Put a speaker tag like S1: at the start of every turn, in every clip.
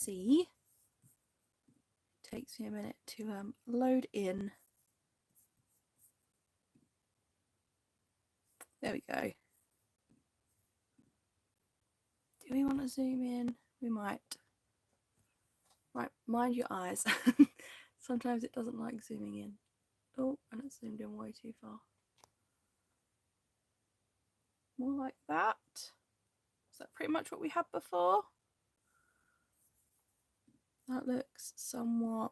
S1: see. It takes me a minute to load in. There we go. Do we want to zoom in? We might. Right, mind your eyes. Sometimes it doesn't like zooming in. Oh, and it's zoomed in way too far. More like that. Is that pretty much what we had before? That looks somewhat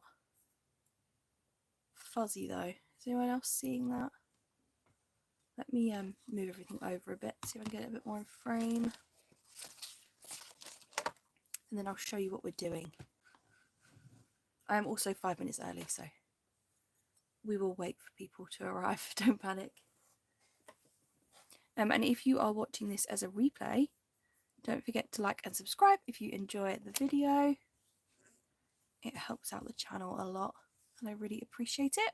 S1: fuzzy though. Is anyone else seeing that? Let me move everything over a bit, see if I can get it a bit more in frame. And then I'll show you what we're doing. I am also 5 minutes early, so we will wait for people to arrive. Don't panic. And if you are watching this as a replay, don't forget to like and subscribe if you enjoy the video. It helps out the channel a lot and I really appreciate it.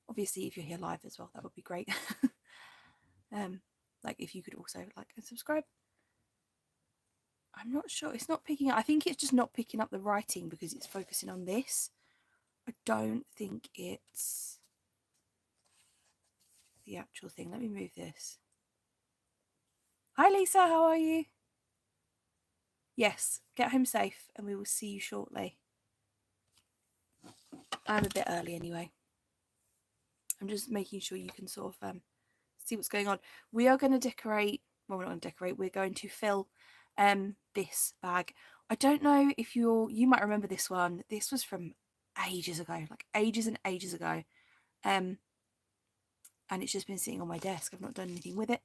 S1: Obviously, if you're here live as well, that would be great. Like if you could also like and subscribe. I'm not sure, it's not picking up. I think it's just not picking up the writing because it's focusing on this. I don't think it's the actual thing. Let me move this. Hi Lisa, how are you? Yes, get home safe and we will see you shortly. I'm a bit early anyway. I'm just making sure you can sort of see what's going on. We are going to decorate, well, we're not going to decorate, we're going to fill this bag. I don't know if you might remember this one. This was from ages ago, like ages and ages ago. And it's just been sitting on my desk. I've not done anything with it.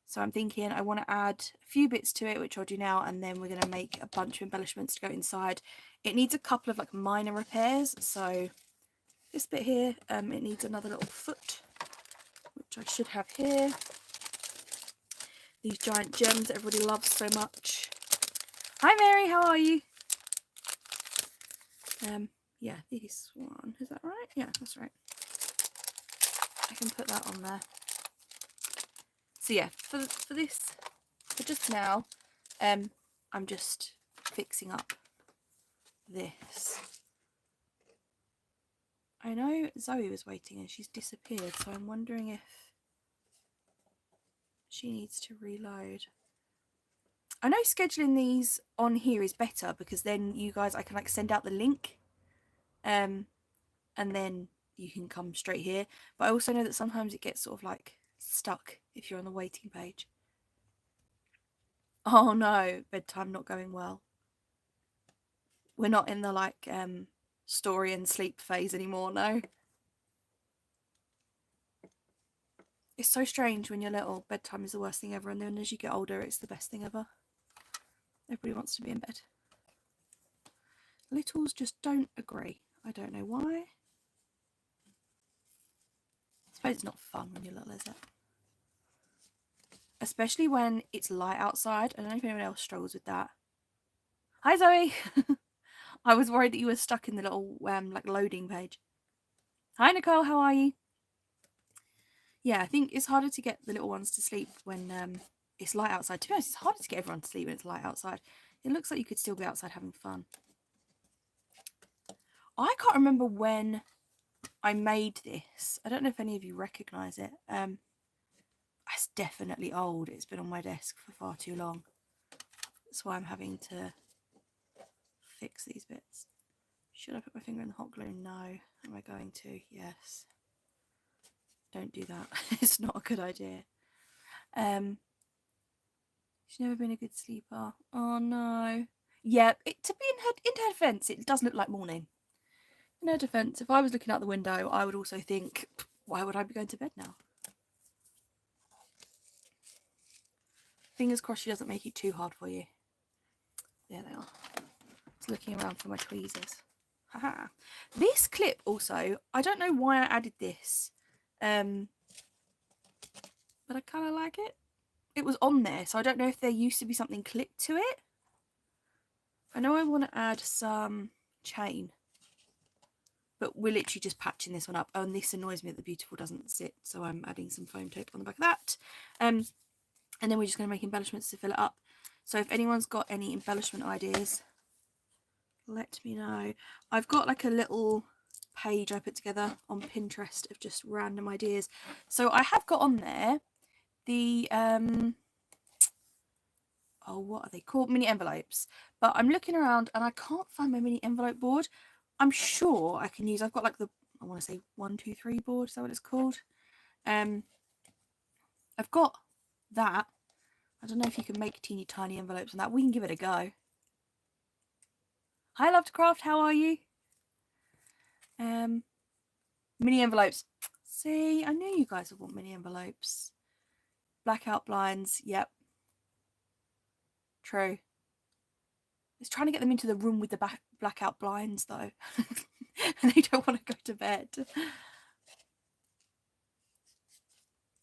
S1: So I'm thinking I want to add a few bits to it, which I'll do now, and then we're going to make a bunch of embellishments to go inside. It needs a couple of like minor repairs. So this bit here, it needs another little foot, which I should have here. These giant gems that everybody loves so much. Hi Mary, how are you? Yeah, this one, is that right? Yeah, that's right. I can put that on there. So yeah, for just now, I'm just fixing up this. I know Zoe was waiting and she's disappeared, so I'm wondering if she needs to reload. I know scheduling these on here is better because then you guys, I can like send out the link, and then you can come straight here. But I also know that sometimes it gets sort of like stuck if you're on the waiting page. Oh no, bedtime not going well. We're not in the like story and sleep phase anymore, no. It's so strange when you're little, bedtime is the worst thing ever, and then as you get older it's the best thing ever. Everybody wants to be in bed. Littles just don't agree. I don't know why. I suppose it's not fun when you're little, is it? Especially when it's light outside. I don't know if anyone else struggles with that. Hi Zoe! I was worried that you were stuck in the little like loading page. Hi Nicole, how are you? Yeah, I think it's harder to get the little ones to sleep when it's light outside. To be honest, it's harder to get everyone to sleep when it's light outside. It looks like you could still be outside having fun. I can't remember when I made this. I don't know if any of you recognise it. It's definitely old. It's been on my desk for far too long. That's why I'm having to fix these bits. Should I put my finger in the hot glue? No. Am I going to? Yes. Don't do that. It's not a good idea. She's never been a good sleeper. Oh no. Yeah, to be in her defence, it does look like morning. In her defence, if I was looking out the window, I would also think, why would I be going to bed now? Fingers crossed she doesn't make it too hard for you. There they are. Just looking around for my tweezers. Haha. This clip also, I don't know why I added this, but I kind of like it. It was on there, so I don't know if there used to be something clipped to it. I know I want to add some chain, but we're literally just patching this one up. Oh, and this annoys me that the beautiful doesn't sit, so I'm adding some foam tape on the back of that. And then we're just going to make embellishments to fill it up. So if anyone's got any embellishment ideas, let me know. I've got like a little page I put together on Pinterest of just random ideas. So I have got on there the oh, what are they called? Mini envelopes. But I'm looking around and I can't find my mini envelope board. I'm sure I can use, I've got like the, I want to say 1, 2, 3 board, is that what it's called? I've got that. I don't know if you can make teeny tiny envelopes on that. We can give it a go. Hi 𝓤𝓸𝓬𝓲𝓪, how are you? Mini envelopes. See, I knew you guys would want mini envelopes. Blackout blinds, yep. True. It's trying to get them into the room with the blackout blinds though. And they don't want to go to bed.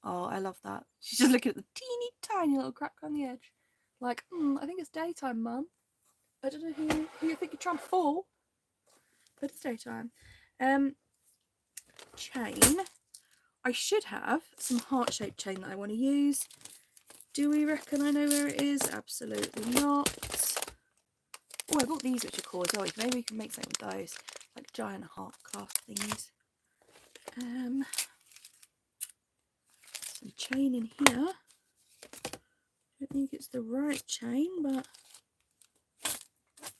S1: Oh, I love that. She's just looking at the teeny tiny little crack on the edge. Like, I think it's daytime, Mum. I don't know who you think you're trying to fool. But it's daytime. Chain. I should have some heart-shaped chain that I want to use. Do we reckon I know where it is? Absolutely not. Oh, I bought these which are cool as well. Maybe we can make something with those. Like giant heart clasp thingies. Some chain in here. I don't think it's the right chain, but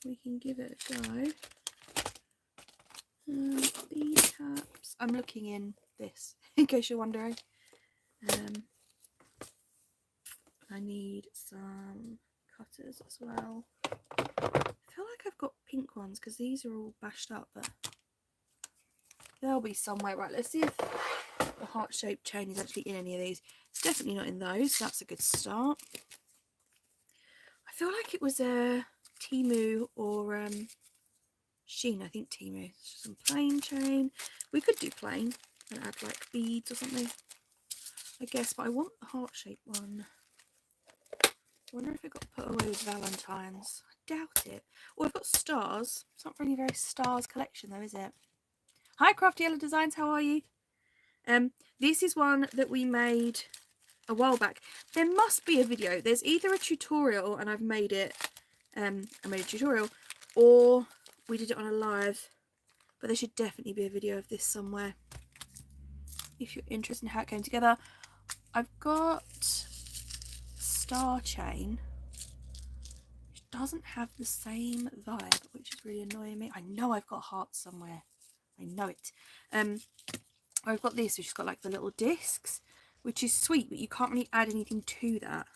S1: we can give it a go. Bead caps. I'm looking in this, in case you're wondering. I need some cutters as well. I feel like I've got pink ones because these are all bashed up, but there'll be somewhere. Right, let's see if the heart-shaped chain is actually in any of these. It's definitely not in those, so that's a good start. I feel like it was a Temu or Shein. I think Temu. Some plain chain. We could do plain and add like beads or something, I guess, but I want the heart-shaped one. I wonder if it got put away with Valentine's. I doubt it. Oh, I've got stars. It's not really a very stars collection though, is it? Hi Crafty Yellow Designs, how are you? This is one that we made a while back. There must be a video. There's either a tutorial and I've made it, I made a tutorial, or we did it on a live, but there should definitely be a video of this somewhere if you're interested in how it came together. I've got star chain, which doesn't have the same vibe, which is really annoying me. I know I've got hearts somewhere. I know it. I've got this, which has got like the little discs, which is sweet, but you can't really add anything to that.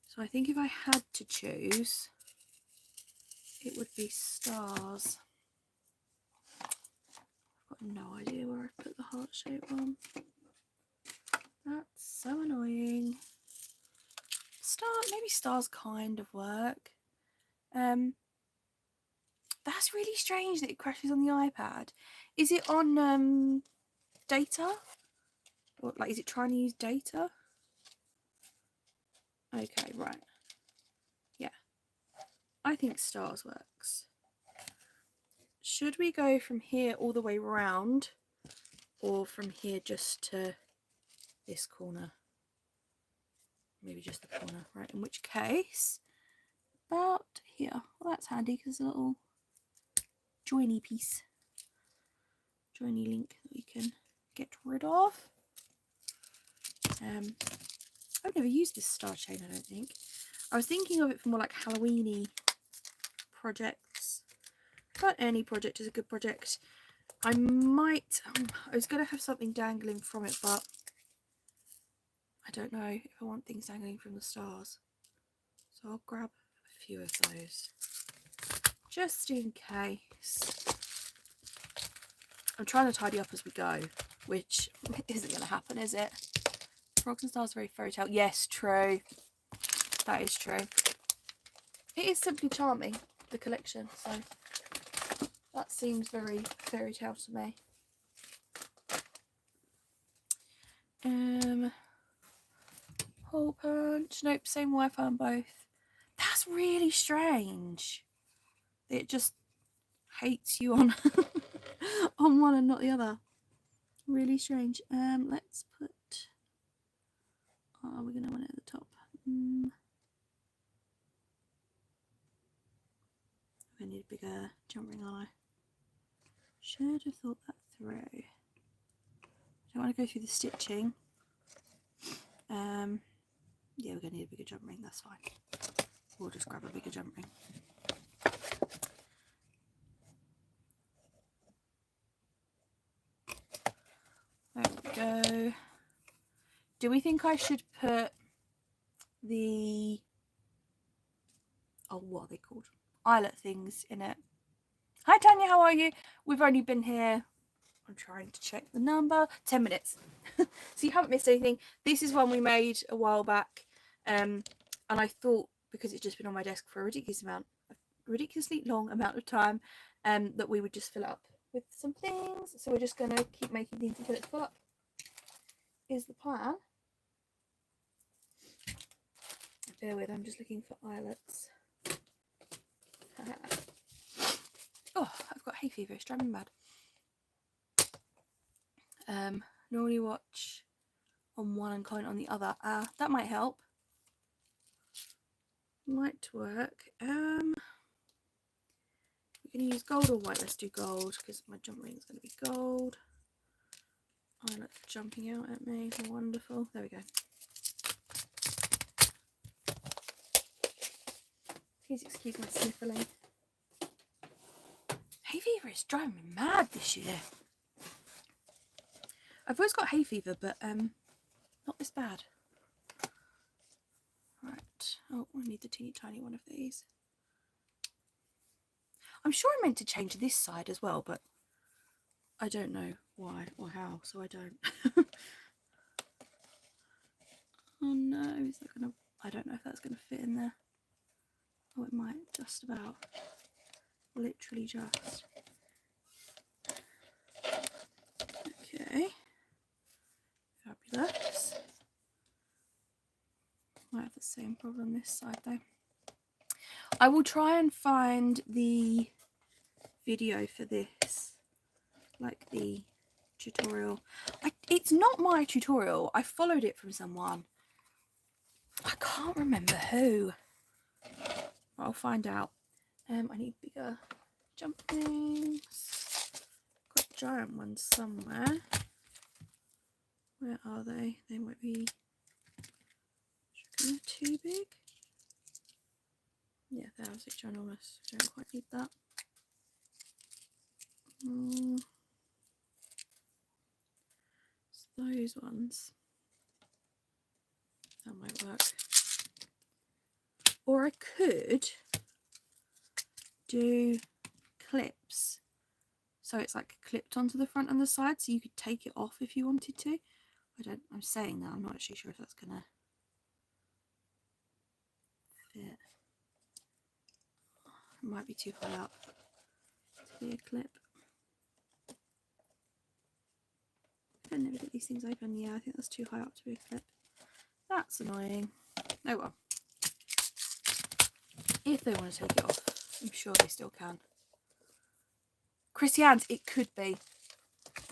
S1: So I think if I had to choose, it would be stars. I've got no idea where I put the heart-shaped one. That's so annoying. Maybe stars kind of work. That's really strange that it crashes on the iPad. Is it on data? Or like, is it trying to use data? Okay, right. Yeah. I think stars works. Should we go from here all the way round, or from here just to this corner? Maybe just the corner, right? In which case, about here. Well, that's handy because there's a little joiny piece, joiny link that we can get rid of. I've never used this star chain, I don't think. I was thinking of it for more like Halloween-y projects, but any project is a good project. I might, I was going to have something dangling from it, but I don't know if I want things dangling from the stars. So I'll grab a few of those, just in case. I'm trying to tidy up as we go, which isn't going to happen, is it? Frogs and Stars, very fairy tale. Yes, true. That is true. It is simply charming, the collection, so that seems very fairy tale to me. Hole punch. Nope, same Wi-Fi on both. That's really strange. It just hates you on on one and not the other. Really strange. Let's put. Oh, we're gonna want it at the top. going to need a bigger jump ring, aren't I? Should have thought that through. I don't want to go through the stitching. Yeah, we're going to need a bigger jump ring, that's fine. We'll just grab a bigger jump ring. There we go. Do we think I should put the, oh, what are they called? Eyelet things in it. Hi Tanya, how are you? We've only been here, I'm trying to check the number, 10 minutes. So you haven't missed anything. This is one we made a while back. And I thought, because it's just been on my desk for a ridiculously long amount of time, that we would just fill it up with some things. So we're just going to keep making things until it's full up, is the plan. Bear with, I'm just looking for eyelets. Oh, I've got hay fever, it's driving me mad. Normally watch on one and comment on the other. That might help. Might work. We're going to use gold or white. Let's do gold because my jump ring is going to be gold. Eyelets jumping out at me. Wonderful. There we go. Please excuse my sniffling. Hay fever is driving me mad this year. I've always got hay fever, but not this bad. Right. Oh, I need the teeny tiny one of these. I'm sure I meant to change this side as well, but I don't know why or how, so I don't. Oh no, is that gonna, I don't know if that's gonna fit in there. Oh, it might, just about. Literally just. Okay. Fabulous. Might have the same problem this side though. I will try and find the video for this, like the tutorial. It's not my tutorial. I followed it from someone. I can't remember who. I'll find out. I need bigger jump rings. Got giant ones somewhere. Where are they? They might be too big. Yeah, they're absolutely ginormous. Don't quite need that. It's those ones. That might work. Or I could do clips. So it's like clipped onto the front and the side, so you could take it off if you wanted to. I'm saying that, I'm not actually sure if that's gonna fit. It might be too high up to be a clip. I don't never get these things open. Yeah, I think that's too high up to be a clip. That's annoying. Oh well. If they want to take it off, I'm sure they still can. Christiane's, it could be.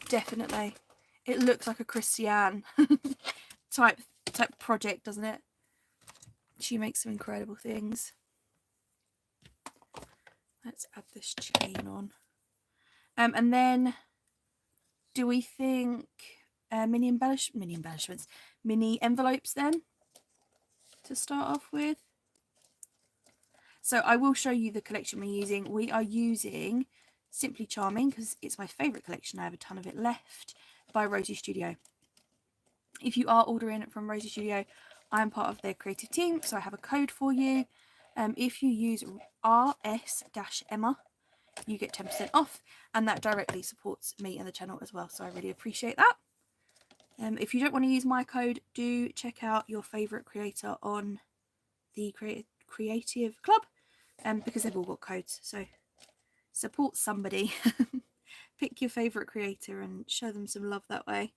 S1: Definitely. It looks like a Christiane type project, doesn't it? She makes some incredible things. Let's add this chain on. And then do we think mini embellishments, mini envelopes then to start off with? So I will show you the collection we're using. We are using Simply Charming because it's my favourite collection. I have a ton of it left, by Rosie Studio. If you are ordering it from Rosie Studio, I'm part of their creative team, so I have a code for you. If you use RS-Emma, you get 10% off, and that directly supports me and the channel as well, so I really appreciate that. If you don't want to use my code, do check out your favourite creator on the Creative Club, because they've all got codes, so support somebody. Pick your favourite creator and show them some love that way.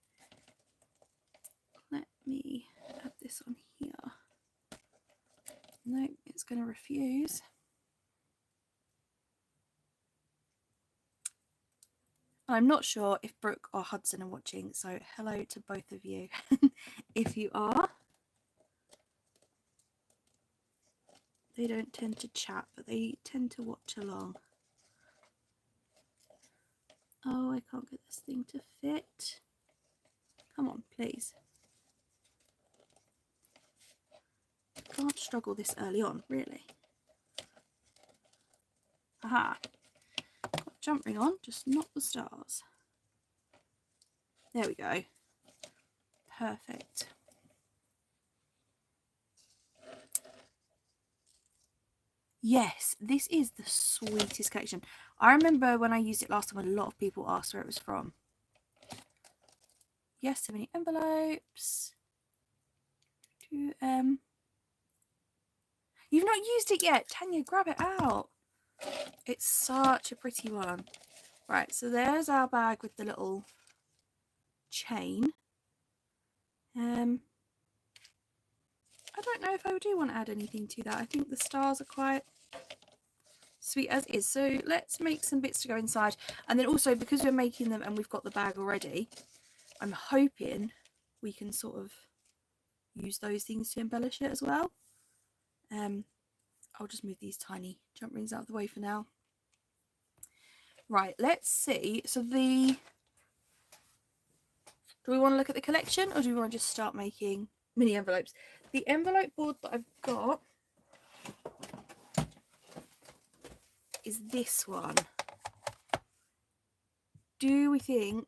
S1: Let me add this on here. No, it's going to refuse. I'm not sure if Brooke or Hudson are watching, so hello to both of you if you are. They don't tend to chat, but they tend to watch along. Oh, I can't get this thing to fit. Come on, please. Can't struggle this early on, really. Aha. Got jump ring on, just not the stars. There we go. Perfect. Yes, this is the sweetest collection. I remember when I used it last time, a lot of people asked where it was from. Yes, so many envelopes. You've not used it yet. Tanya, grab it out. It's such a pretty one. Right, so there's our bag with the little chain. I don't know if I do want to add anything to that. I think the stars are quite sweet as is. So let's make some bits to go inside. And then also, because we're making them and we've got the bag already, I'm hoping we can sort of use those things to embellish it as well. I'll just move these tiny jump rings out of the way for now. Right, let's see. So do we want to look at the collection, or do we want to just start making mini envelopes? The envelope board that I've got is this one. Do we think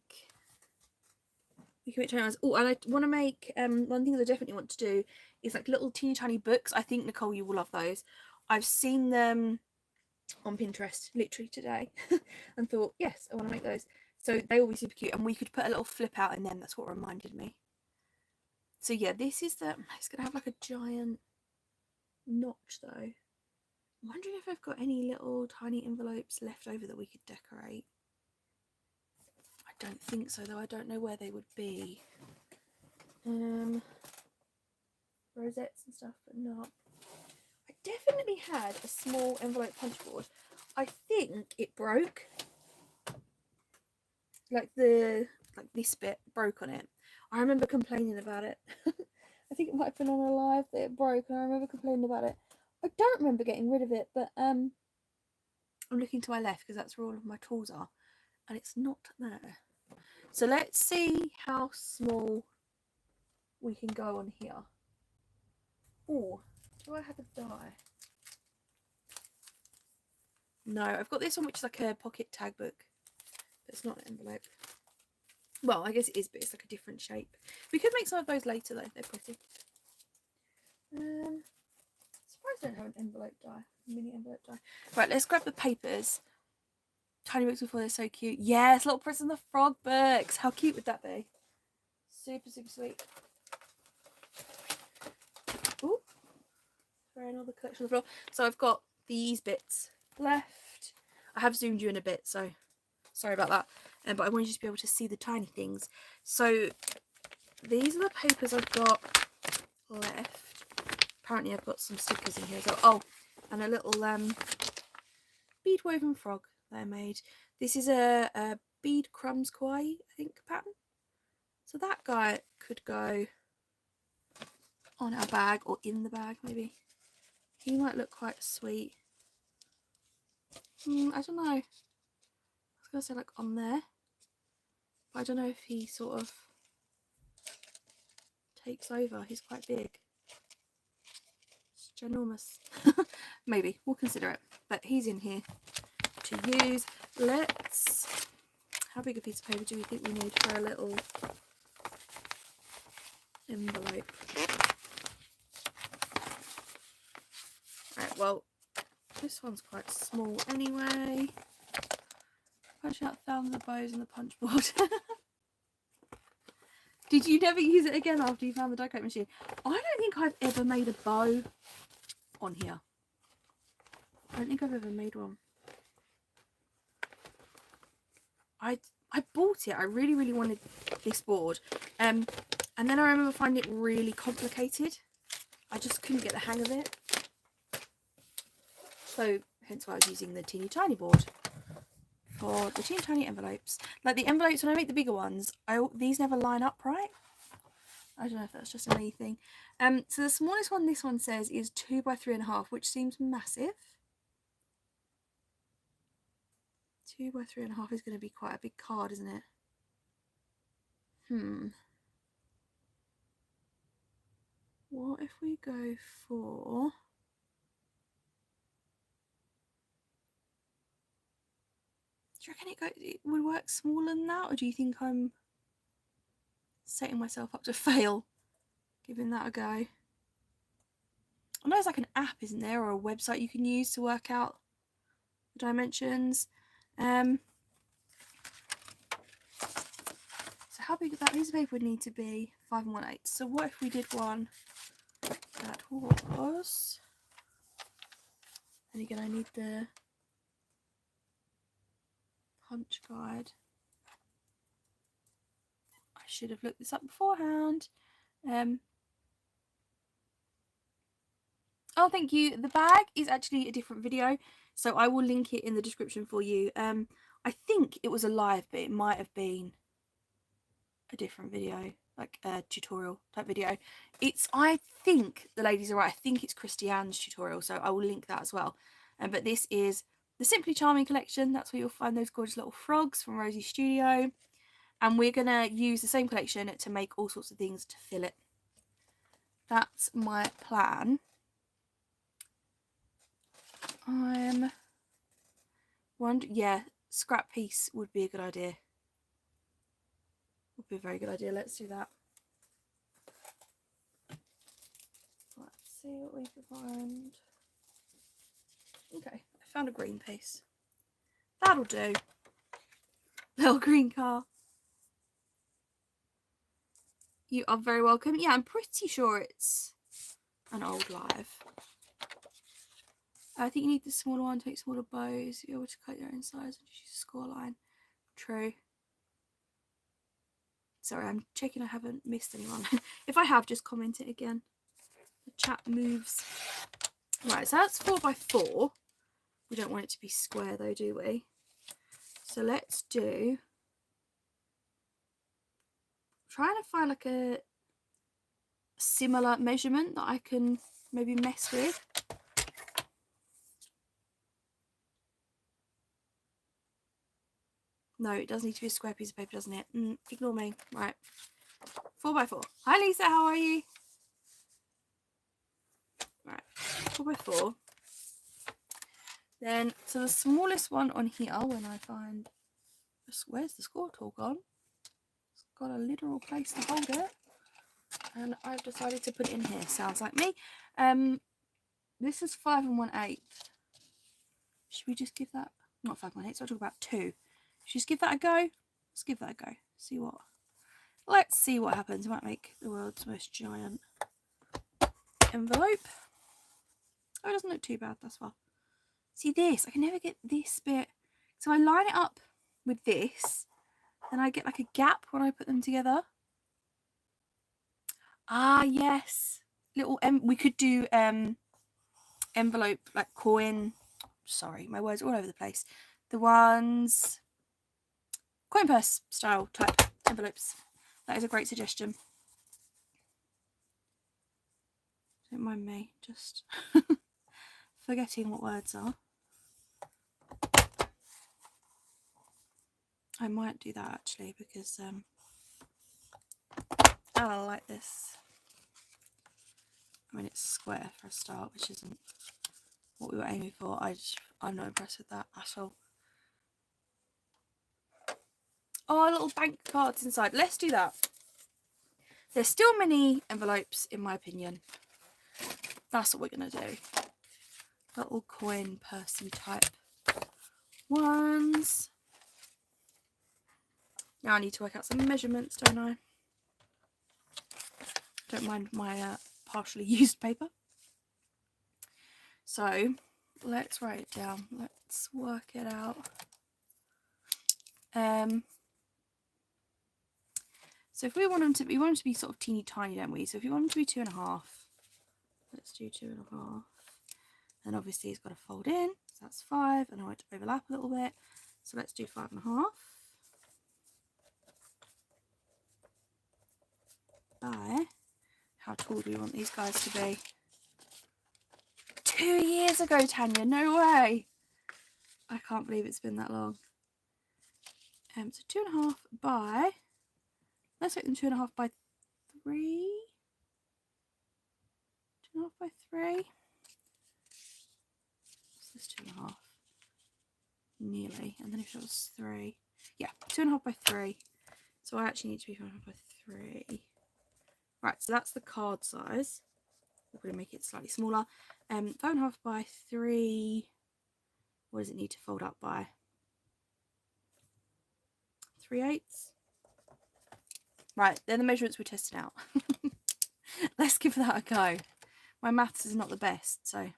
S1: we can make tiny ones? Oh, and I want to make one thing that I definitely want to do is like little teeny tiny books. I think, Nicole, you will love those. I've seen them on Pinterest literally today and thought, yes, I want to make those. So they will be super cute, and we could put a little flip out in them. That's what reminded me. So yeah, this is it's gonna have like a giant notch though. I'm wondering if I've got any little tiny envelopes left over that we could decorate. I don't think so though. I don't know where they would be. Rosettes and stuff, but not. I definitely had a small envelope punch board. I think it broke. Like this bit broke on it. I remember complaining about it. I think it might have been on a live that it broke, and I remember complaining about it. I don't remember getting rid of it, but I'm looking to my left because that's where all of my tools are, and it's not there. So let's see how small we can go on here. Oh, do I have a die? No, I've got this one, which is like a pocket tag book. It's not an envelope. Well, I guess it is, but it's like a different shape. We could make some of those later though. They're pretty. Surprised I don't have an envelope die. Mini envelope die. Right, let's grab the papers. Tiny books before, they're so cute. Yes, Little Prince and the Frog books. How cute would that be? Super, super sweet. Ooh. Throwing all the collection on the floor. So I've got these bits left. I have zoomed you in a bit, so sorry about that. But I want you to be able to see the tiny things. So these are the papers I've got left. Apparently I've got some stickers in here as well. Oh, and a little bead woven frog that I made. This is a bead crumbs kawaii, I think, pattern. So that guy could go on our bag or in the bag maybe. He might look quite sweet. I don't know. I was going to say like on there. But I don't know if he sort of takes over. He's quite big. It's ginormous. Maybe. We'll consider it. But he's in here to use. How big a piece of paper do we think we need for a little envelope? Right, well, this one's quite small anyway. Punching out thousands of bows in the punch board. Did you never use it again after you found the die cut machine? I don't think I've ever made a bow on here. I don't think I've ever made one. I bought it. I really, really wanted this board. And then I remember finding it really complicated. I just couldn't get the hang of it. So hence why I was using the teeny tiny board for the teeny tiny envelopes. Like the envelopes, when I make the bigger ones, these never line up right. I don't know if that's just a me thing. So the smallest one this one says is 2 by 3.5, which seems massive. 2 by 3.5 is going to be quite a big card, isn't it? What if we go for... Do you reckon it would work smaller than that, or do you think I'm setting myself up to fail giving that a go? I know there's like an app, isn't there, or a website you can use to work out the dimensions. So how big that piece of paper would need to be? 5 1/8. So what if we did one that was... And again, I need the punch guide. I should have looked this up beforehand. Oh, thank you. The bag is actually a different video, so I will link it in the description for you. I think it was a live, but it might have been a different video, like a tutorial type video. I think the ladies are right. I think it's Christiane's tutorial, so I will link that as well. But this is the Simply Charming collection. That's where you'll find those gorgeous little frogs from Rosie's studio. And we're going to use the same collection to make all sorts of things to fill it. That's my plan. I'm wondering, yeah, scrap piece would be a good idea. Would be a very good idea. Let's do that. Let's see what we can find. Okay, I found a green piece. That'll do. Little green car. You are very welcome. Yeah, I'm pretty sure it's an old live. I think you need the smaller one to make smaller bows. You're able to cut your own size and just use a score line. True. Sorry, I'm checking I haven't missed anyone. If I have, just comment it again. The chat moves. Right, so that's 4 by 4. We don't want it to be square though, do we? So let's do... Trying to find like a similar measurement that I can maybe mess with. No, it does need to be a square piece of paper, doesn't it? Ignore me. Right. 4 by 4. Hi Lisa, how are you? Right. 4 by 4. Then, so the smallest one on here, when I find... Where's the score tool gone? It's got a literal place to hold it. And I've decided to put it in here. Sounds like me. This is 5 1/8. Should we just give that... Not 5 1/8, so I'll talk about 2. Should we just give that a go? Let's give that a go. See what... Let's see what happens. We might make the world's most giant envelope. Oh, it doesn't look too bad thus far. See this? I can never get this bit. So I line it up with this, and I get like a gap when I put them together. Ah, yes. Little we could do envelope, like coin. Sorry, my words are all over the place. The ones coin purse style type envelopes. That is a great suggestion. Don't mind me, just forgetting what words are. I might do that actually because I like this. I mean, it's square for a start, which isn't what we were aiming for. I'm not impressed with that at all. Oh, little bank cards inside. Let's do that. There's still many envelopes, in my opinion. That's what we're going to do. Little coin pursey type ones. Now I need to work out some measurements, don't I? Don't mind my partially used paper. So let's write it down. Let's work it out. So if we want them to be sort of teeny tiny, don't we? So if you want them to be 2.5, let's do 2.5. And obviously it's got to fold in, so that's 5, and I want it to overlap a little bit. So let's do 5.5. by, how tall do we want these guys to be? 2 years ago, Tanya, no way. I can't believe it's been that long. So 2.5 by, let's make them 2.5 by 3. 2.5 by 3. What's this 2.5? Nearly. And then if it was 3. Yeah, 2.5 by 3. So I actually need to be 2.5 by 3. Right, so that's the card size. We're going to make it slightly smaller. 5.5 by 3. What does it need to fold up by? 3/8. Right, they're the measurements we're testing out. Let's give that a go. My maths is not the best, so.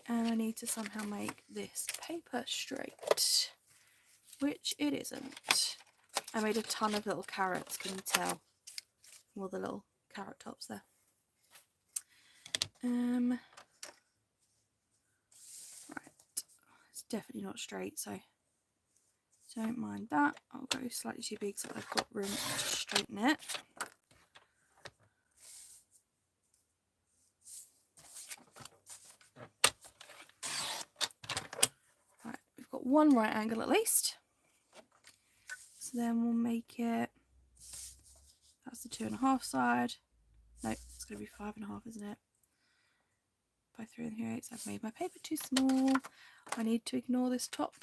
S1: And I need to somehow make this paper straight, which it isn't. I made a ton of little carrots, can you tell? All the little carrot tops there. Right, it's definitely not straight, so don't mind that. I'll go slightly too big so I've got room to straighten it. Right, we've got one right angle at least. So then we'll make it, that's the 2.5 side. No, it's going to be 5.5, isn't it? By 3 3/8. I've made my paper too small. I need to ignore this top.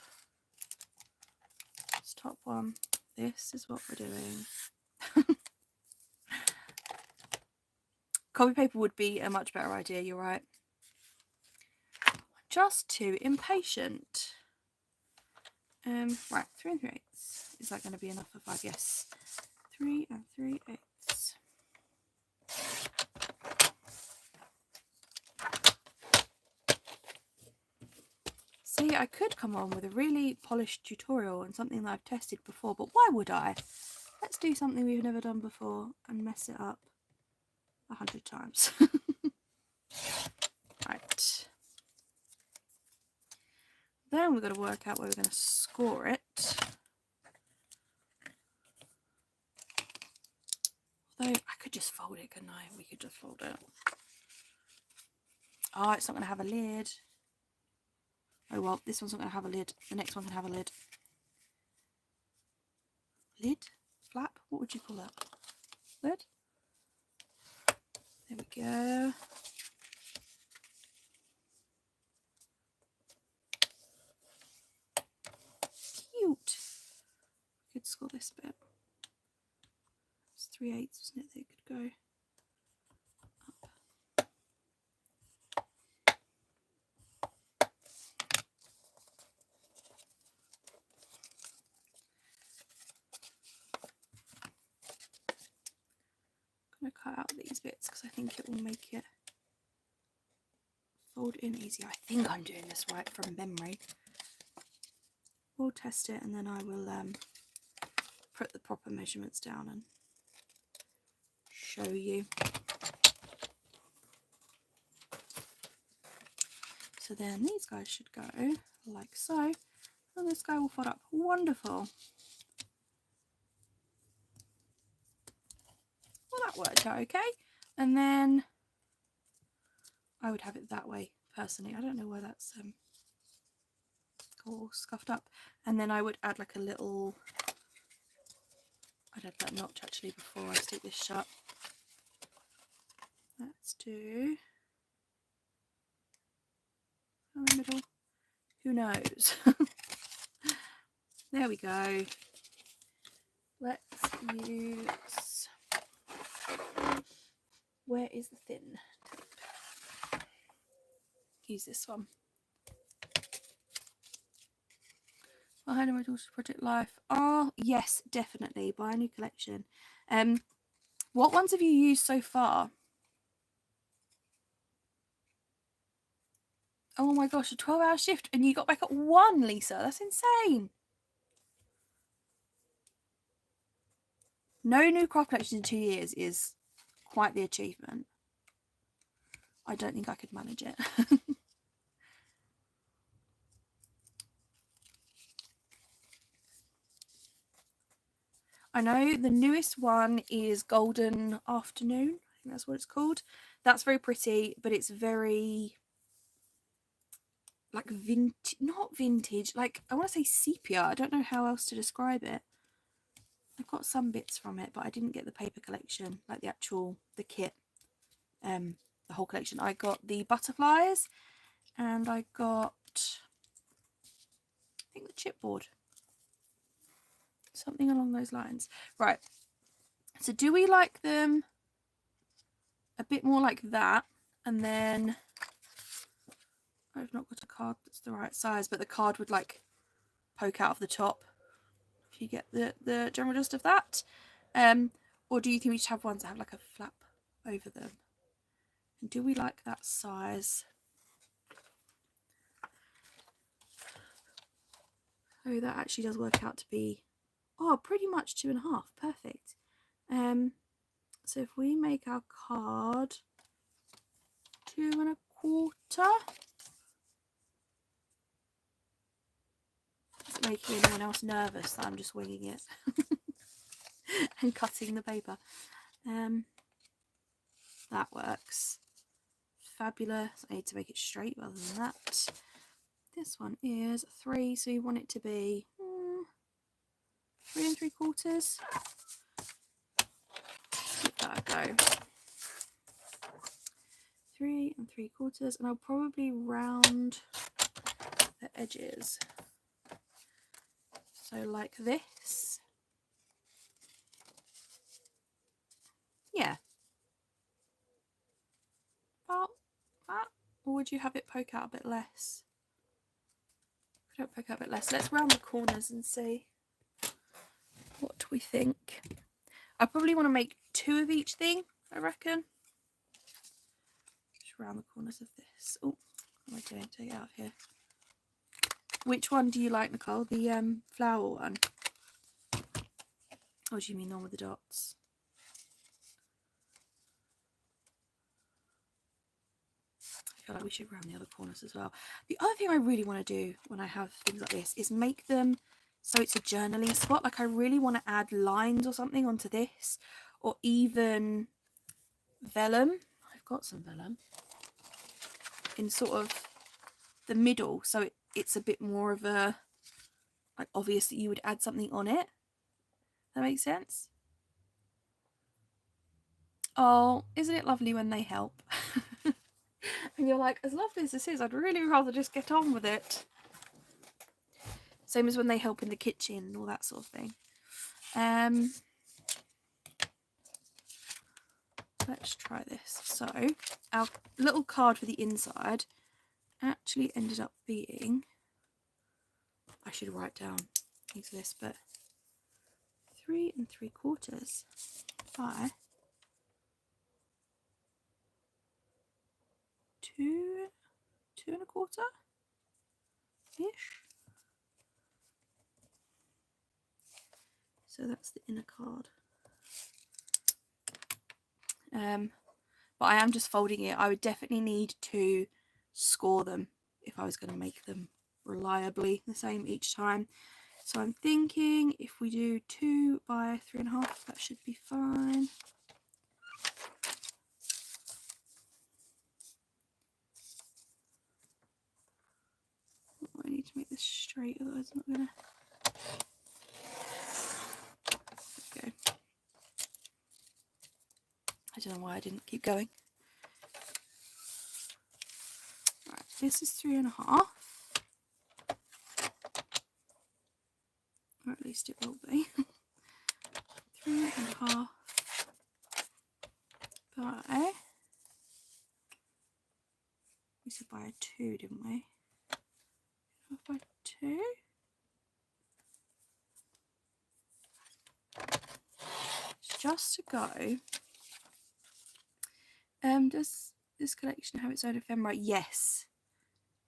S1: This top one. This is what we're doing. Copy paper would be a much better idea, you're right. Just too impatient. Right, 3 3/8. Is that going to be enough for 5? Yes. 3 3/8. See, I could come on with a really polished tutorial and something that I've tested before, but why would I? Let's do something we've never done before and mess it up 100 times. Right. Then we've got to work out where we're going to score it. Although I could just fold it, couldn't I? We could just fold it. Oh, it's not going to have a lid. Oh well, this one's not going to have a lid. The next one can have a lid. Lid? Flap? What would you call that? Lid? There we go. Cute. We could score this bit. It's 3/8, wasn't it? That it could go up. I'm going to cut out these bits because I think it will make it fold in easier. I think I'm doing this right from memory. We'll test it and then I will put the proper measurements down and show you. So then these guys should go like so, and this guy will fold up. Wonderful. Well, that worked out okay. And then I would have it that way personally. I don't know why that's all scuffed up. And then I would add like a little, I'd add that notch actually before I stick this shut. Let's do in the middle. Who knows? There we go. Let's use, where is the thin tape? Use this one. Behind my daughter's project life. Oh yes, definitely buy a new collection. What ones have you used so far? Oh my gosh, a 12-hour shift and you got back at 1, Lisa. That's insane. No new craft collection in 2 years is quite the achievement. I don't think I could manage it. I know the newest one is Golden Afternoon. I think that's what it's called. That's very pretty, but it's very like vintage, not vintage, like I want to say sepia. I don't know how else to describe it. I've got some bits from it, but I didn't get the paper collection, like the kit, the whole collection. I got the butterflies and I got, I think, the chipboard. Something along those lines. Right. So do we like them a bit more like that? And then I've not got a card that's the right size, but the card would like poke out of the top if you get the general gist of that. Or do you think we should have ones that have like a flap over them? And do we like that size? Oh, that actually does work out to be, oh, pretty much 2.5. Perfect. So if we make our card 2.25, is it making anyone else nervous that I'm just winging it and cutting the paper? That works. Fabulous. I need to make it straight rather than that. This one is 3, so you want it to be 3 3/4. Give that a go. 3 3/4, and I'll probably round the edges. So like this. Yeah. About that. Or would you have it poke out a bit less? Could it poke out a bit less? Let's round the corners and see what we think. I probably want to make 2 of each thing, I reckon. Just round the corners of this. Oh, what am I doing? Take it out of here. Which one do you like, Nicole? The flower one? Or do you mean the one with the dots? I feel like we should round the other corners as well. The other thing I really want to do when I have things like this is make them so it's a journaling spot. Like I really want to add lines or something onto this, or even vellum. I've got some vellum in sort of the middle, so it's a bit more of a, like, obvious that you would add something on it. That makes sense? Oh, isn't it lovely when they help? And you're like, as lovely as this is, I'd really rather just get on with it. Same as when they help in the kitchen and all that sort of thing. Let's try this. So our little card for the inside actually ended up being, I should write down things for this, but 3 3/4 by 2 2.25 ish. So that's the inner card. But I am just folding it. I would definitely need to score them if I was going to make them reliably the same each time. So I'm thinking if we do 2 by 3.5, that should be fine. I need to make this straight, otherwise I'm not going to. There we go. I don't know why I didn't keep going. Right, this is 3.5. Or at least it will be. 3.5 by, we said by a 2, didn't we? By 2. Just to go. Does this collection have its own ephemera? Yes,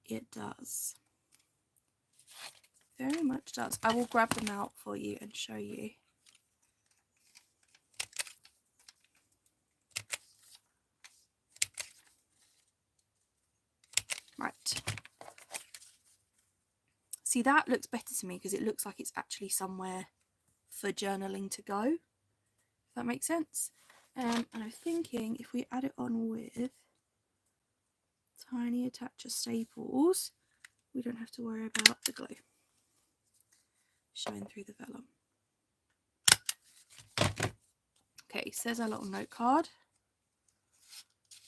S1: it does. Very much does. I will grab them out for you and show you. Right. See, that looks better to me because it looks like it's actually somewhere for journaling to go, if that makes sense. And I'm thinking if we add it on with tiny attacher staples, we don't have to worry about the glue showing through the vellum. Okay, so there's our little note card.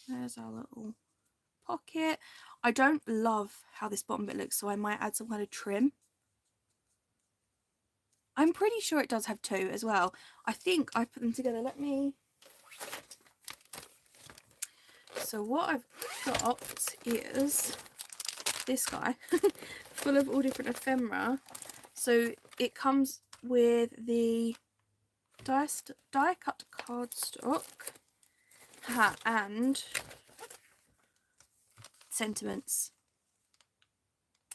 S1: There's our little pocket. I don't love how this bottom bit looks, so I might add some kind of trim. I'm pretty sure it does have two as well. I think I put them together. Let me... So what I've got is this guy full of all different ephemera. So it comes with the die cut cardstock and sentiments.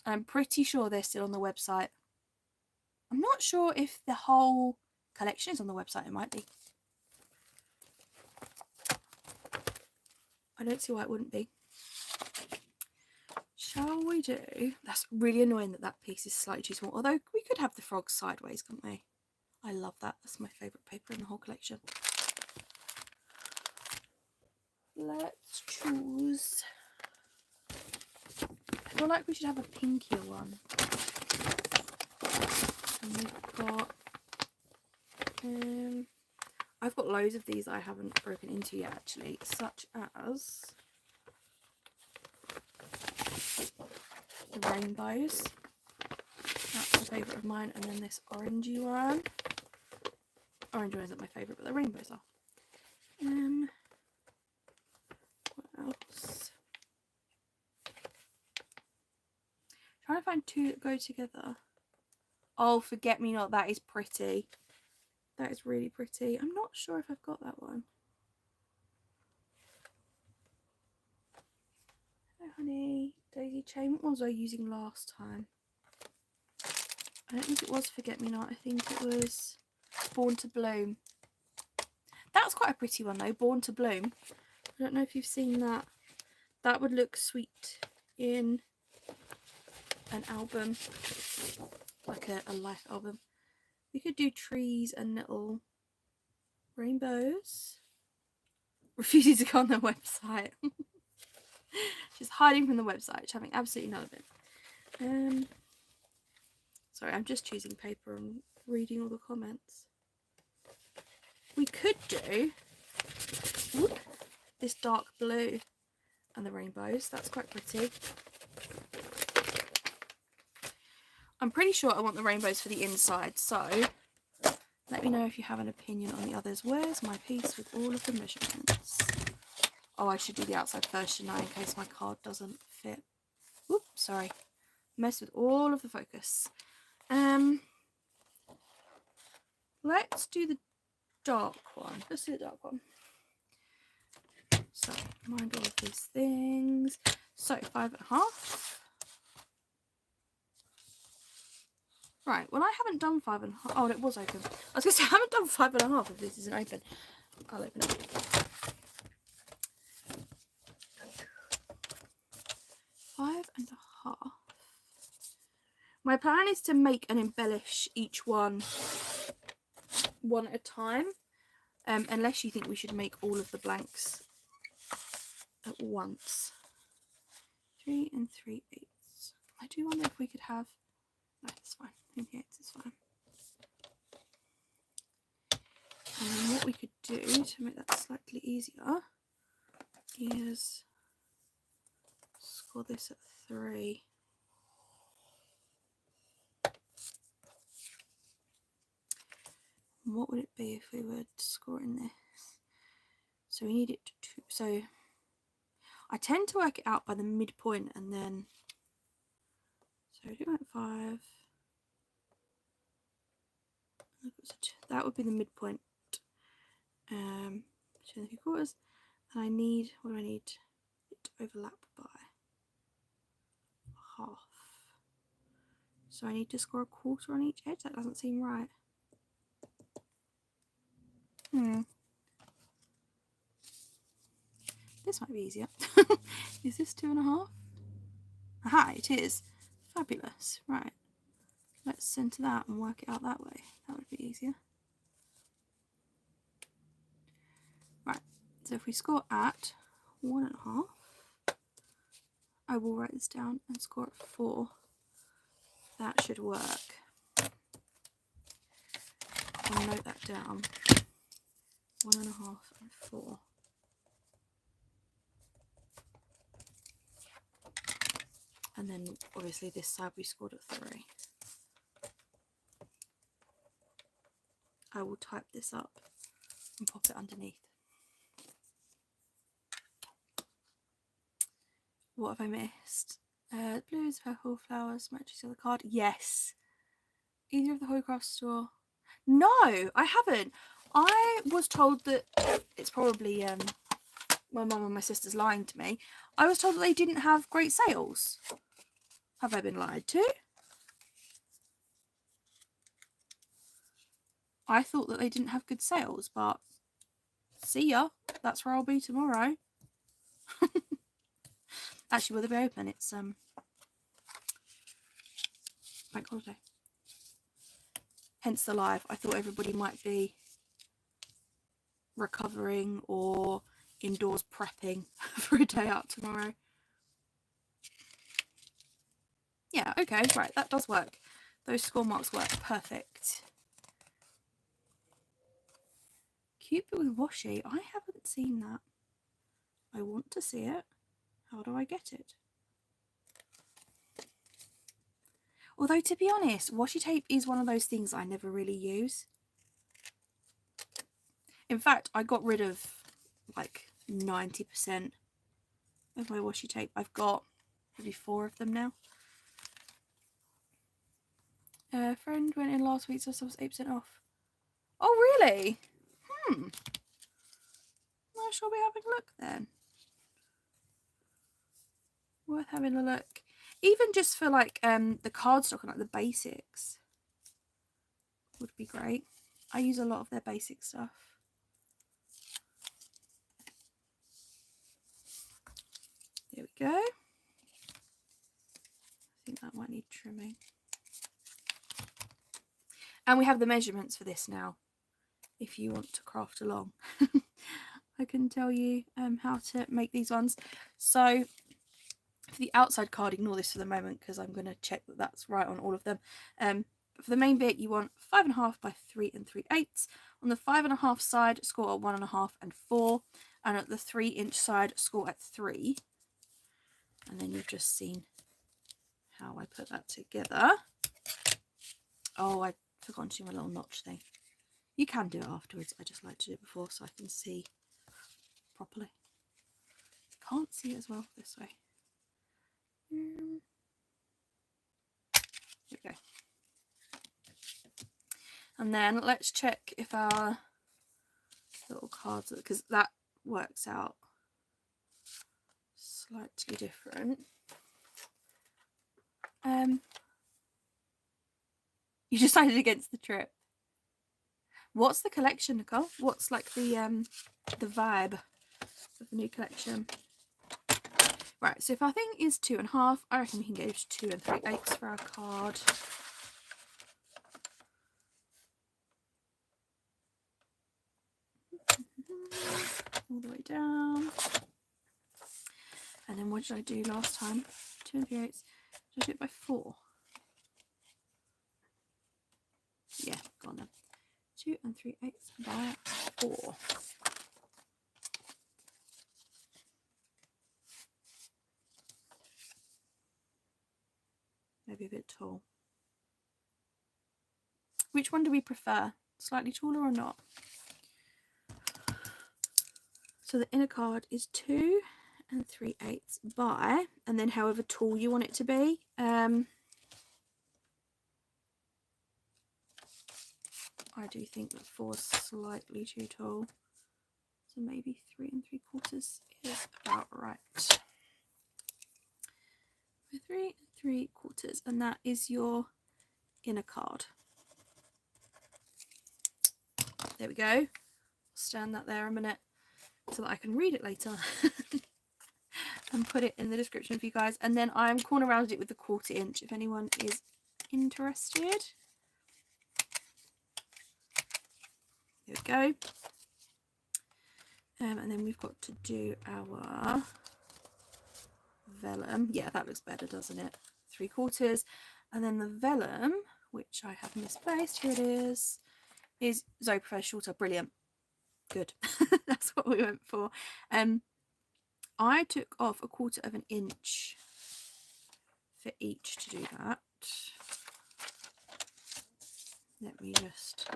S1: I'm pretty sure they're still on the website. I'm not sure if the whole collection is on the website. It might be. I don't see why it wouldn't be. Shall we do... That's really annoying that that piece is slightly too small. Although we could have the frogs sideways, couldn't we? I love that. That's my favourite paper in the whole collection. Let's choose... I feel like we should have a pinkier one. And we've got... I've got loads of these I haven't broken into yet, actually, such as the rainbows. That's a favourite of mine, and then this orangey one. Orange one isn't my favourite, but the rainbows are. What else? Trying to find two that go together. Oh, Forget Me Not, that is pretty. That is really pretty. I'm not sure if I've got that one. Hello, honey. Daisy chain. What was I using last time? I don't think it was Forget Me Not. I think it was Born to Bloom. That's quite a pretty one though, Born to Bloom. I don't know if you've seen that. That would look sweet in an album, like a life album. We could do trees and little rainbows. Refusing to go on their website. She's hiding from the website. She's having absolutely none of it. Sorry, I'm just choosing paper and reading all the comments. We could do this dark blue and the rainbows. That's quite pretty. I'm pretty sure I want the rainbows for the inside, so let me know if you have an opinion on the others. Where's my piece with all of the measurements? Oh, I should do the outside first, shouldn't I, in case my card doesn't fit. Whoop, sorry. Mess with all of the focus. Let's do the dark one. Let's do the dark one. So, mind all of these things. So, 5.5. Right, well I haven't done 5.5. Oh, it was open. I was going to say I haven't done 5.5 if this isn't open. I'll open it. 5.5. My plan is to make and embellish each one at a time. Unless you think we should make all of the blanks at once. 3 3/8. I do wonder if we could have... No, that's fine. 3/8 is fine. And then what we could do to make that slightly easier is score this at 3. And what would it be if we were scoring this? So we need it to... So I tend to work it out by the midpoint and then... So 2.5. That would be the midpoint. 2 3/4. And I need... What do I need it to overlap by? Half. So I need to score 1/4 on each edge. That doesn't seem right. This might be easier. Is this 2.5? Aha, it is. Fabulous. Right. Let's centre that and work it out that way. That would be easier. Right, so if we score at 1.5, I will write this down and score at 4. That should work. I'll note that down. 1.5 and 4. And then obviously this side we scored at 3. I will type this up and pop it underneath. What have I missed? Blues, purple, flowers, matches to the card. Yes. Either of the Hobby Craft store. No, I haven't. I was told that it's probably my mum and my sister's lying to me. I was told that they didn't have great sales. Have I been lied to? I thought that they didn't have good sales, but see ya. That's where I'll be tomorrow. Actually, will they be open? It's bank holiday. Hence the live. I thought everybody might be recovering or indoors prepping for a day out tomorrow. Yeah, okay, right, that does work. Those score marks work perfect. Cupid with washi. I haven't seen that. I want to see it. How do I get it? Although, to be honest, washi tape is one of those things I never really use. In fact, I got rid of like 90% of my washi tape. I've got maybe 4 of them now. A friend went in last week, so I was 8% off. Oh, really? Well, shall we have a look then? Worth having a look. Even just for like the cardstock and like the basics would be great. I use a lot of their basic stuff. There we go. I think that might need trimming. And we have the measurements for this now, if you want to craft along. I can tell you how to make these ones. So for the outside card, ignore this for the moment because I'm going to check that that's right on all of them. But for the main bit, you want 5.5 by 3 3/8. On the 5.5 side, score at 1.5 and 4. And at the 3-inch side, score at 3. And then you've just seen how I put that together. Oh, I forgot to do my little notch thing. You can do it afterwards. I just like to do it before so I can see properly. Can't see it as well this way. There we go. And then let's check if our little cards, because that works out slightly different. You decided against the trip. What's the collection, Nicole? What's like the vibe of the new collection? Right, so if our thing is 2.5, I reckon we can go to 2 3/8 for our card. All the way down. And then what did I do last time? 2 3/8. Did I do it by 4? Yeah, go on then. 2 3/8 by 4. Maybe a bit tall. Which one do we prefer? Slightly taller or not? So the inner card is 2 3/8 by, and then however tall you want it to be. I do think that 4 is slightly too tall, so maybe 3 3/4 is about right. 3 3/4, and that is your inner card. There we go. Stand that there a minute so that I can read it later and put it in the description for you guys. And then I'm corner rounded it with the 1/4 inch if anyone is interested. There we go. And then we've got to do our vellum. Yeah, that looks better, doesn't it? 3/4. And then the vellum, which I have misplaced, here it is 𝓲𝓵𝓭𝓬𝓪. Brilliant. Good. That's what we went for. I took off 1/4 inch for each to do that. Let me just...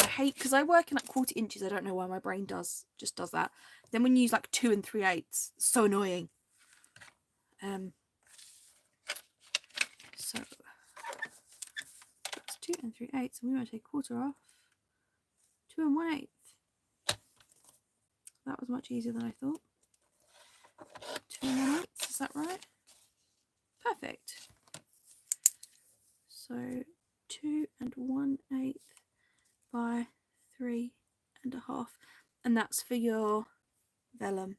S1: I hate, because I work in like 1/4 inches, I don't know why my brain just does that. Then when you use like 2 3/8, it's so annoying. So that's 2 3/8, and we want to take 1/4 off. 2 1/8. That was much easier than I thought. 2 1/8, is that right? Perfect. So 2 1/8 by 3 1/2, and that's for your vellum.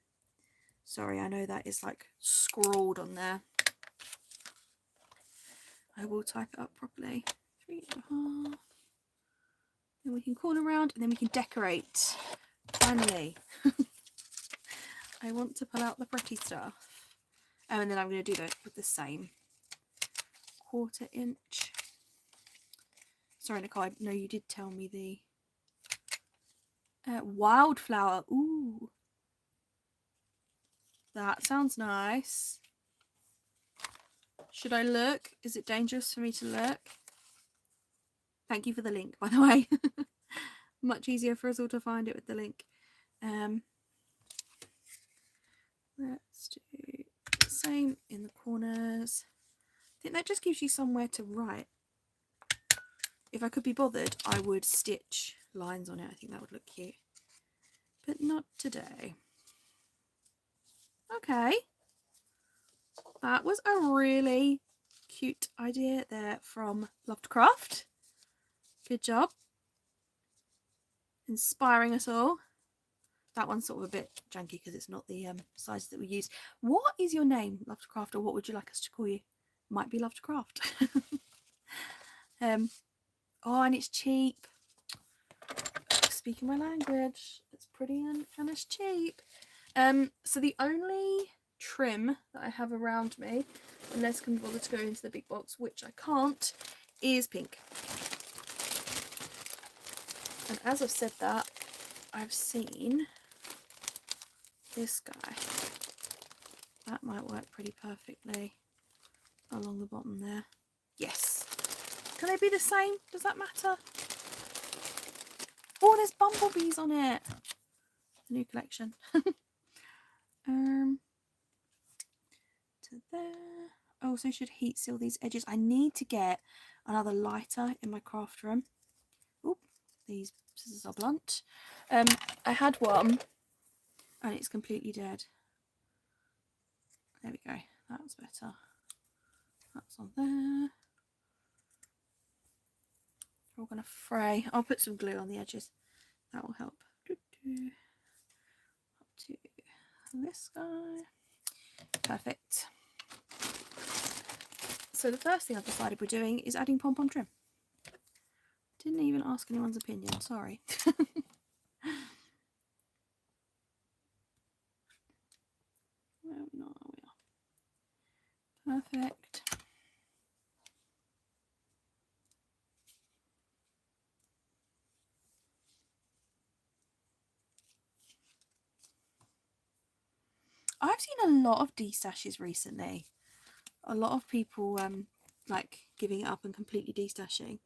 S1: Sorry, I know that is like scrawled on there. I will type it up properly. 3 1/2. Then we can corner around, and then we can decorate. Finally. I want to pull out the pretty stuff. And then I'm going to do that with the same 1/4 inch. Sorry, Nicole, I know you did tell me the wildflower. Ooh, that sounds nice. Should I look? Is it dangerous for me to look? Thank you for the link, by the way. Much easier for us all to find it with the link. Let's do the same in the corners. I think that just gives you somewhere to write. If I could be bothered, I would stitch lines on it. I think that would look cute. But not today. Okay. That was a really cute idea there from 𝓷𝓸𝓬𝓲. Good job. Inspiring us all. That one's sort of a bit janky because it's not the size that we use. What is your name, 𝓷𝓸𝓬𝓲, or what would you like us to call you? Might be 𝓷𝓸𝓬𝓲. Oh, and it's cheap. Speaking my language, it's pretty and it's cheap. So the only trim that I have around me, unless I can bother to go into the big box, which I can't, is pink. And as I've said that, I've seen this guy. That might work pretty perfectly along the bottom there. Yes. Can they be the same? Does that matter? Oh, there's bumblebees on it. The new collection. To there. I also should heat seal these edges. I need to get another lighter in my craft room. Oop, these scissors are blunt. I had one and it's completely dead. There we go. That's better. That's on there. We're all going to fray. I'll put some glue on the edges. That will help. Up to this guy. Perfect. So the first thing I've decided we're doing is adding pom-pom trim. Didn't even ask anyone's opinion. Sorry. Where are we not? We are. Perfect. I've seen a lot of destashes recently. A lot of people like giving it up and completely destashing.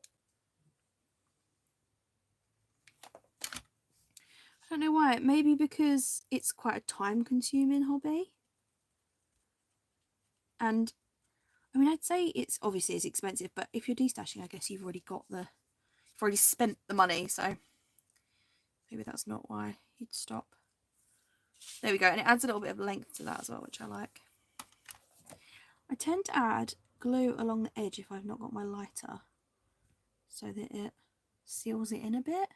S1: I don't know why. Maybe because it's quite a time-consuming hobby. And I mean, I'd say it's obviously it's expensive, but if you're destashing, I guess you've already spent the money, so maybe that's not why you'd stop. There we go, and it adds a little bit of length to that as well, which I like. I tend to add glue along the edge if I've not got my lighter, so that it seals it in a bit.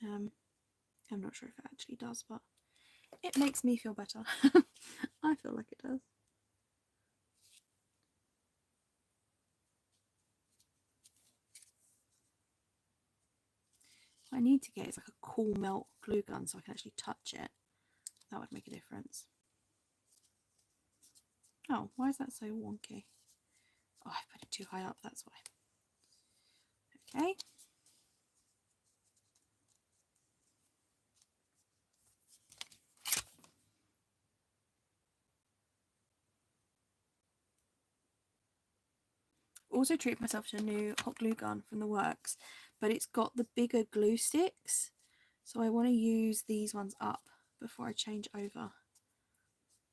S1: I'm not sure if it actually does, but it makes me feel better. I feel like it does. What I need to get is like a cool melt glue gun so I can actually touch it. That would make a difference. Oh, why is that so wonky? Oh, I put it too high up, that's why. Okay. Also treated myself to a new hot glue gun from the works, but it's got the bigger glue sticks, so I want to use these ones up before I change over.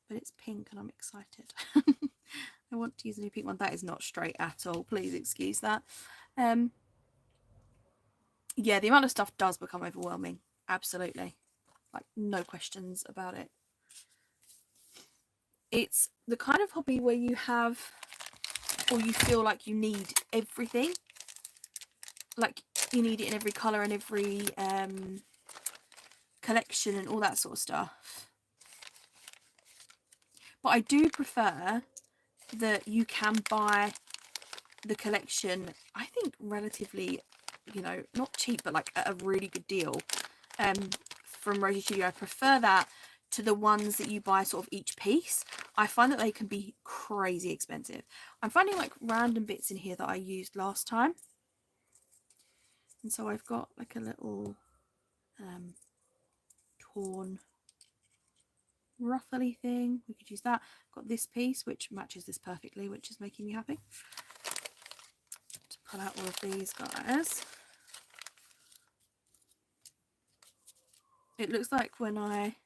S1: But it's pink and I'm excited. I want to use a new pink one. That is not straight at all, please excuse that. Yeah, the amount of stuff does become overwhelming, absolutely, like no questions about it. It's the kind of hobby where you have, or you feel like you need everything, like you need it in every colour and every collection and all that sort of stuff. But I do prefer that you can buy the collection, I think relatively, you know, not cheap, but like at a really good deal from Rosie Studio. I prefer that to the ones that you buy sort of each piece. I find that they can be crazy expensive. I'm finding like random bits in here that I used last time. And so I've got like a little torn ruffly thing. We could use that. Got this piece which matches this perfectly, which is making me happy. To pull out all of these guys. It looks like when I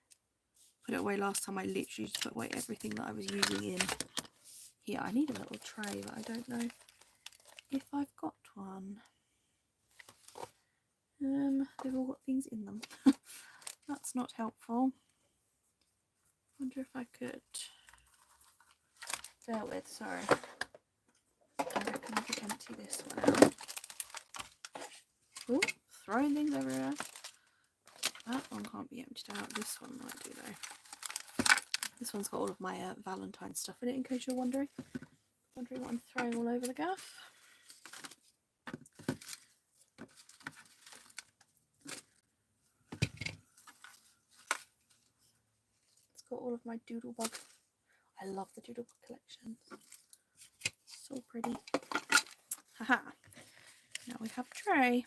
S1: put it away last time, I literally just put away everything that I was using in here. I need a little tray, but I don't know if I've got one. They've all got things in them. That's not helpful. Wonder if I could. Bear with, sorry. I reckon I could empty this one out. Oh, throwing things everywhere. That one can't be emptied out. This one might do though. This one's got all of my Valentine's stuff in it, in case you're wondering. Wondering what I'm throwing all over the gaff. It's got all of my Doodlebug. I love the Doodlebug collection. So pretty. Haha. Now we have a tray.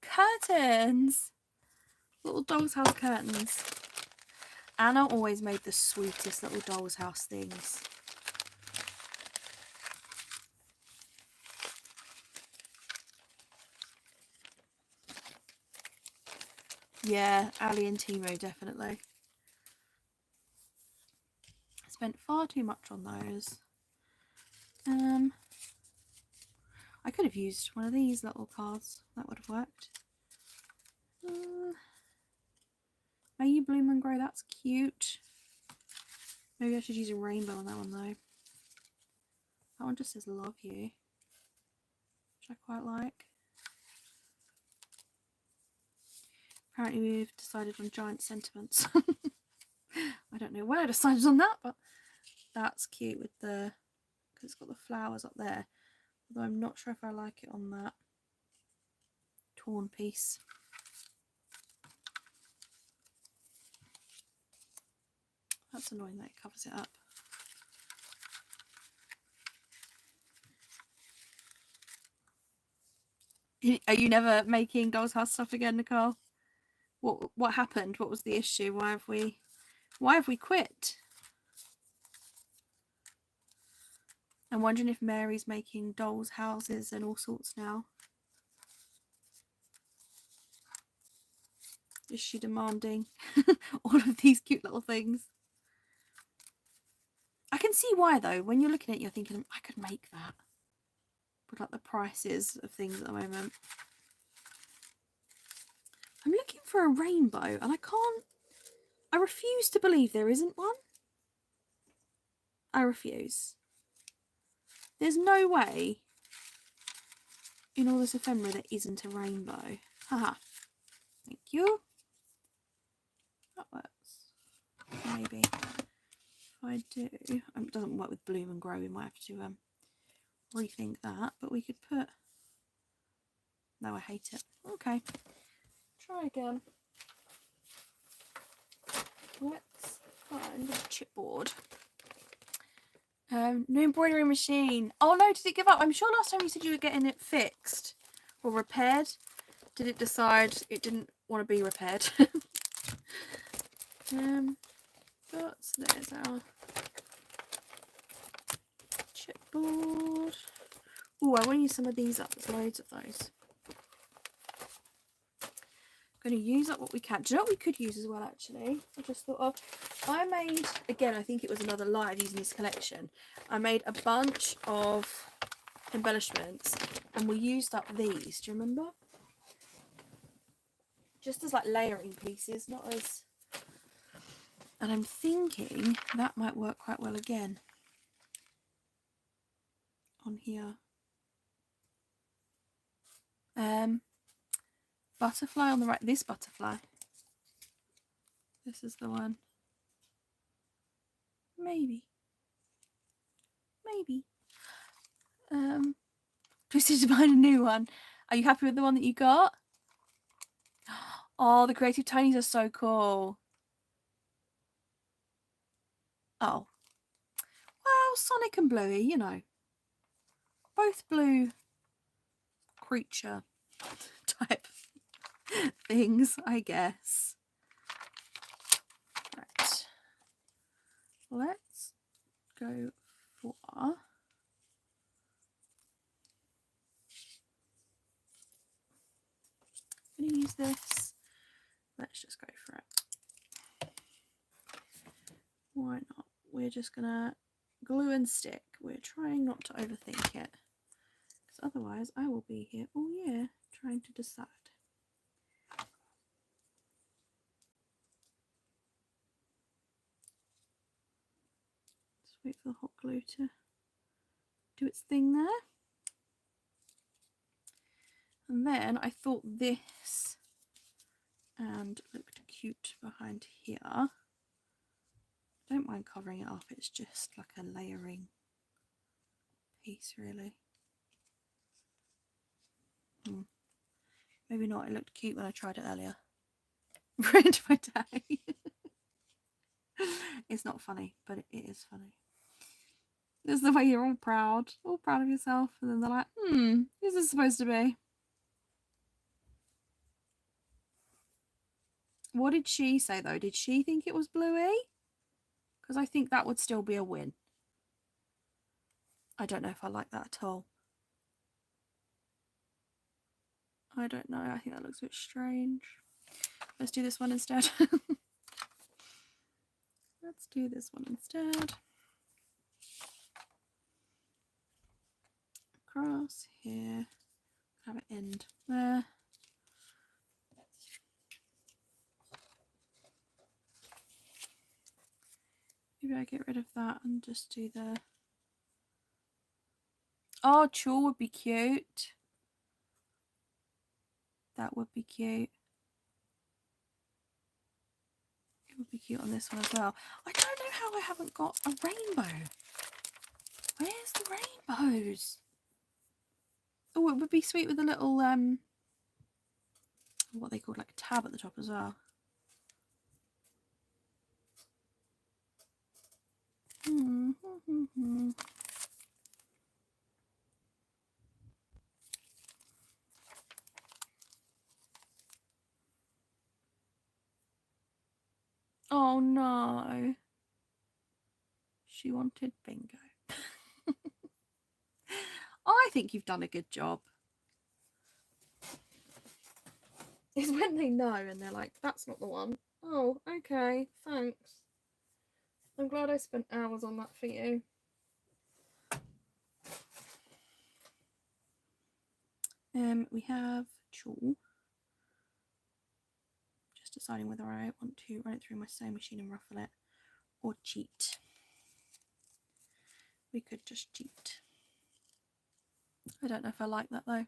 S1: Curtains. Little doll's house curtains. Anna always made the sweetest little doll's house things. Yeah, Ali and Timo, definitely. I spent far too much on those. I could have used one of these little cards. That would have worked. May you bloom and grow. That's cute. Maybe I should use a rainbow on that one though. That one just says love you, which I quite like. Apparently we've decided on giant sentiments. I don't know when I decided on that, but that's cute with the, because it's got the flowers up there. Although I'm not sure if I like it on that torn piece. That's annoying that it covers it up. Are you never making doll's house stuff again, Nicole? What happened? What was the issue? Why have we quit? I'm wondering if Mary's making dolls' houses and all sorts now. Is she demanding all of these cute little things? I can see why though. When you're looking at it, you're thinking, I could make that. But like the prices of things at the moment. I'm looking for a rainbow and I refuse to believe there isn't one. I refuse. There's no way in all this ephemera there isn't a rainbow. Haha. Thank you. That works. Maybe. If I do. It doesn't work with bloom and grow. We might have to rethink that, but we could put, no, I hate it. Okay, try again. Let's find a chipboard. New embroidery machine. Oh no, did it give up? I'm sure last time you said you were getting it fixed or repaired. Did it decide it didn't want to be repaired? But there's our chipboard. Oh, I want to use some of these up. There's loads of those. Going to use up what we can. Do you know what we could use as well, actually? I just thought of. I made, again, I think it was another live using this collection. I made a bunch of embellishments and we used up these. Do you remember? Just as like layering pieces, not as... And I'm thinking that might work quite well again on here. Butterfly on the right. This butterfly. This is the one. Maybe. Twisted to find a new one. Are you happy with the one that you got? Oh, the creative tinies are so cool. Oh. Well, Sonic and Bluey, you know. Both blue creature type things, I guess. Right. Let's go for... I'm going to use this. Let's just go for it. Why not? We're just going to glue and stick. We're trying not to overthink it. Because otherwise I will be here all year trying to decide. Just wait for the hot glue to do its thing there. And then I thought this and looked cute behind here. I don't mind covering it up, it's just like a layering piece really. Maybe not, it looked cute when I tried it earlier. Ruined my day. It's not funny, but it is funny. This is the way you're all proud of yourself, and then they're like, is this supposed to be? What did she say though? Did she think it was Bluey? Because I think that would still be a win. I don't know if I like that at all. I don't know. I think that looks a bit strange. Let's do this one instead. Let's do this one instead. Across here. Have an end there. Maybe I get rid of that and just do the... Oh, tulle would be cute. That would be cute. It would be cute on this one as well. I don't know how I haven't got a rainbow. Where's the rainbows? Oh, it would be sweet with a little, what they call like a tab at the top as well. Oh no. She wanted bingo. I think you've done a good job. It's when they know and they're like, that's not the one. Oh, okay, thanks. I'm glad I spent hours on that for you. We have tulle. Just deciding whether I want to run it through my sewing machine and ruffle it or cheat. We could just cheat. I don't know if I like that though.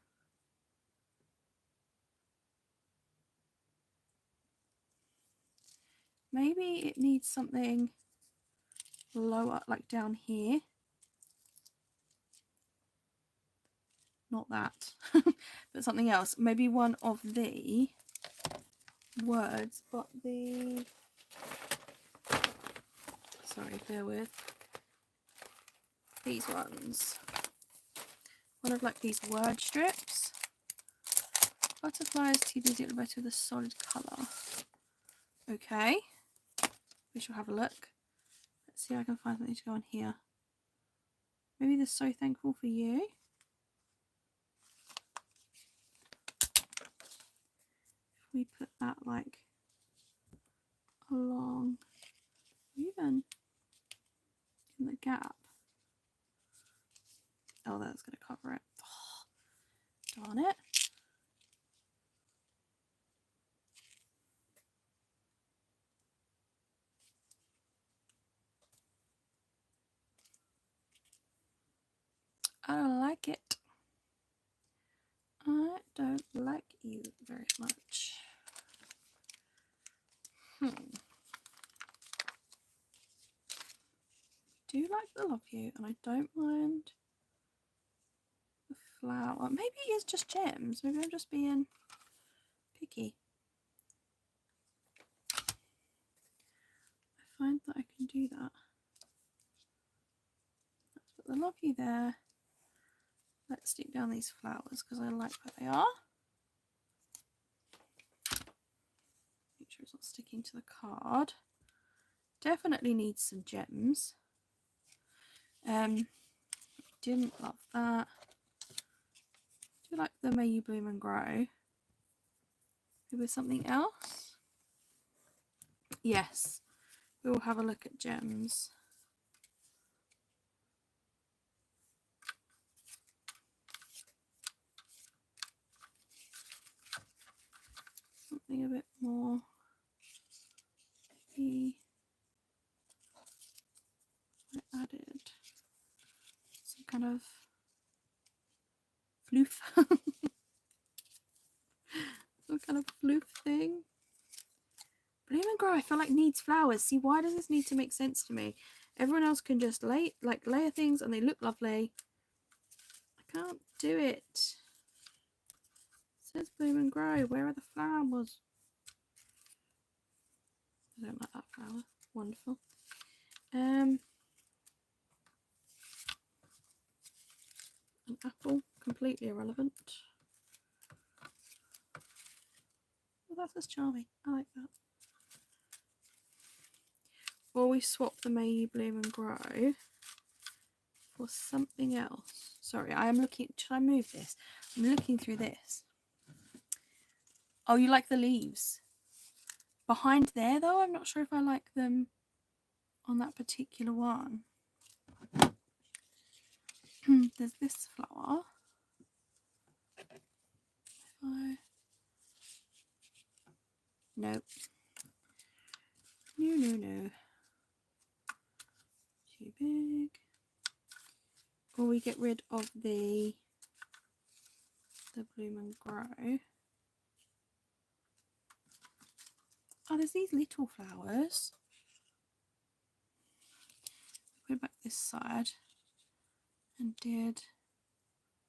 S1: Maybe it needs something lower, like down here. not that, but something else. Maybe one of the words, but the, sorry, bear with, these ones. One of like these word strips. Butterflies, 𝓷𝓸𝓬𝓪 with a solid colour. Okay, we shall have a look. Let's see if I can find something to go on here. Maybe they're so thankful for you. If we put that like along, even in the gap. Oh, that's going to cover it. Oh, darn it. I don't like it. I don't like you very much. Do like the love you, and I don't mind the flower. Maybe it is just gems. Maybe I'm just being picky. I find that I can do that. Let's put the love you there. Let's stick down these flowers because I like where they are. Make sure it's not sticking to the card. Definitely needs some gems. Didn't love that. Do like the May You Bloom and Grow. Maybe with something else? Yes, we will have a look at gems. Something a bit more maybe I added some kind of floof. Some kind of floof thing. Bloom and Grow I feel like needs flowers. See, why does this need to make sense to me? Everyone else can just layer things and they look lovely. I can't do it. It says Bloom and Grow. Where are the flowers? I don't like that flower. Wonderful. An apple, completely irrelevant. Oh, that's just charming. I like that. Or we swap the May You Bloom and Grow for something else. Sorry, I am looking. Should I move this? I'm looking through this. Oh, you like the leaves? Behind there, though, I'm not sure if I like them on that particular one. There's this flower. Nope. No. Too big. Or we get rid of the Bloom and Grow. Oh, there's these little flowers. Put it back this side and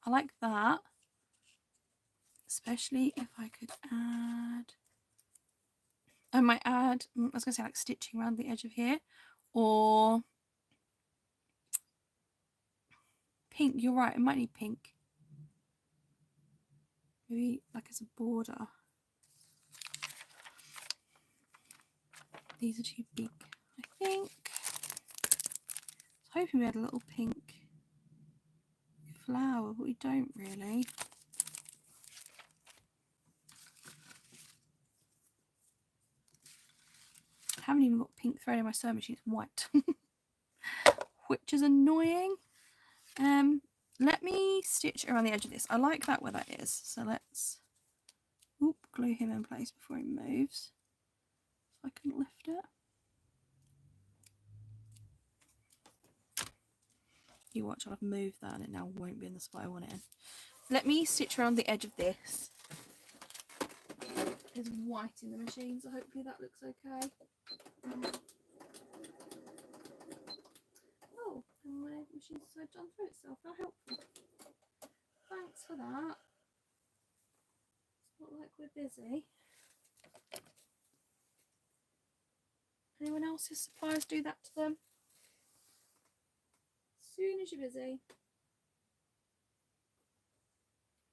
S1: I like that, especially if I could add, I might add, I was going to say like stitching around the edge of here, or pink. You're right, it might need pink, maybe like as a border. These are too big, I think. I was hoping we had a little pink flower, but we don't really. I haven't even got pink thread in my sewing machine, it's white. Which is annoying. Let me stitch around the edge of this. I like that where that is, so let's glue him in place before he moves. If I can lift it. You watch, I've moved that and it now won't be in the spot I want it in. Let me stitch around the edge of this. There's white in the machine, so hopefully that looks okay. Oh, and my machine's so done through itself. How helpful. thanks for that. It's not like we're busy. Anyone else's suppliers do that to them? As soon as you're busy.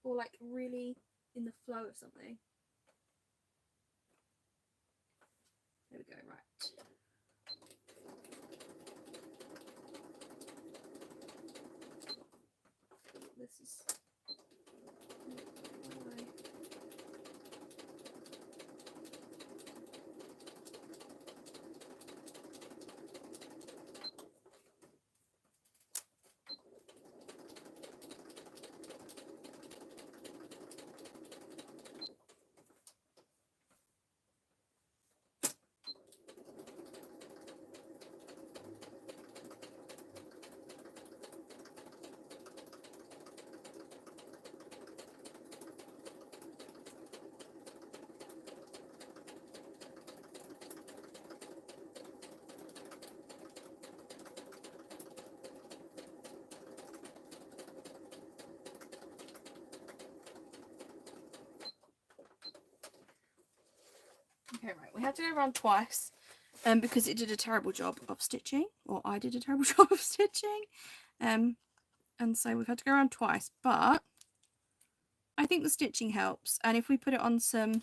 S1: Or like really in the flow of something. There we go, right. This is okay, right. We had to go around twice because it did a terrible job of stitching, or I did a terrible job of stitching. And so we've had to go around twice, but I think the stitching helps. And if we put it on some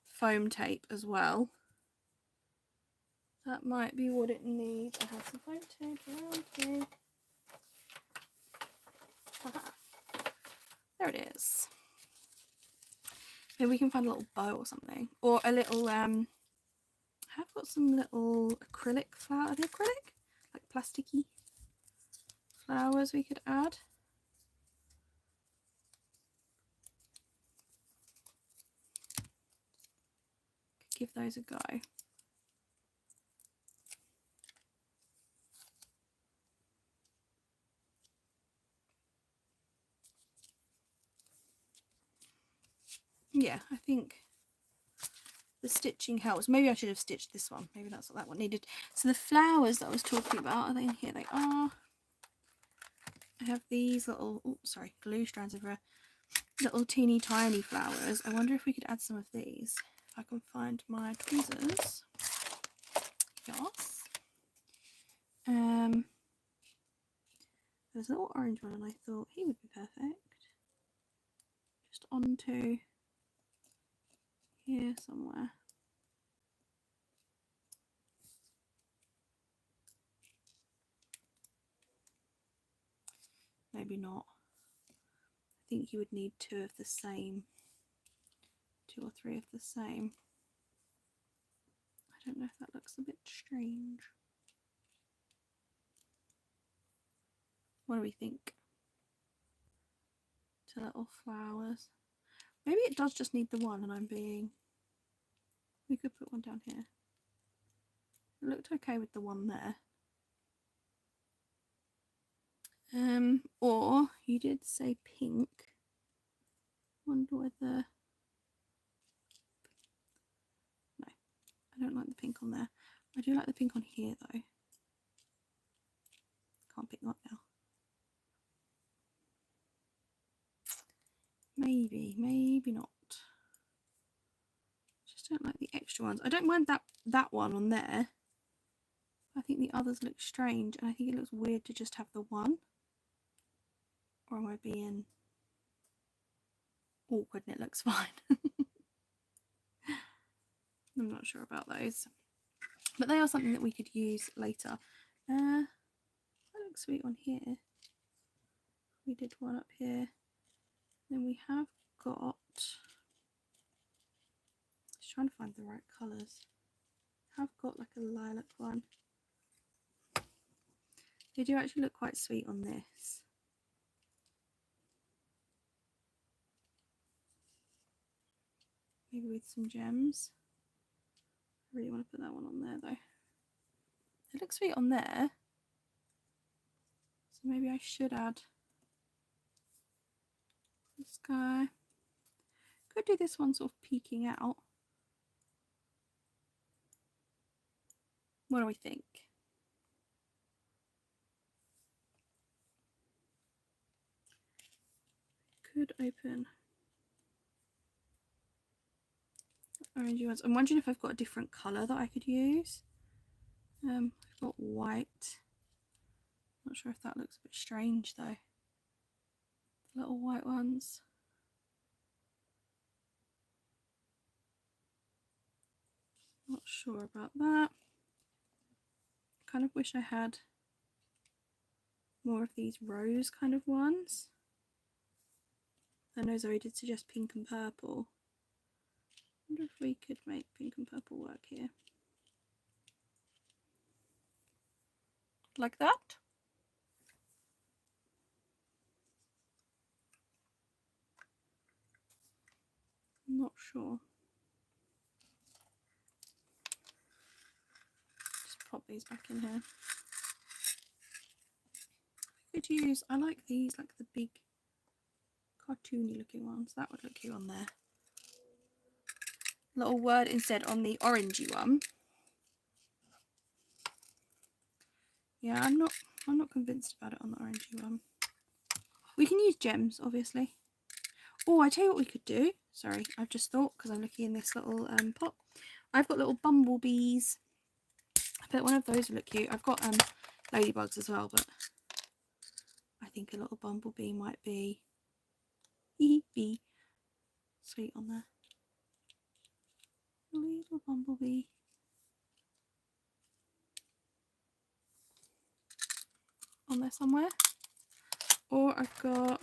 S1: foam tape as well, that might be what it needs. I have some foam tape around here. There it is. Maybe we can find a little bow or something, or a little I've got some little acrylic flower. Are they acrylic? Like plasticky flowers we could add. Could give those a go. Yeah, I think the stitching helps. Maybe I should have stitched this one. Maybe that's what that one needed. So the flowers that I was talking about, are they in here? They are. I have these little, oh, sorry, glue strands of little teeny tiny flowers. I wonder if we could add some of these. If I can find my tweezers. Yes. There's a little orange one and I thought he would be perfect. Just onto here somewhere. Maybe not. I think you would need two of the same. 2 or 3 of the same. I don't know if that looks a bit strange. What do we think? 2 little flowers. Maybe it does just need the one and I'm being... We could put one down here. It looked okay with the one there. Or you did say pink. Wonder whether... No, I don't like the pink on there. I do like the pink on here though. Can't pick that now. Maybe, maybe not. Just don't like the extra ones. I don't mind that one on there. I think the others look strange and I think it looks weird to just have the one. Or am I being awkward and it looks fine? I'm not sure about those. But they are something that we could use later. That looks sweet on here. We did one up here. Then we have got... Just trying to find the right colours. I've got like a lilac one. They do actually look quite sweet on this. Maybe with some gems. I really want to put that one on there though. It looks sweet on there. So maybe I should add this guy. Could do this one sort of peeking out. What do we think? could open orangey ones. I'm wondering if I've got a different colour that I could use. I've got white. Not sure if that looks a bit strange though. The little white ones. Not sure about that. Kind of wish I had more of these rose kind of ones. I know Zoe did suggest pink and purple. I wonder if we could make pink and purple work here. Like that. Not sure. Just pop these back in here. I could use, I like these, like the big cartoony looking ones. That would look cute on there. Little word instead on the orangey one. Yeah, I'm not convinced about it on the orangey one. We can use gems, obviously. Oh, I tell you what we could do. Sorry, I've just thought, because I'm looking in this little pot. I've got little bumblebees. I bet one of those would look cute. I've got ladybugs as well, but I think a little bumblebee might be sweet on there. A little bumblebee. On there somewhere. Or I've got,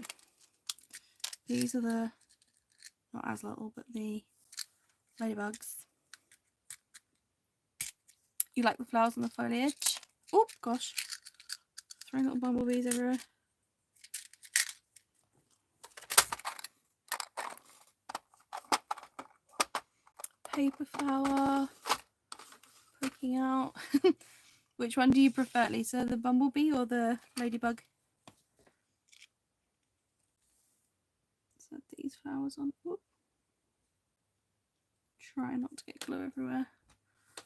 S1: these are the, not as little, but the ladybugs. You like the flowers on the foliage? Oh gosh, throwing little bumblebees everywhere. Paper flower poking out. Which one do you prefer, Lisa? The bumblebee or the ladybug? Set these flowers on. Whoop. Try not to get glue everywhere.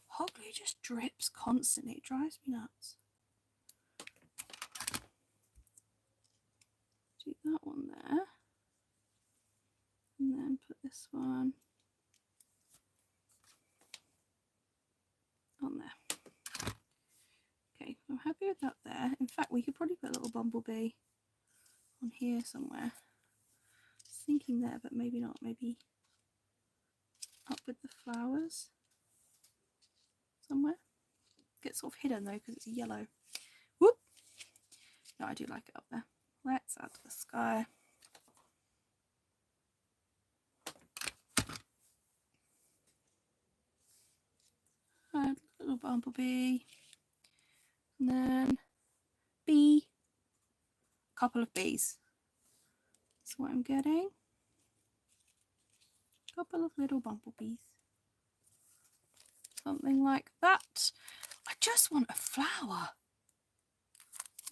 S1: Hot glue just drips constantly. It drives me nuts. Do that one there. And then put this one on there. Okay, I'm happy with that there. In fact, we could probably put a little bumblebee on here somewhere. I was thinking there, but maybe not. Maybe up with the flowers somewhere. Gets sort of hidden though because it's yellow. Whoop! No, I do like it up there. Let's add to the sky. Add a little bumblebee. And then bee. A couple of bees. That's what I'm getting. A couple of little bumblebees. Something like that. I just want a flower.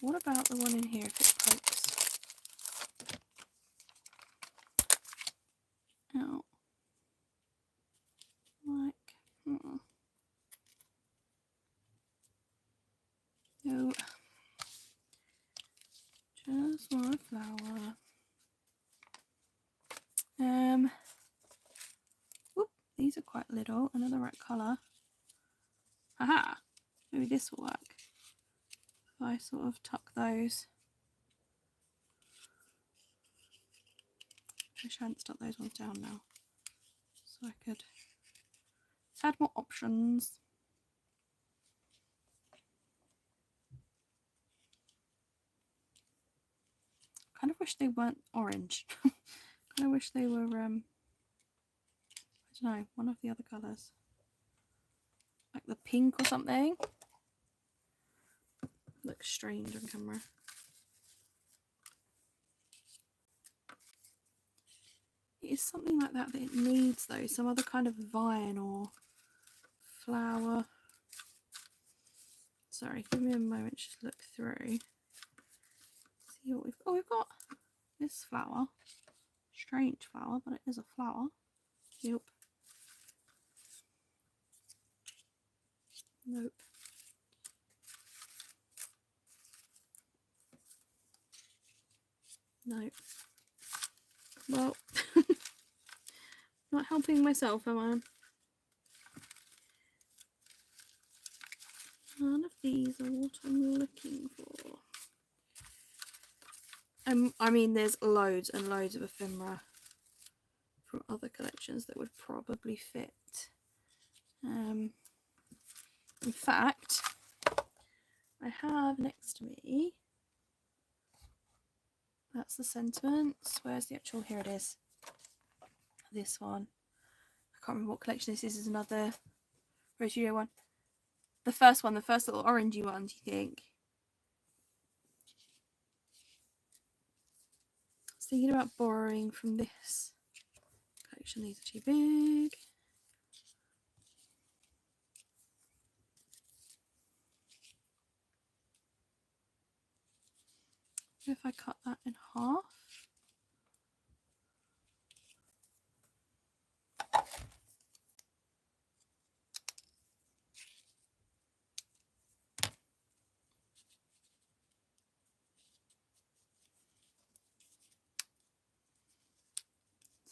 S1: What about the one in here if it pokes out? Like, no. Just want a flower. Whoop, these are quite little. Another right colour. Haha! Maybe this will work. If I sort of tuck those. Wish I hadn't stuck those ones down now. So I could add more options. Kind of wish they weren't orange. Kind of wish they were, I don't know, one of the other colours. Like the pink or something. Looks strange on camera. It is something like that it needs though. Some other kind of vine or flower. Sorry, give me a moment to just look through. See what we've got. Oh, we've got this flower. Strange flower, but it is a flower. Yep. Nope. Nope. well, not helping myself, am I? None of these are what I'm looking for. I mean, there's loads and loads of ephemera from other collections that would probably fit. In fact, I have next to me, that's the sentiments. Where's the actual, here it is. This one. I can't remember what collection this is another Rosie one. The first one, the first little orangey one, do you think? I was thinking about borrowing from this collection. These are too big. If I cut that in half.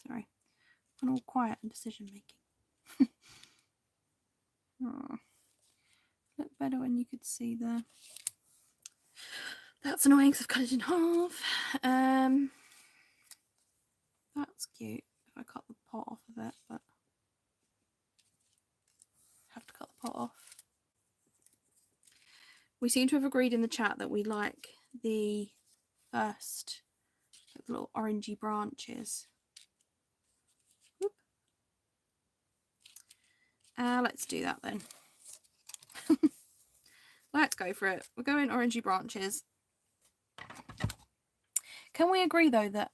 S1: Sorry, I'm all quiet and decision making. Oh, look better when you could see the. That's annoying because I've cut it in half. That's cute if I cut the pot off of it, but I have to cut the pot off. We seem to have agreed in the chat that we like the first little orangey branches. Whoop. Let's do that then. Let's go for it. We're going orangey branches. Can we agree though that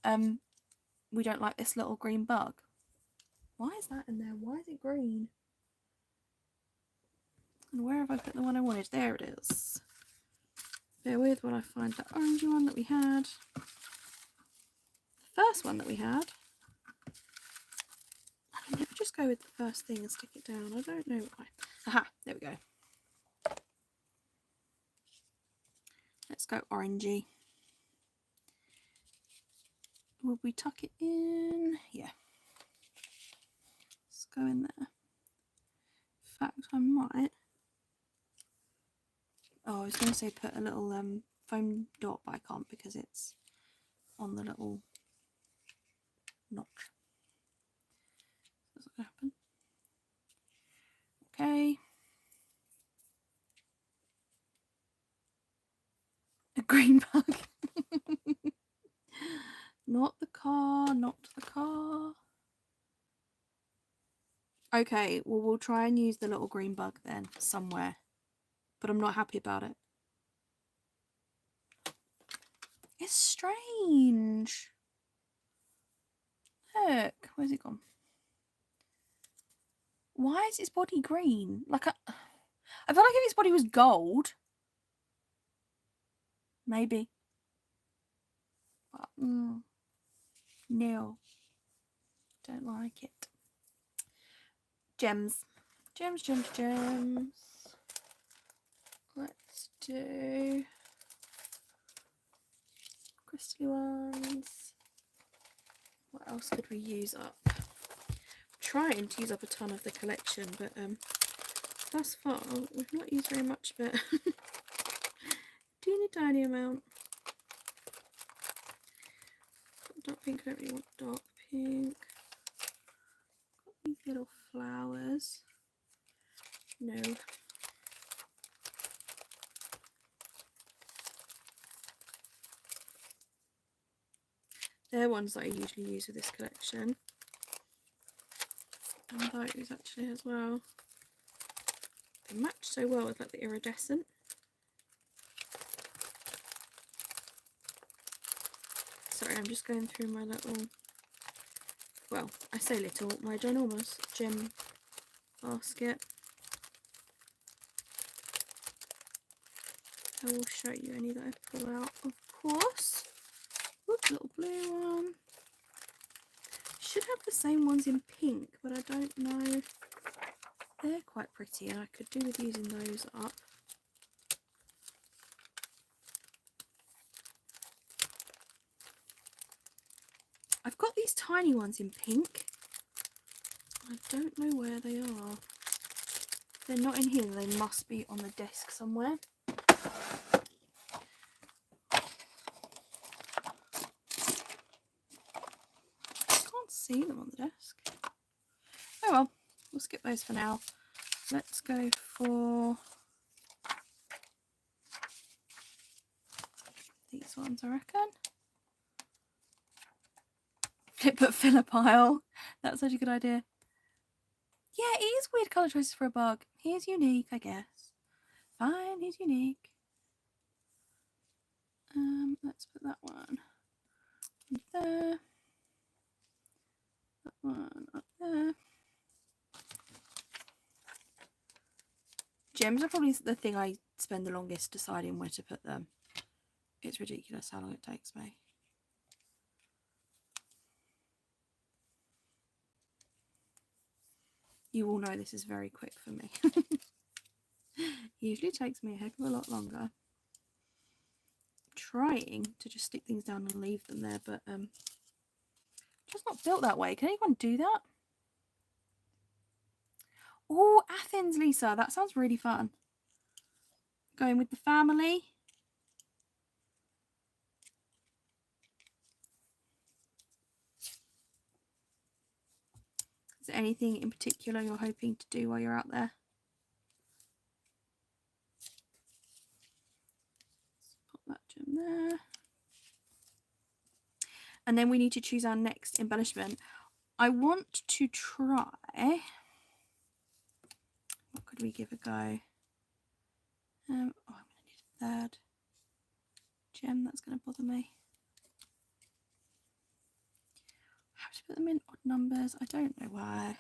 S1: we don't like this little green bug? Why is that in there? Why is it green? And where have I put the one I wanted? There it is. Bear with while I find the orangey one that we had. The first one that we had. I never just go with the first thing and stick it down. I don't know why. Aha, there we go. Let's go orangey. Will we tuck it in? Yeah. Let's go in there. In fact, I might. Oh, I was going to say put a little foam dot, but I can't because it's on the little notch. That's not going to happen. Okay. A green bug. Not the car, not the car. Okay, well, we'll try and use the little green bug then somewhere. But I'm not happy about it. It's strange. Look, where's it gone? Why is his body green? Like I feel like if his body was gold, maybe. But, no, don't like it. Gems. Gems, gems, gems. Let's do crystally ones. What else could we use up? I'm trying to use up a ton of the collection, but thus far we've not used very much of it. Teeny tiny amount. Dark pink, I don't really want dark pink. Got these little flowers. No. They're ones that I usually use with this collection. And those actually as well. They match so well with like the iridescent. Sorry, I'm just going through my little, well, I say little, my ginormous gem basket. I will show you any that I pull out, of course. Whoop, little blue one. Should have the same ones in pink, but I don't know. They're quite pretty and I could do with using those up. I've got these tiny ones in pink. I don't know where they are. If they're not in here, they must be on the desk somewhere. I can't see them on the desk. Oh well, we'll skip those for now. Let's go for these ones, I reckon. Put fill a pile. That's such a good idea. Yeah, it is weird colour choices for a bug. He is unique, I guess. Fine, he's unique. Let's put that one there. That one up there. Gems are probably the thing I spend the longest deciding where to put them. It's ridiculous how long it takes me. You all know this is very quick for me. Usually takes me a heck of a lot longer. I'm trying to just stick things down and leave them there, but just not built that way. Can anyone do that? Oh, 𝓚𝓛𝓲𝓷𝓴𝓼. That sounds really fun. Going with the family. Is there anything in particular you're hoping to do while you're out there? Put that gem there. And then we need to choose our next embellishment. I want to try... What could we give a go? Oh, I'm going to need a third gem. That's going to bother me. I have to put them in odd numbers. I don't know why.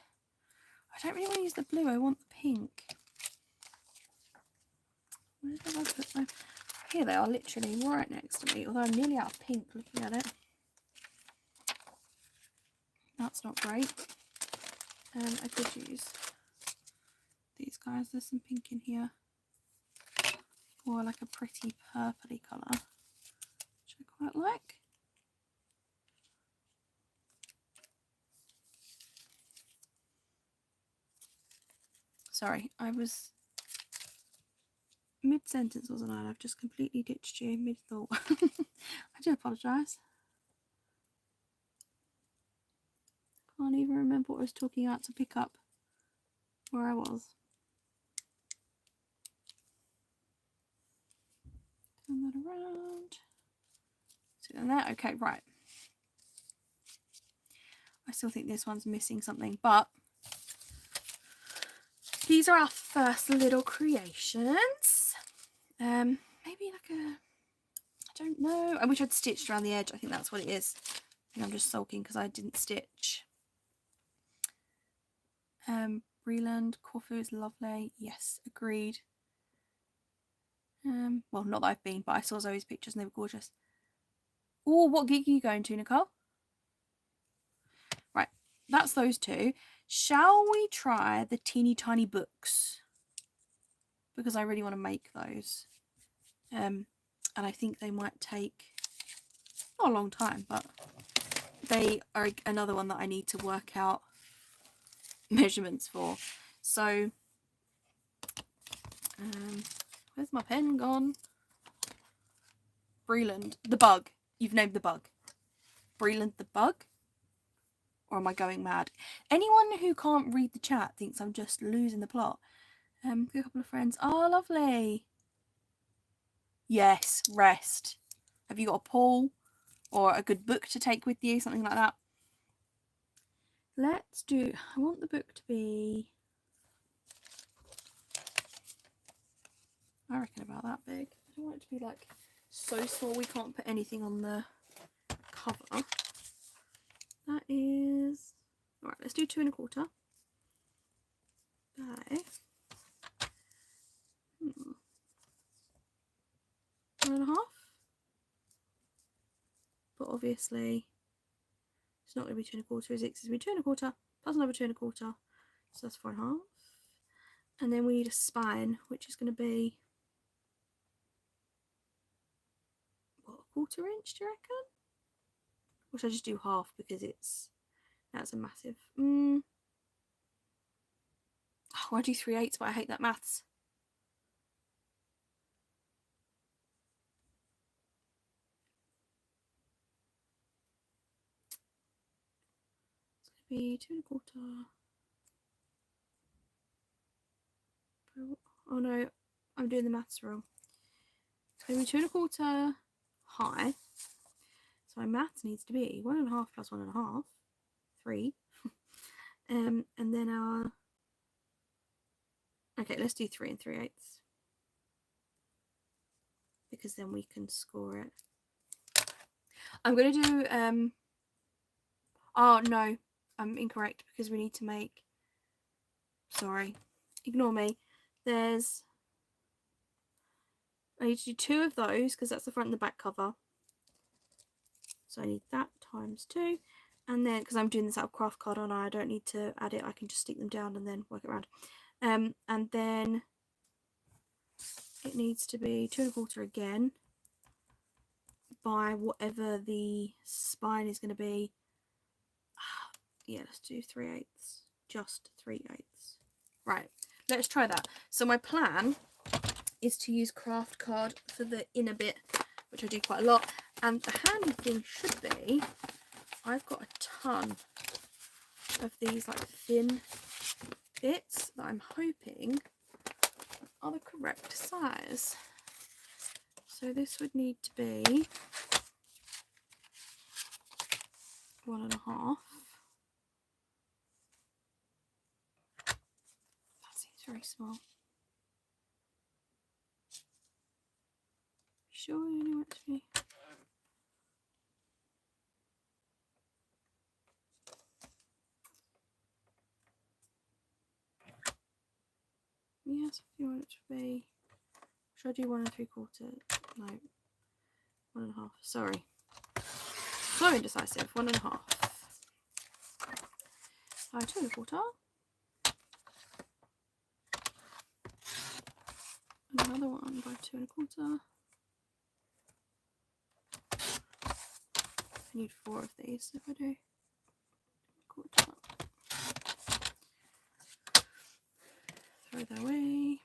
S1: I don't really want to use the blue. I want the pink. Where did I put them? Here they are, literally right next to me. Although I'm nearly out of pink looking at it. That's not great. I could use these guys. There's some pink in here. Or like a pretty purpley colour, which I quite like. Sorry, I was mid-sentence, wasn't I? I've just completely ditched you mid-thought. I do apologise. Can't even remember what I was talking about to pick up where I was. Turn that around. So that, okay, right. I still think this one's missing something, but these are our first little creations. Maybe like a, I don't know. I wish I'd stitched around the edge. I think that's what it is. I think I'm just sulking because I didn't stitch. 𝓷𝓸𝓬𝓪𝓼 is lovely. Yes, agreed. Well, not that I've been, but I saw Zoe's pictures and they were gorgeous. Oh, what gig are you going to, Nicole? Right, that's those two. Shall we try the teeny tiny books? Because I really want to make those. And I think they might take not a long time, but they are another one that I need to work out measurements for. So where's my pen gone? 𝓷𝓸𝓬𝓪, the bug. You've named the bug. 𝓷𝓸𝓬𝓪 the bug? Or am I going mad? Anyone who can't read the chat thinks I'm just losing the plot. A couple of friends. Oh, lovely. Yes, rest. Have you got a pool or a good book to take with you? Something like that. Let's do, I want the book to be, I reckon about that big. I don't want it to be like so small we can't put anything on the cover. That is, all right, let's do 2 1/4 by 1 1/2. But obviously it's not going to be 2 1/4, is it? It's going to be 2 1/4 plus another 2 1/4, so that's 4 1/2. And then we need a spine, which is going to be, what, 1/4 inch, do you reckon? Or should I just do half because that's a massive. Oh, I do 3/8, but I hate that maths. It's gonna be 2 1/4. Oh no, I'm doing the maths wrong. It's gonna be 2 1/4 high. So my maths needs to be 1 1/2 plus 1 1/2, 3. And then our, okay, let's do 3 3/8 because then we can score it. I'm gonna do oh no, I'm incorrect because we need to make, sorry, ignore me. I need to do 2 of those because that's the front and the back cover. So I need that times 2, and then because I'm doing this out of craft card on, I don't need to add it, I can just stick them down and then work it around. And then it needs to be 2 1/4 again by whatever the spine is going to be. Yeah, let's do 3/8, just 3/8. Right, let's try that. So my plan is to use craft card for the inner bit, which I do quite a lot, and the handy thing should be I've got a ton of these like thin bits that I'm hoping are the correct size. So this would need to be 1 1/2. That seems very small. Sure you only want to be. Yes, if you want it to be. Should I do 1 3/4? No. 1 1/2. Sorry. So indecisive. 1 1/2. 2 1/4. Another one by 2 1/4. I need 4 of these if I do 1/4. Throw that away.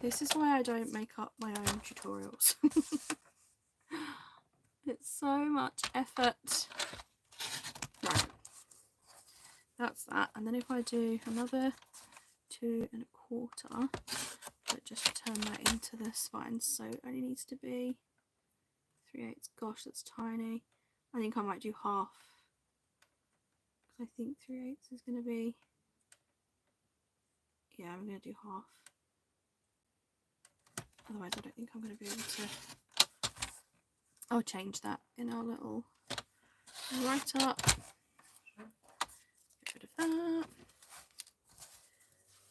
S1: This is why I don't make up my own tutorials. It's so much effort. Right, that's that. And then if I do another 2 1/4, but just turn that into the spine, so it only needs to be 3/8. Gosh, that's tiny. I think I might do half. I think 3/8 is going to be, yeah, I'm going to do half. Otherwise I don't think I'm going to be able to. I'll change that in our little write up. Get rid of that.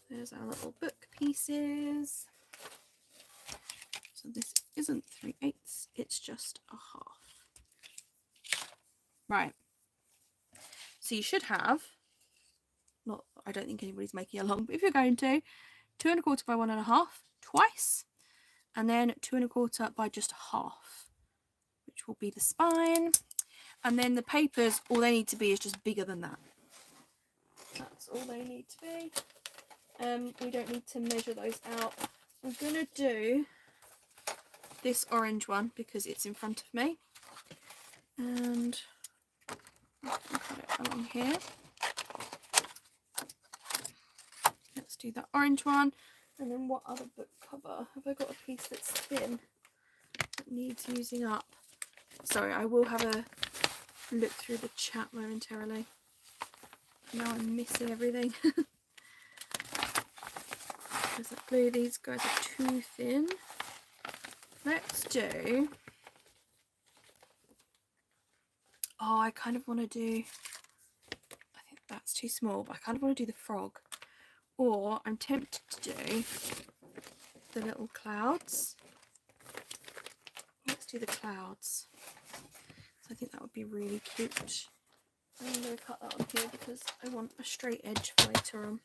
S1: There's our little book pieces. So this isn't 3/8, it's just a half. Right. So you should have, not, I don't think anybody's making a long, but if you're going to, 2 1/4 by 1 1/2 twice, and then 2 1/4 by just half, which will be the spine. And then the papers, all they need to be is just bigger than that. That's all they need to be. We don't need to measure those out. I'm going to do this orange one because it's in front of me. And I'll cut it along here. Let's do that orange one. And then what other book cover? Have I got a piece that's thin that needs using up? Sorry, I will have a look through the chat momentarily. Now I'm missing everything. There's that blue. These guys are too thin. Let's do... Oh, I kind of want to do... I think that's too small, but I kind of want to do the frog. Or I'm tempted to do the little clouds. Let's do the clouds. So I think that would be really cute. I'm going to cut that on here because I want a straight edge for later on.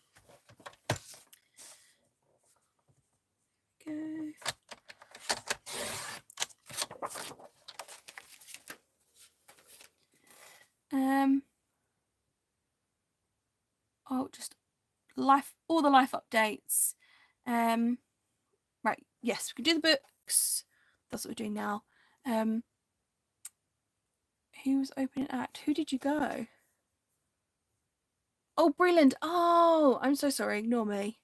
S1: Go. Oh, just all the life updates. Right, yes, we can do the books. That's what we're doing now. Who was opening act? Who did you go? Oh, Brilliant. Oh, I'm so sorry. Ignore me.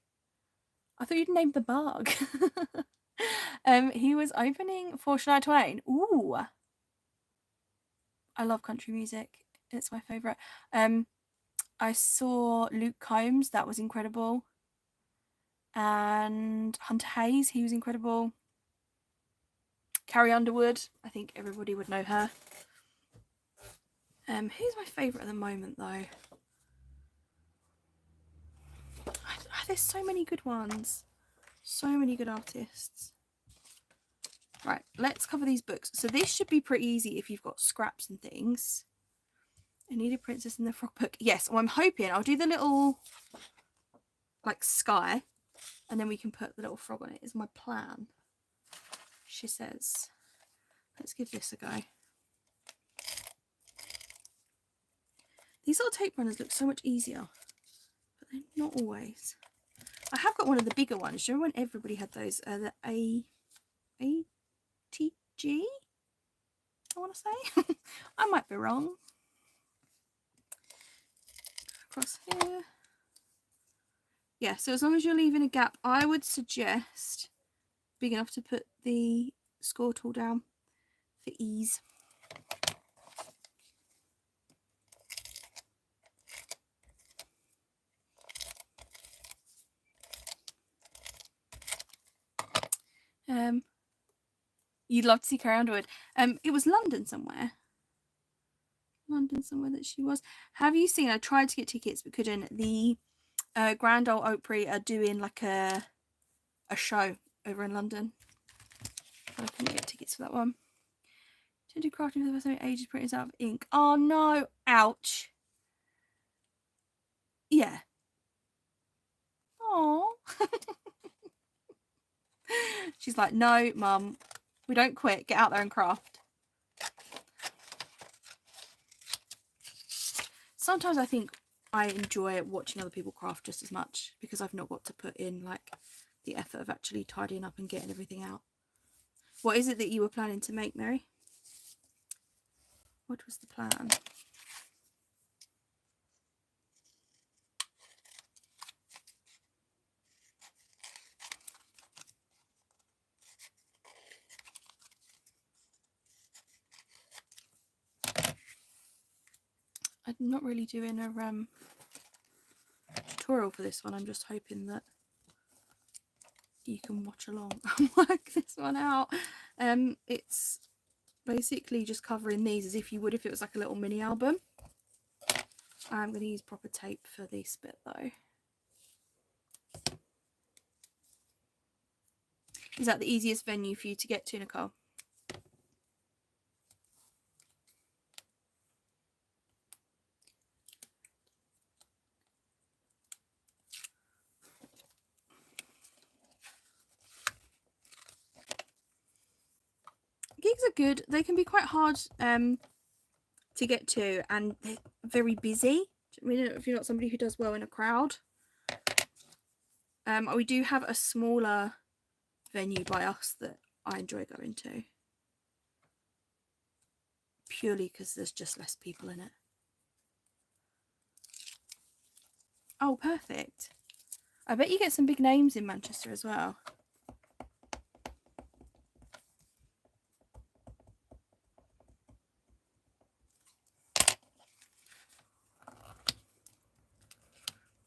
S1: I thought you'd named the bug. He was opening for Shania Twain. Ooh. I love country music. It's my favourite. I saw Luke Combs. That was incredible. And Hunter Hayes. He was incredible. Carrie Underwood. I think everybody would know her. Who's my favourite at the moment, though? There's so many good ones. So many good artists. Right, let's cover these books. So this should be pretty easy if you've got scraps and things. Anita Princess and the Frog Book. Yes, well, I'm hoping I'll do the little, like, sky. And then we can put the little frog on it, is my plan. She says. Let's give this a go. These little tape runners look so much easier. But they're not always. I have got one of the bigger ones. Do you remember when everybody had those? The ATG? I want to say. I might be wrong. Across here. Yeah, so as long as you're leaving a gap, I would suggest big enough to put the score tool down for ease. You'd love to see Carrie Underwood. It was London somewhere. London somewhere that she was. Have you seen? I tried to get tickets but couldn't. The Grand Ole Opry are doing like a show over in London. I couldn't get tickets for that one. To do crafting for the first time in ages, printing out of ink. Oh no! Ouch. Yeah. Oh. She's like, no, Mum, we don't quit. Get out there and craft. Sometimes I think I enjoy watching other people craft just as much because I've not got to put in like the effort of actually tidying up and getting everything out. What is it that you were planning to make, Mary? What was the plan? I'm not really doing a tutorial for this one. I'm just hoping that you can watch along and work this one out. It's basically just covering these as if you would if it was like a little mini album. I'm going to use proper tape for this bit though. Is that the easiest venue for you to get to, Nicole? Gigs are good. They can be quite hard to get to, and they're very busy. I mean, if you're not somebody who does well in a crowd. We do have a smaller venue by us that I enjoy going to. Purely because there's just less people in it. Oh, perfect. I bet you get some big names in Manchester as well.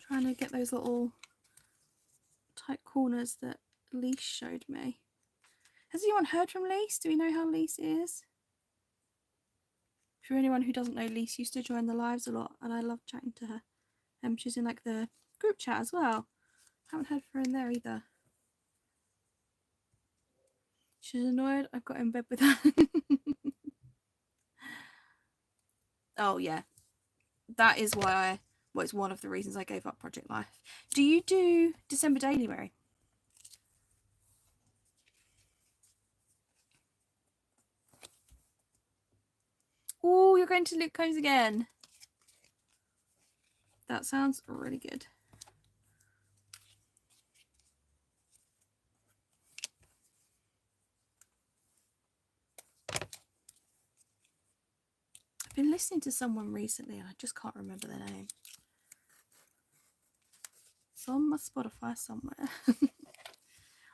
S1: Trying to get those little tight corners that Lise showed me. Has anyone heard from Lise? Do we know how Lise is? For anyone who doesn't know, Lise used to join the lives a lot and I love chatting to her. She's in like the group chat as well. Haven't heard from her in there either. She's annoyed I've got in bed with her. Oh yeah. that is why well, it's one of the reasons I gave up Project Life. Do you do December Daily, Mary? Oh, you're going to Luke Combs again. That sounds really good. I've been listening to someone recently and I just can't remember their name. It's on my Spotify somewhere.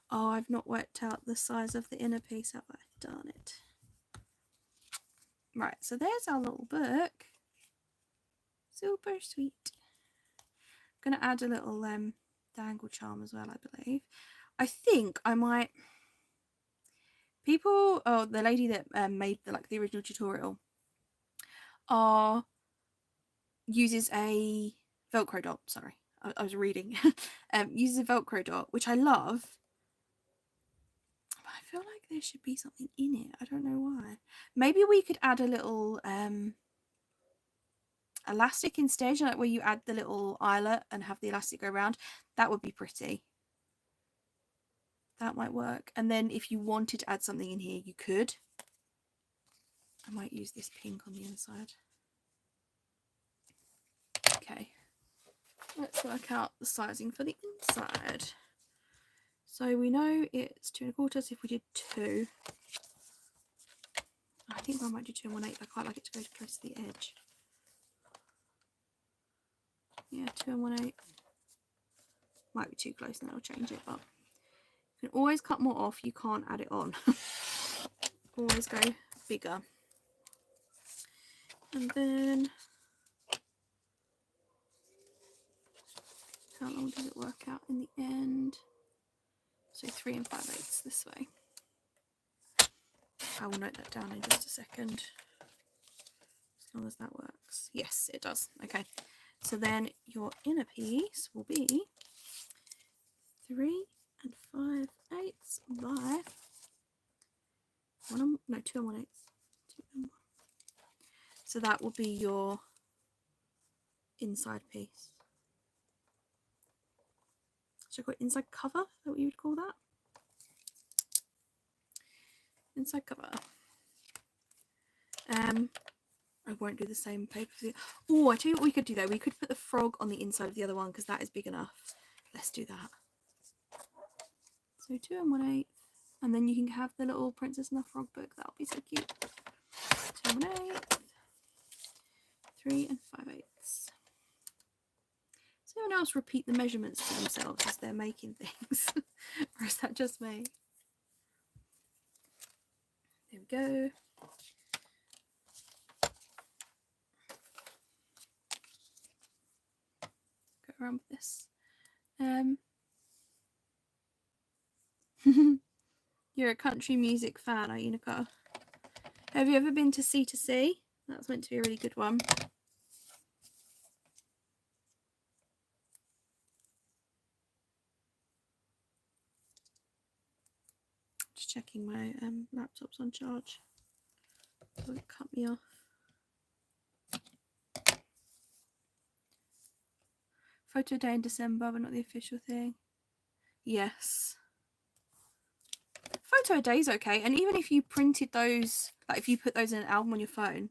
S1: Oh, I've not worked out the size of the inner piece, have I? Darn it. Right, so there's our little book. Super sweet. I'm going to add a little dangle charm as well, I believe. I think I might... People... Oh, the lady that made the original tutorial uses a Velcro dot. Sorry, I was reading. Uses a Velcro dot, which I love. But I feel like there should be something in it. I don't know why. Maybe we could add a little elastic instead, like where you add the little eyelet and have the elastic go around. That would be pretty. That might work. And then if you wanted to add something in here, you could. I might use this pink on the inside. Okay, let's work out the sizing for the inside. So we know it's 2 1/4, so if we did 2, I think I might do 2 1/8. I quite like it to go close to the edge. Yeah, 2 1/8. Might be too close and that'll change it, but you can always cut more off, you can't add it on. Always go bigger. And then how long does it work out in the end? So 3 5/8 this way. I will note that down in just a second. As long as that works. Yes, it does. Okay. So then your inner piece will be 3 5/8 by 2 1/8. 2 and 1. So that will be your inside piece. So I've got inside cover, is that what you would call that? Inside cover. I won't do the same paper. Oh, I tell you what we could do though. We could put the frog on the inside of the other one because that is big enough. Let's do that. So 2 1/8, and then you can have the little Princess and the Frog book. That'll be so cute. 2 1/8, 3 5/8. Does anyone else repeat the measurements to themselves as they're making things, or is that just me? There we go. Go around with this. You're a country music fan, are you, Nicole? Have you ever been to C2C? That's meant to be a really good one. Just checking my laptop's on charge. Don't cut me off. Photo day in December, but not the official thing. Yes. Photo day is okay, and even if you printed those, like if you put those in an album on your phone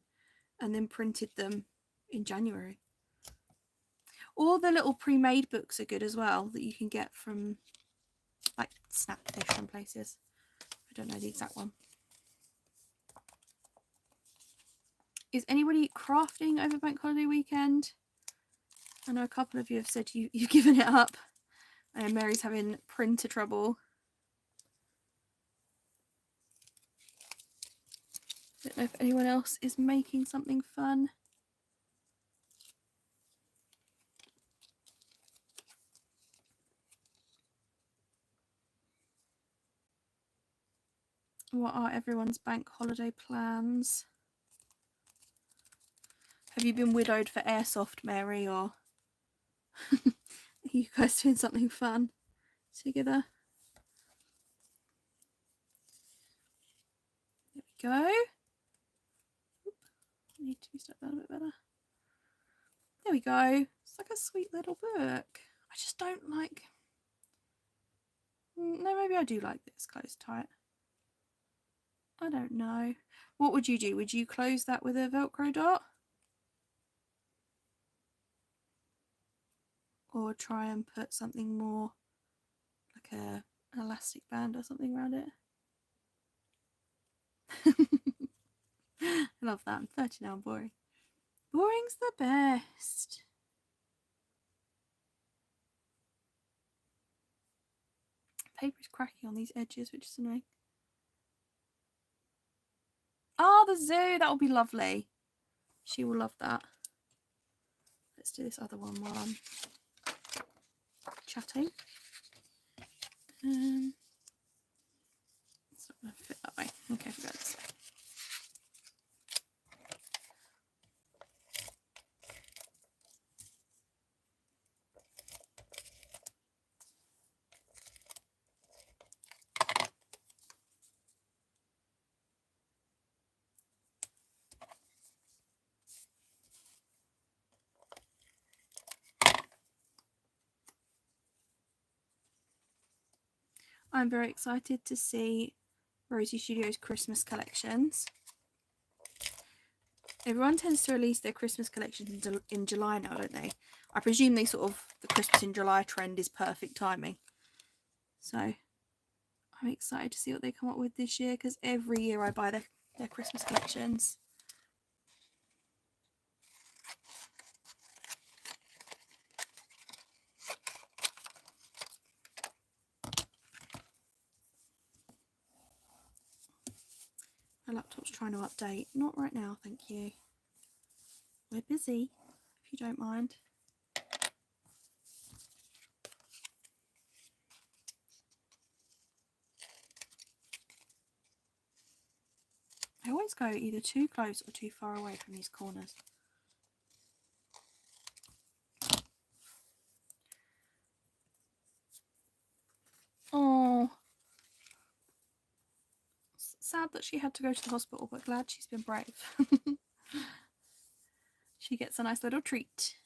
S1: and then printed them in January. Or the little pre-made books are good as well that you can get from like Snapfish and places. I don't know the exact one. Is anybody crafting over bank holiday weekend? I know a couple of you have said you've given it up. I know Mary's having printer trouble. I don't know if anyone else is making something fun. What are everyone's bank holiday plans? Have you been widowed for airsoft, Mary, or are you guys doing something fun together? There we go. Oop, need to be stuck down a bit better. There we go. It's like a sweet little book. I just don't like... No, maybe I do like this closed tight. I don't know. What would you do? Would you close that with a Velcro dot? Or try and put something more like an elastic band or something around it? I love that. I'm 30 now, I'm boring. Boring's the best. Paper's cracking on these edges, which is annoying. Oh, the zoo! That will be lovely. She will love that. Let's do this other one while I'm chatting. It's not going to fit that way. Okay, we'll go this way. I'm very excited to see Rosie Studio's Christmas collections. Everyone tends to release their Christmas collections in July now, don't they? I presume they sort of, the Christmas in July trend is perfect timing. So I'm excited to see what they come up with this year, because every year I buy their Christmas collections. My laptop's trying to update. Not right now, thank you. We're busy, if you don't mind. I always go either too close or too far away from these corners. Oh, sad that she had to go to the hospital, but glad she's been brave. She gets a nice little treat.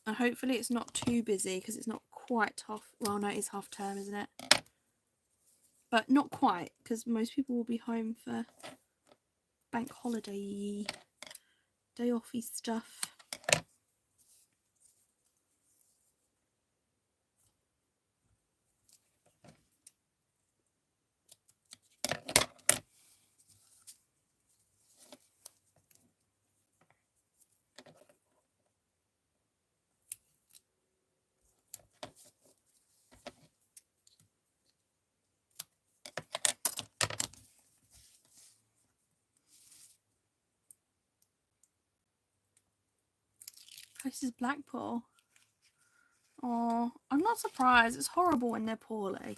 S1: And hopefully it's not too busy, because it's not quite half... Well, no, it is half term, isn't it? But not quite, because most people will be home for bank holiday, day offy stuff. This is Blackpool. Oh, I'm not surprised. It's horrible when they're poorly.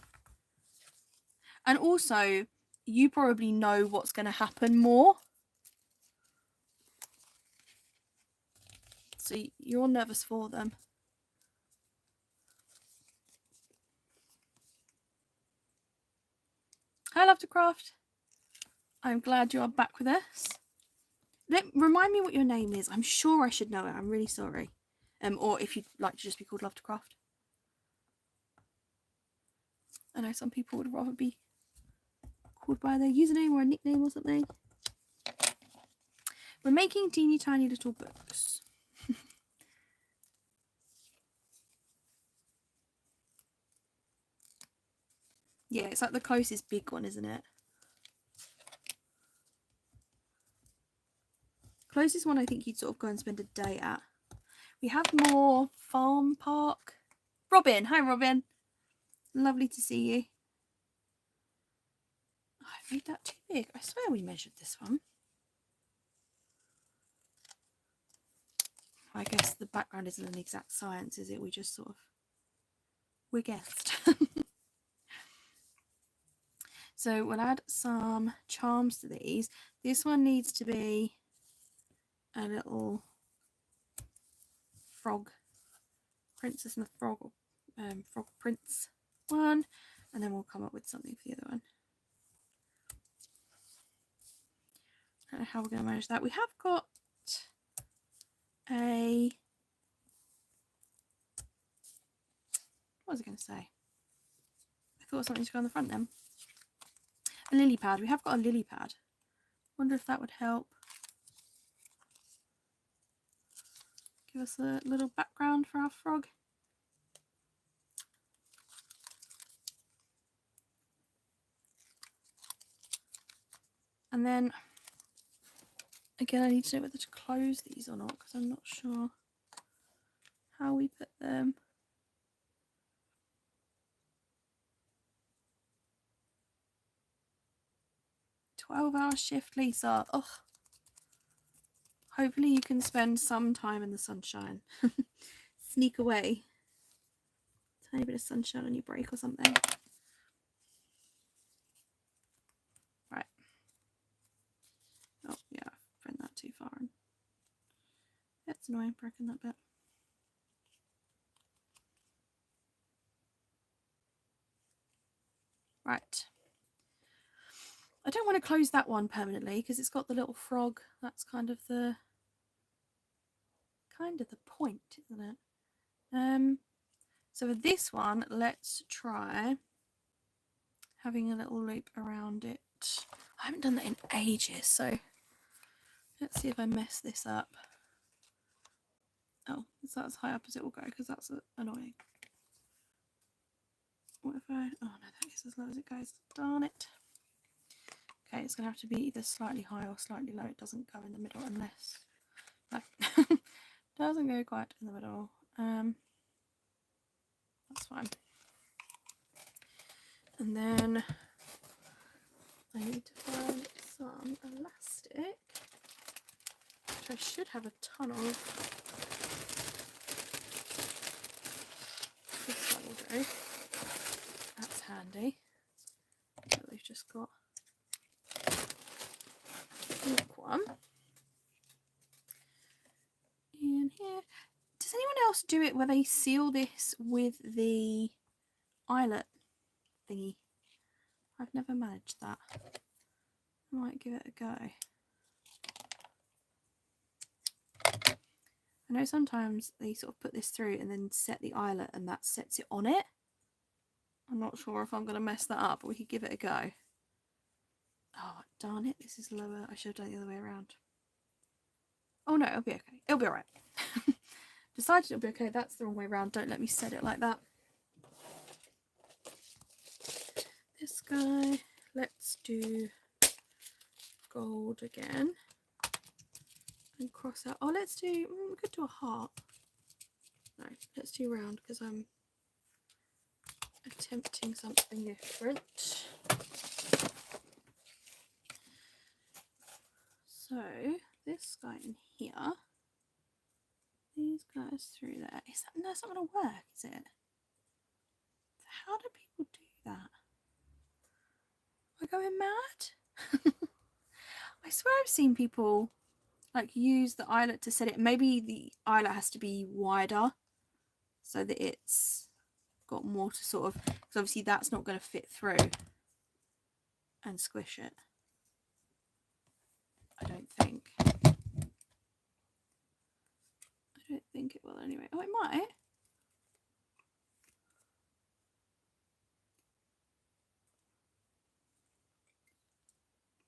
S1: And also, you probably know what's going to happen more. So you're nervous for them. Hi, 𝓷𝓸𝓬𝓲𝓪. I'm glad you are back with us. Remind me what your name is. I'm sure I should know it. I'm really sorry. Or if you'd like to just be called 𝓷𝓸𝓬𝓲. I know some people would rather be called by their username or a nickname or something. We're making teeny tiny little books. Yeah, it's like the closest big one, isn't it? Closest one I think you'd sort of go and spend a day at. We have more farm park. Robin, hi Robin. Lovely to see you. Oh, I made that too big. I swear we measured this one. I guess the background isn't an exact science, is it? We just sort of, we guessed. So we'll add some charms to these. This one needs to be a little frog, Princess and the Frog, Frog Prince one, and then we'll come up with something for the other one. I don't know how we're going to manage that. We have got what was I going to say? I thought something to go on the front then. A lily pad. We have got a lily pad. Wonder if that would help. Give us a little background for our frog. And then, again, I need to know whether to close these or not, because I'm not sure how we put them. 12-hour shift, Lisa. Ugh. Hopefully you can spend some time in the sunshine. Sneak away. Tiny bit of sunshine on your break or something. Right. Oh, yeah, I've bent that too far. That's annoying, broken that bit. Right. I don't want to close that one permanently because it's got the little frog. That's kind of the point, isn't it? So for this one, let's try having a little loop around it. I haven't done that in ages, so let's see if I mess this up. Oh, is that as high up as it will go? Because that's annoying. What if I... Oh no, that is as low as it goes. Darn it. Okay, it's going to have to be either slightly high or slightly low. It doesn't go in the middle unless... No. Doesn't go quite in the middle. That's fine. And then I need to find some elastic, which I should have a ton of. This one will do. That's handy. So we've just got a one in here. Does anyone else do it where they seal this with the eyelet thingy? I've never managed that. I might give it a go. I know sometimes they sort of put this through and then set the eyelet and that sets it on it. I'm not sure if I'm going to mess that up, but we could give it a go. Oh, darn it. This is lower. I should have done it the other way around. Oh no, it'll be okay. It'll be alright. Decided it'll be okay. That's the wrong way around. Don't let me set it like that. This guy, let's do gold again. And cross out. Oh, let's do, we could do a heart. No, let's do round because I'm attempting something different. So this guy in here, these guys through there. Is that, no, it's not going to work, is it? How do people do that? Am I going mad? I swear I've seen people like use the eyelet to set it. Maybe the eyelet has to be wider so that it's got more to sort of, because obviously that's not going to fit through and squish it. I don't think. I don't think it will anyway. Oh, it might.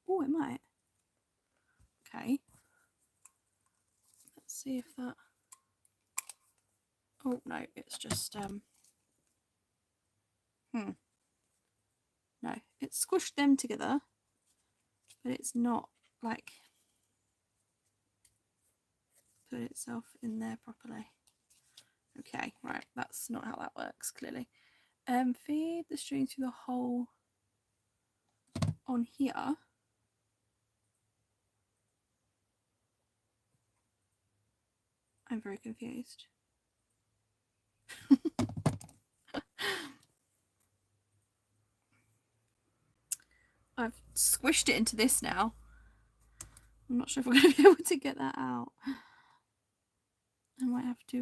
S1: Oh, it might. Okay. Let's see if that... Oh, no, it's just... No, it's squished them together, but it's not, like, put itself in there properly. Okay, right, that's not how that works, clearly. Feed the string through the hole on here. I'm very confused. I've squished it into this now. I'm not sure if we're going to be able to get that out. I might have to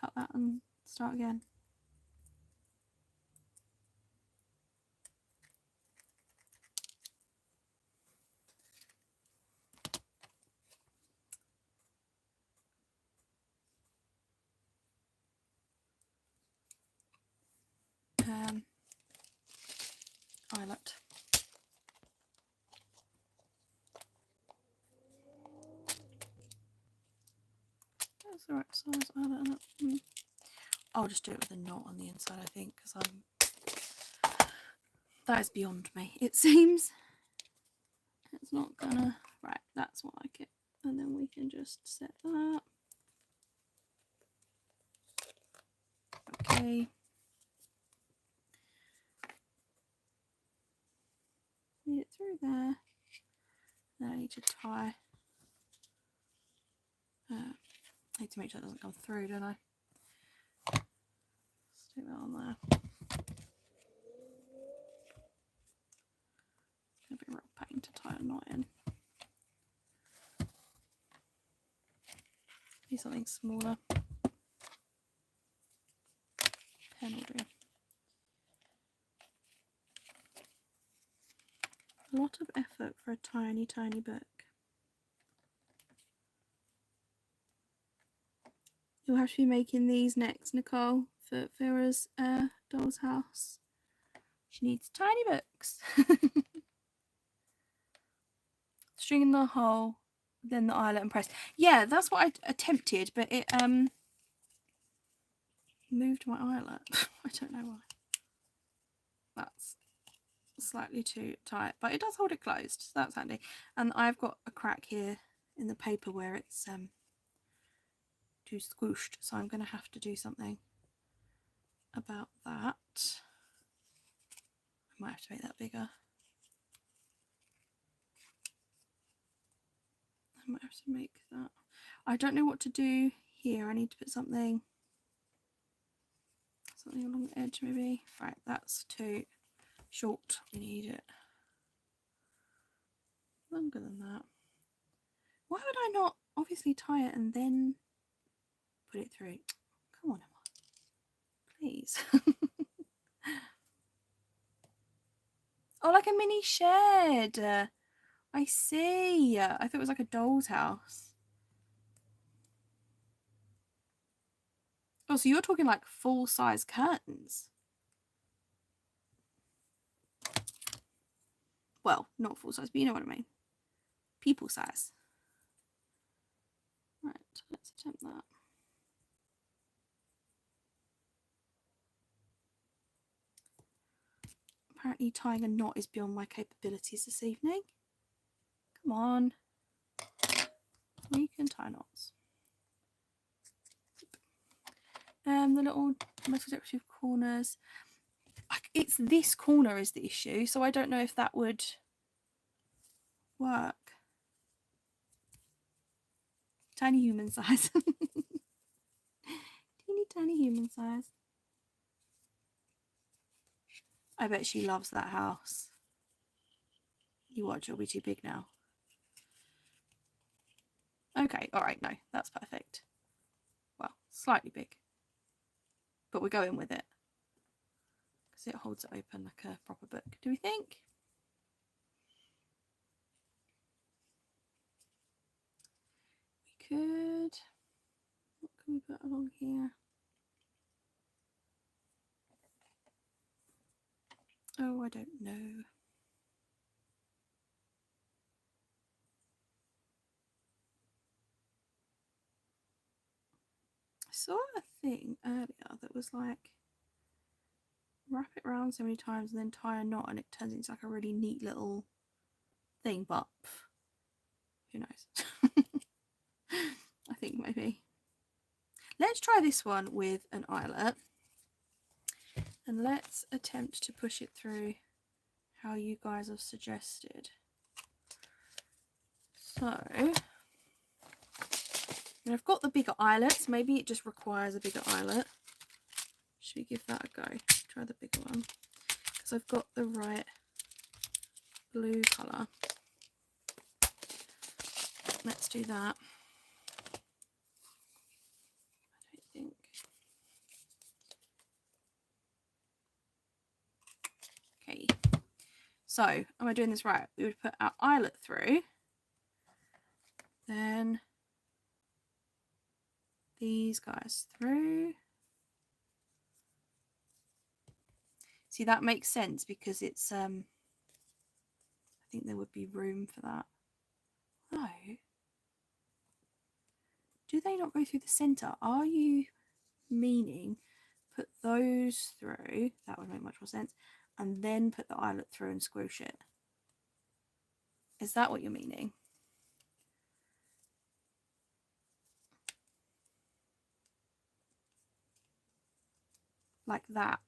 S1: cut that and start again. eyelet. That's the right size eyelet, isn't it? I'll just do it with a knot on the inside, I think, because that is beyond me, it seems. It's not gonna... Right, that's what I get. And then we can just set that. Okay. Need it through there. Then I need to tie. I need to make sure it doesn't come through, don't I? Stick that on there. It's going to be a real pain to tie a knot in. Need something smaller. Pen will do. A lot of effort for a tiny, tiny book. You'll have to be making these next, Nicole, for Vera's doll's house. She needs tiny books. String in the hole, then the eyelet and press. Yeah, that's what I attempted, but it moved my eyelet. I don't know why. That's slightly too tight, but it does hold it closed, so that's handy. And I've got a crack here in the paper where it's too squished, so I'm going to have to do something about that. I might have to make that bigger. I might have to make that. I don't know what to do here. I need to put something along the edge, maybe. Right, that's too short. We need it longer than that. Why would I not obviously tie it and then put it through? Come on, Emma. Please. Oh, like a mini shed. I see. I thought it was like a doll's house. Oh, so you're talking like full-size curtains? Well, not full-size, but you know what I mean. People size. Right, let's attempt that. Apparently tying a knot is beyond my capabilities this evening. Come on. We can tie knots. The little metal decorative corners. It's this corner is the issue, so I don't know if that would work. Tiny human size. Teeny tiny human size. I bet she loves that house. You watch, it'll be too big now. Okay, alright, no, that's perfect. Well, slightly big. But we're going with it. Because it holds it open like a proper book, do we think? We could... What can we put along here? Oh, I don't know. I saw a thing earlier that was like, wrap it around so many times and then tie a knot and it turns into like a really neat little thing, but who knows. I think maybe. Let's try this one with an eyelet and let's attempt to push it through how you guys have suggested. So, and I've got the bigger eyelets, maybe it just requires a bigger eyelet. Should we give that a go? Try the bigger one because I've got the right blue colour. Let's do that. I don't think. Okay. So, am I doing this right? We would put our eyelet through, then these guys through. See, that makes sense because it's I think there would be room for that. No. Do they not go through the centre? Are you meaning put those through? That would make much more sense. And then put the eyelet through and squish it. Is that what you're meaning? Like that.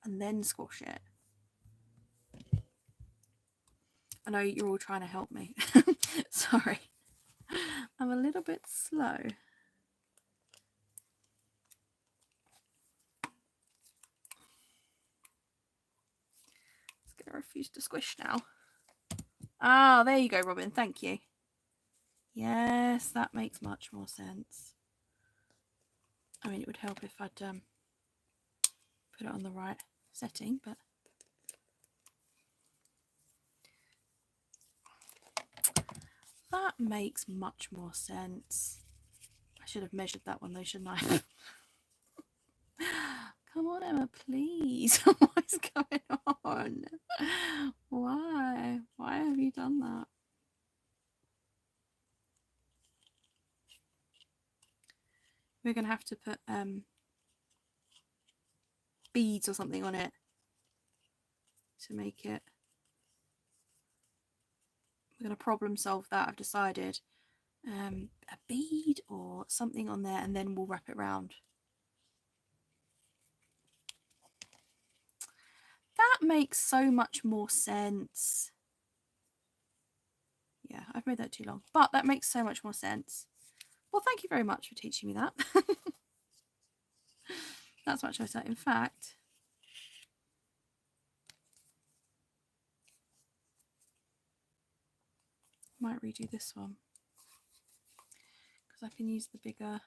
S1: And then squash it. I know you're all trying to help me. Sorry. I'm a little bit slow. It's going to refuse to squish now. Ah, there you go, Robin. Thank you. Yes, that makes much more sense. I mean, it would help if I'd put it on the right setting, but that makes much more sense. I should have measured that one though, shouldn't I? Come on, Emma, please. What's going on? Why? Why have you done that? We're going to have to put beads or something on it to make it. We're going to problem solve that, I've decided. A bead or something on there, and then we'll wrap it round. That makes so much more sense. Yeah, I've made that too long, but that makes so much more sense. Well, thank you very much for teaching me that. That's much better. In fact, I might redo this one because I can use the bigger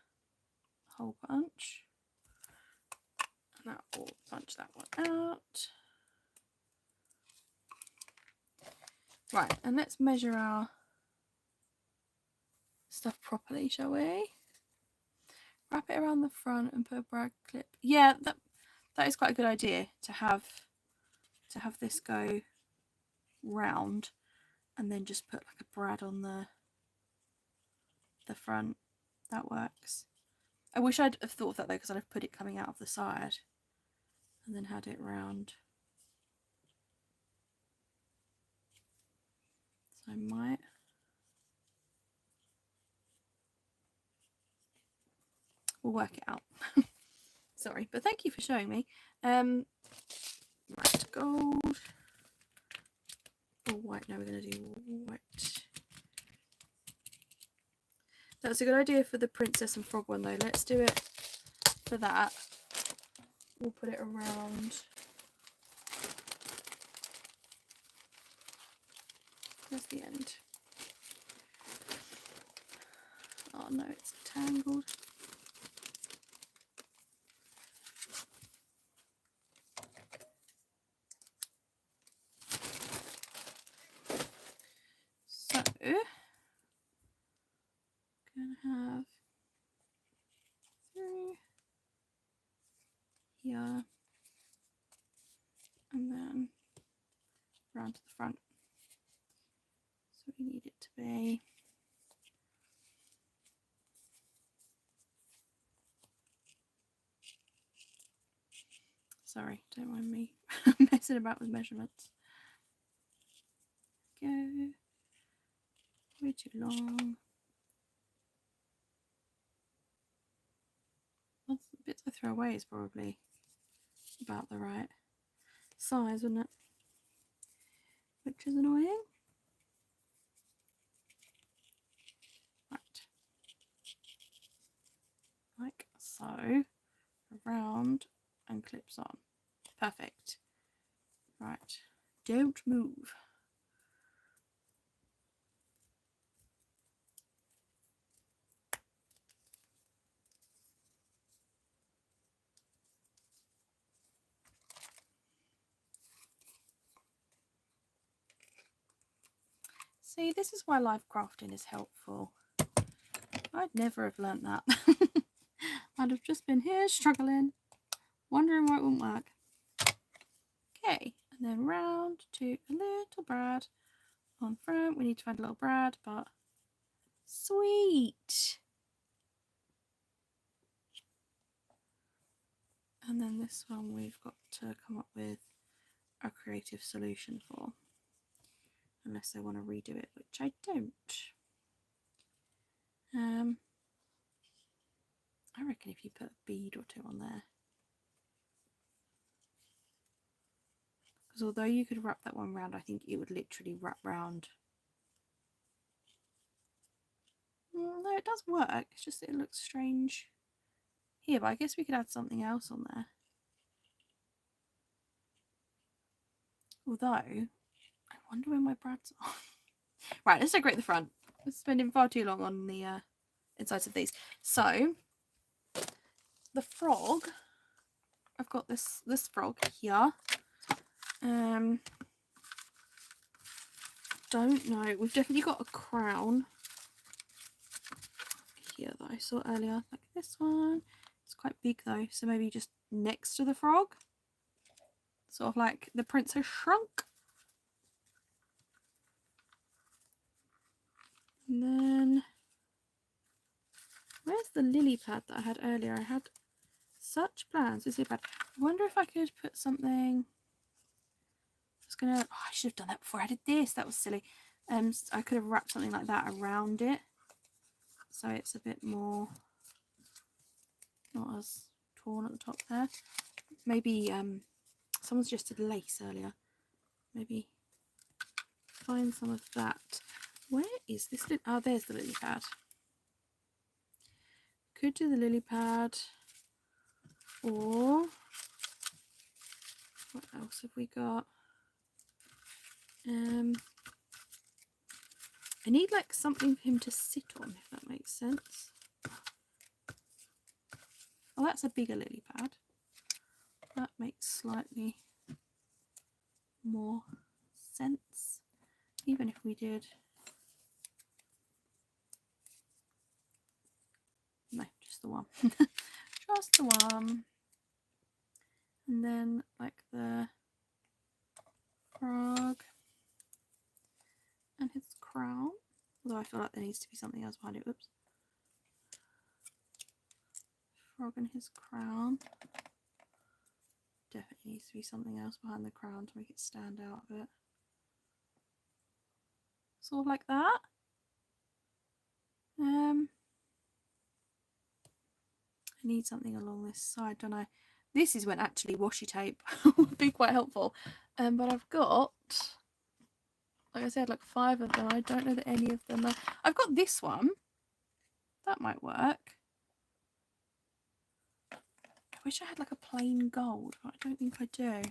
S1: hole punch. And that will punch that one out. Right, and let's measure our stuff properly, shall we? Wrap it around the front and put a brad clip. Yeah, that is quite a good idea to have this go round and then just put like a brad on the front. That works. I wish I'd have thought of that though, because I'd have put it coming out of the side and then had it round. So I might. We'll work it out. Sorry, but thank you for showing me. Right, gold or white. No, we're going to do white. That's a good idea for the princess and frog one though. Let's do it for that. We'll put it around. Where's the end? Oh no, it's tangled. So, gonna have through here and then round to the front. So we need it to be sorry, don't mind me messing about with measurements. Go. Way too long. Well, the bits I throw away is probably about the right size, wouldn't it? Which is annoying. Right. Like so. Around and clips on. Perfect. Right. Don't move. See, this is why live crafting is helpful. I'd never have learnt that. I'd have just been here struggling, wondering why it wouldn't work. Okay, and then round to a little Brad on front. We need to find a little Brad, but sweet. And then this one we've got to come up with a creative solution for, unless I want to redo it, which I don't. I reckon if you put a bead or two on there, because although you could wrap that one round, I think it would literally wrap round. No, it does work, it's just that it looks strange here, but I guess we could add something else on there. Although, I wonder where my brads are. Right, let's decorate the front. We're spending far too long on the insides of these. So, the frog, I've got this frog here. Don't know. We've definitely got a crown here that I saw earlier, like this one. It's quite big though, so maybe just next to the frog, sort of like the Princess Shrunk. And then where's the lily pad that I had earlier? I had such plans. This lily pad. I wonder if I could put something. I should have done that before I did this. That was silly. I could have wrapped something like that around it, so it's a bit more not as torn at the top there. Maybe someone suggested lace earlier. Maybe find some of that. Where is this? Oh, there's the lily pad. Could do the lily pad, or what else have we got? I need like something for him to sit on, if that makes sense. Oh, that's a bigger lily pad. That makes slightly more sense. Even if we did, no, just the one. Just the one. And then like the frog and his crown. Although I feel like there needs to be something else behind it. Oops. Frog and his crown. Definitely needs to be something else behind the crown to make it stand out a bit. Sort of like that. I need something along this side, don't I? This is when actually washi tape would be quite helpful. But I've got, like I said, like 5 of them. I don't know that any of them are. I've got this one. That might work. I wish I had like a plain gold, but I don't think I do.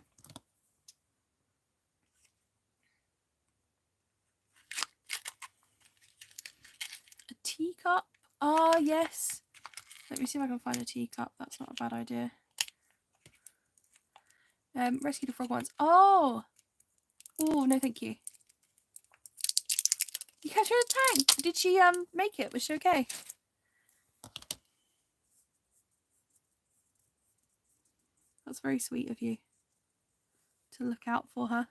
S1: A teacup? Ah, yes. Let me see if I can find a teacup. That's not a bad idea. Rescue the frog once. Oh! Oh, no thank you. You kept her in a tank. Did she make it? Was she okay? That's very sweet of you to look out for her.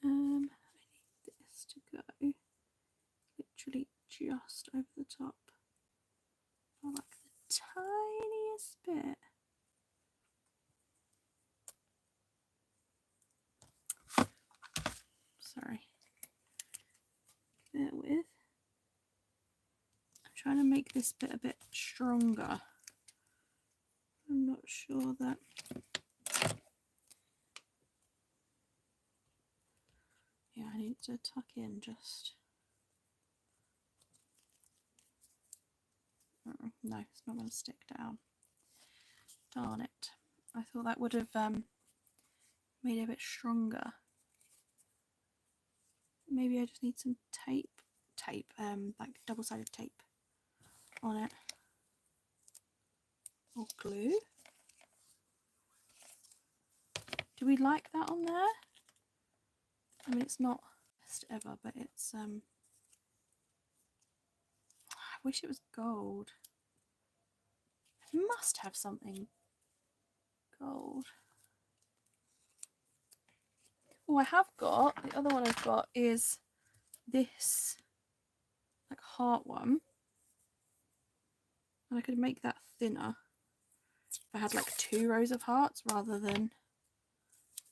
S1: I need this to go literally just over the top. I like the tiniest bit. Sorry. Bear with. I'm trying to make this bit a bit stronger. I'm not sure that. Yeah, I need to tuck in just. No, it's not going to stick down. Darn it. I thought that would have made it a bit stronger. Maybe I just need some tape, like double-sided tape on it, or glue. Do we like that on there? I mean, it's not best ever, but it's I wish it was gold. must have something gold. Oh, I have got, the other one I've got is this like heart one. And I could make that thinner if I had like 2 rows of hearts rather than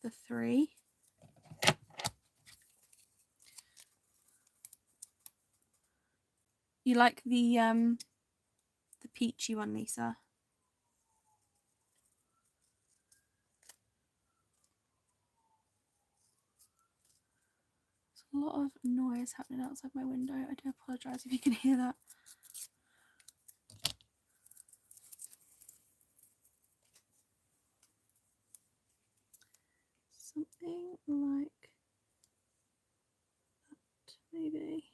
S1: the 3. You like the peachy one, Lisa? There's a lot of noise happening outside my window. I do apologise if you can hear that. Something like that, maybe.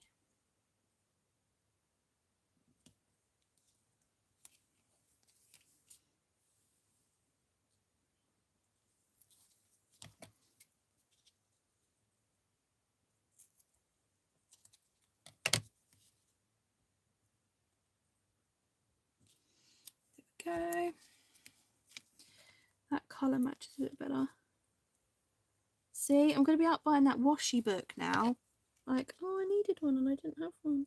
S1: There we go. That colour matches a bit better. See, I'm going to be out buying that washi book now. Like, oh, I needed one and I didn't have one.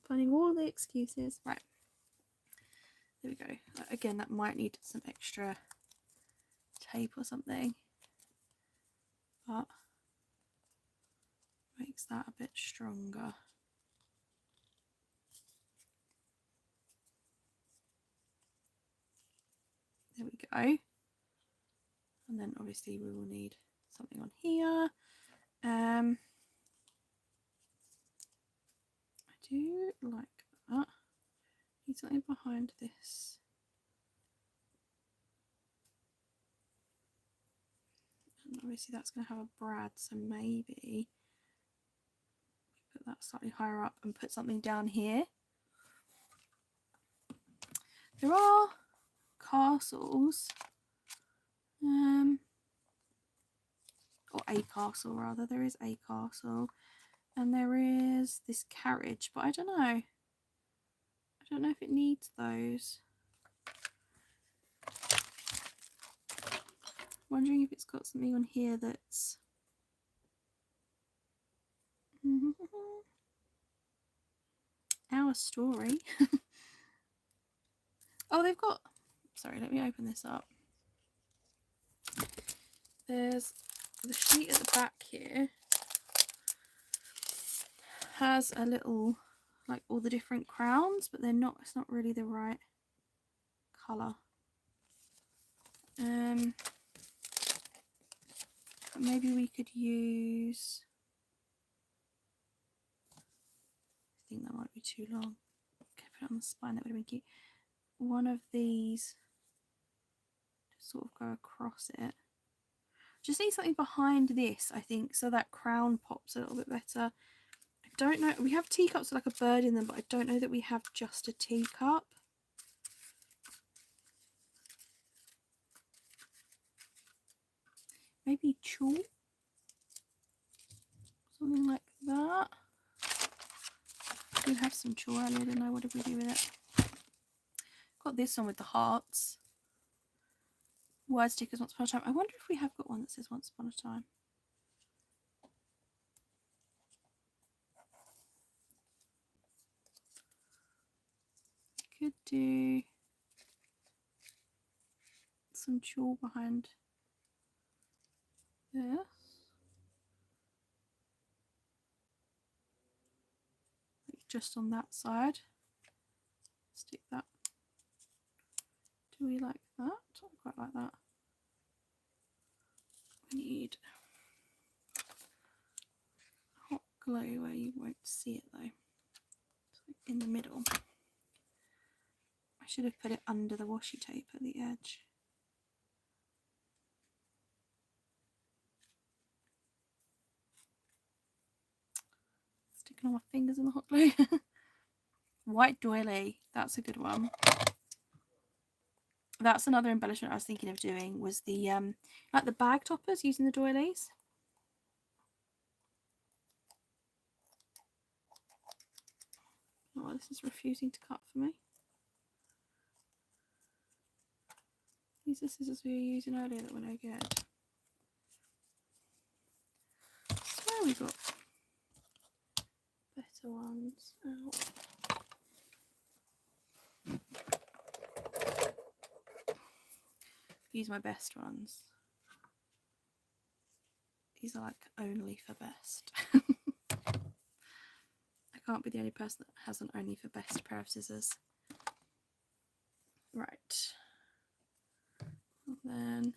S1: Finding all the excuses. Right. There we go. Again, that might need some extra tape or something. But makes that a bit stronger. There we go. And then obviously we will need something on here. I do like that. Need something behind this. And obviously that's going to have a brad, so maybe put that slightly higher up and put something down here. There are castles, or a castle rather. There is a castle, and there is this carriage, but I don't know. I don't know if it needs those. Wondering if it's got something on here that's our story. Oh, they've got, sorry, let me open this up. There's the sheet at the back here has a little, like all the different crowns, but they're not, it's not really the right colour. But maybe we could use, I think that might be too long. Okay, put it on the spine, that would have been cute. One of these to sort of go across it. Just need something behind this, I think, so that crown pops a little bit better. I don't know, we have teacups with like a bird in them, but I don't know that we have just a teacup. Maybe chalk, something like that. We have some chalk earlier, didn't I? What did we do with it? Got this one with the hearts. Word stickers, once upon a time. I wonder if we have got one that says once upon a time. Could do some chalk behind this. Just on that side. Stick that. Do we like that? I don't quite like that. We need hot glue where you won't see it though. So in the middle. I should have put it under the washi tape at the edge. Sticking all my fingers in the hot glue. White doily, that's a good one. That's another embellishment I was thinking of doing, was the like the bag toppers using the doilies. Oh, this is refusing to cut for me. These are scissors we were using earlier that were no good. I swear we got better ones out. Use my best ones. These are like only for best. I can't be the only person that has an only for best pair of scissors. Right. And then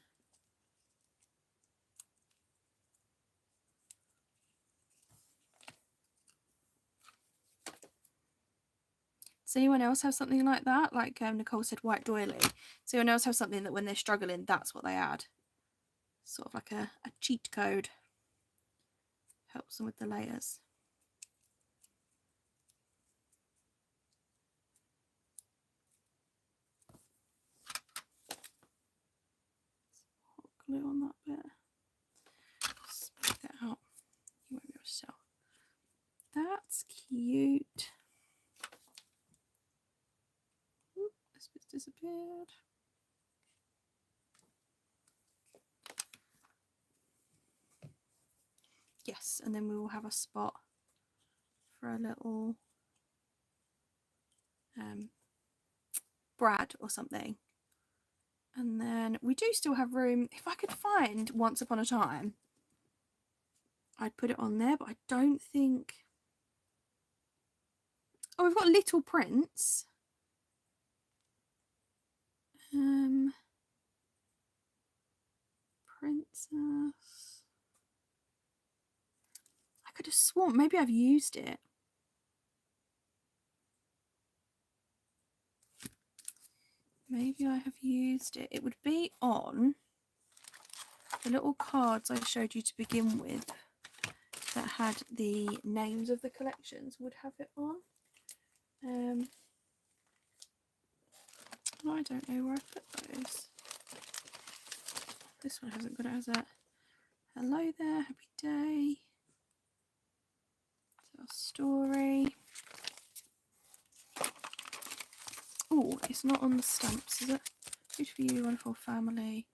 S1: does anyone else have something like that? Like Nicole said, white doily. Does anyone else have something that when they're struggling, that's what they add? Sort of like a cheat code. Helps them with the layers. Hot glue on that bit. Smooth that out. You won't be able to tell. That's cute. Oop, this bit's disappeared. Yes, and then we will have a spot for a little Brad or something. And then we do still have room. If I could find Once Upon a Time, I'd put it on there, but I don't think. Oh, we've got Little Prince. Princess. I could have sworn maybe I've used it. Maybe I have used it. It would be on the little cards I showed you to begin with that had the names of the collections, would have it on. I don't know where I put those. This one hasn't got it, has it? Hello there, happy day. It's our story. Oh, it's not on the stamps, is it? Good for you, wonderful family.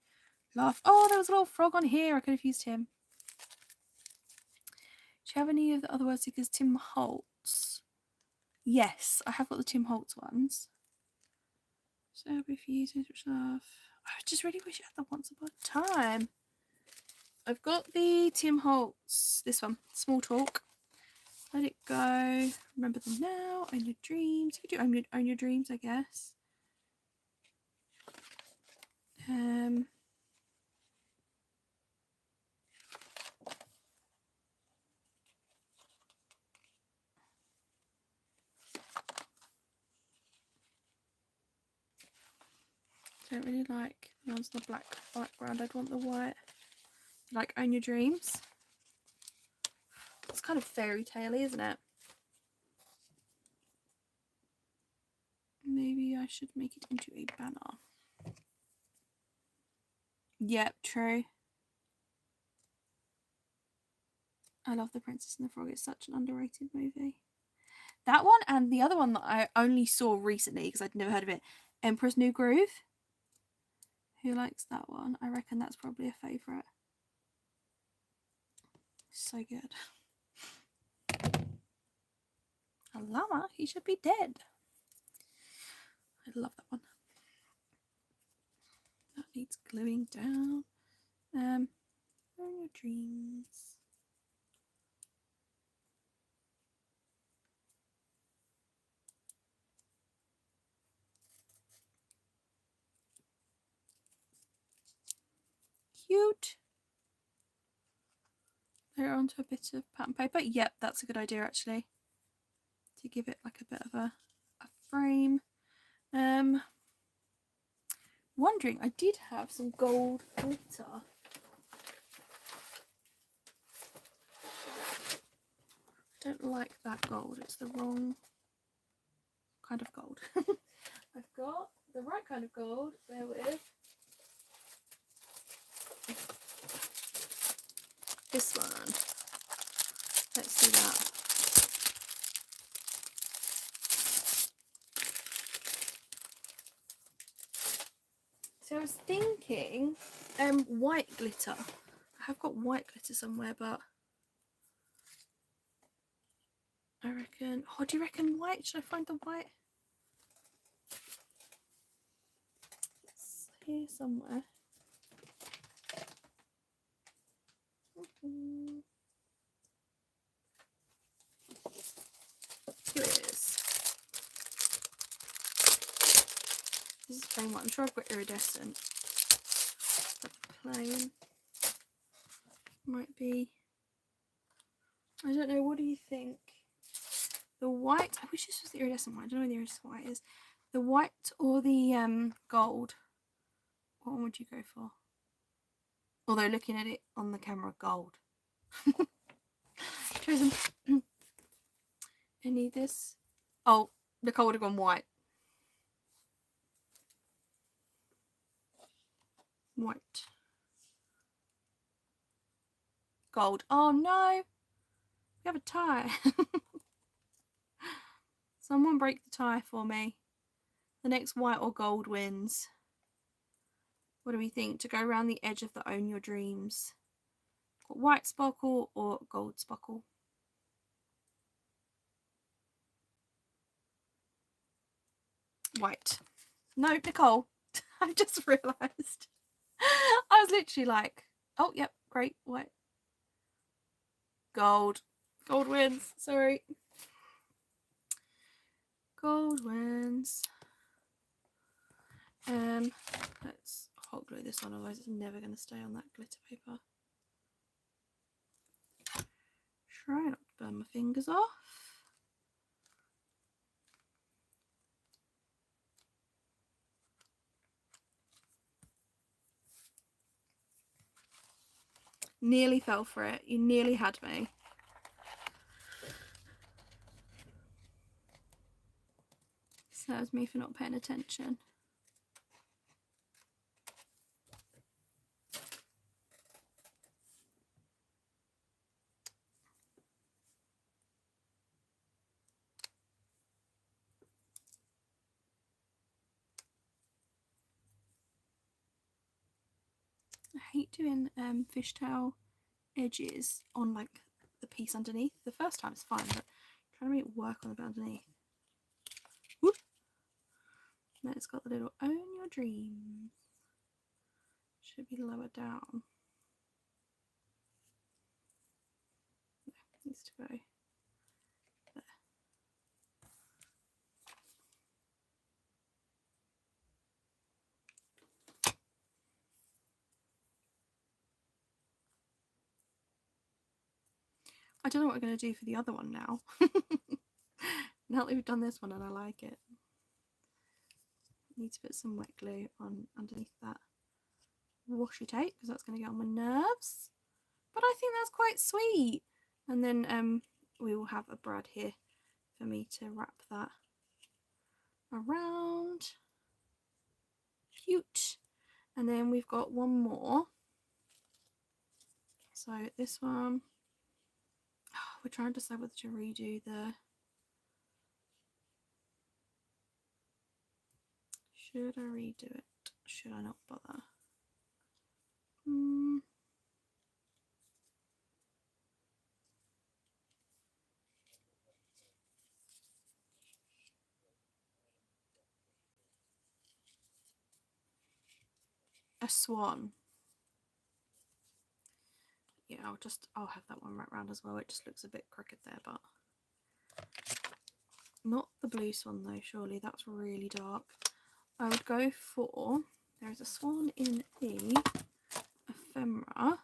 S1: Laugh. Oh, there was a little frog on here. I could have used him. Do you have any of the other word stickers? Tim Holtz. Yes, I have got the Tim Holtz ones. So happy for you, love. I just really wish I had the Once Upon a Time. I've got the Tim Holtz, this one, Small Talk. Let It Go. Remember Them Now. Own Your Dreams. You could do Own Your Dreams, I guess. I don't really like the ones on the black background. I'd want the white. Like Own Your Dreams. It's kind of fairy tale-y, isn't it? Maybe I should make it into a banner. Yep, true. I love The Princess and the Frog. It's such an underrated movie. That one and the other one that I only saw recently because I'd never heard of it, Emperor's New Groove. Who likes that one? I reckon that's probably a favourite. So good. A llama? He should be dead. I love that one. That needs gluing down. Own Your Dreams. Cute. Layer onto a bit of pattern paper. Yep, that's a good idea actually. To give it like a bit of a frame. Wondering, I did have some gold glitter. Don't like that gold, it's the wrong kind of gold. I've got the right kind of gold, bear with. This one. Let's do that. See I was thinking white glitter. I have got white glitter somewhere, but I reckon, oh, do you reckon white? Should I find the white? It's here somewhere. Here it is. This is the plain one. I'm sure I've got iridescent. But the plain might be, I don't know, what do you think? The white, I wish this was the iridescent one. I don't know where the iridescent white is. The white or the gold? What one would you go for? Although looking at it on the camera, gold. Chosen. Any of this? Oh, Nicole would have gone white. White. Gold. Oh no! We have a tie. Someone break the tie for me. The next white or gold wins. What do we think? To go around the edge of the Own Your Dreams. Got white sparkle or gold sparkle? White. No, Nicole. I just realised. I was literally like, oh, yep, great, white. Gold. Gold wins. Sorry. Gold wins. Let's hot glue this on, otherwise it's never going to stay on that glitter paper. Try not to burn my fingers off. Nearly fell for it. You nearly had me. Serves me for not paying attention. I hate doing fishtail edges on like the piece underneath. The first time it's fine, but trying to make it work on the bit underneath. Whoop. And then it's got the little Own Your Dreams. Should be lower down. No, it needs to go there. I don't know what I'm going to do for the other one now. Now that we've done this one and I like it. Need to put some wet glue on underneath that washi tape because that's going to get on my nerves. But I think that's quite sweet. And then we will have a brad here for me to wrap that around. Cute. And then we've got one more. So this one, we're trying to decide whether to redo the, should I redo it? Should I not bother? A swan. Yeah, I'll have that one right round as well. It just looks a bit crooked there, but not the blue swan though, surely that's really dark. I would go for, there's a swan in the ephemera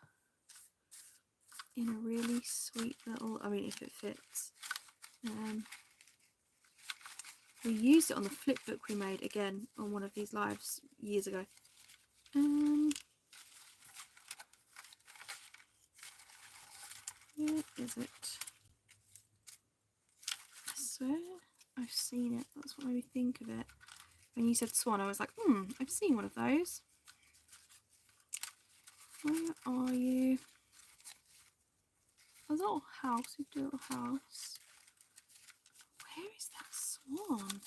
S1: in a really sweet little, I mean if it fits. We used it on the flip book we made again on one of these lives years ago. Where is it? I swear I've seen it. That's what made me think of it. When you said swan, I was like, I've seen one of those. Where are you? A little house. You do a little house. Where is that swan?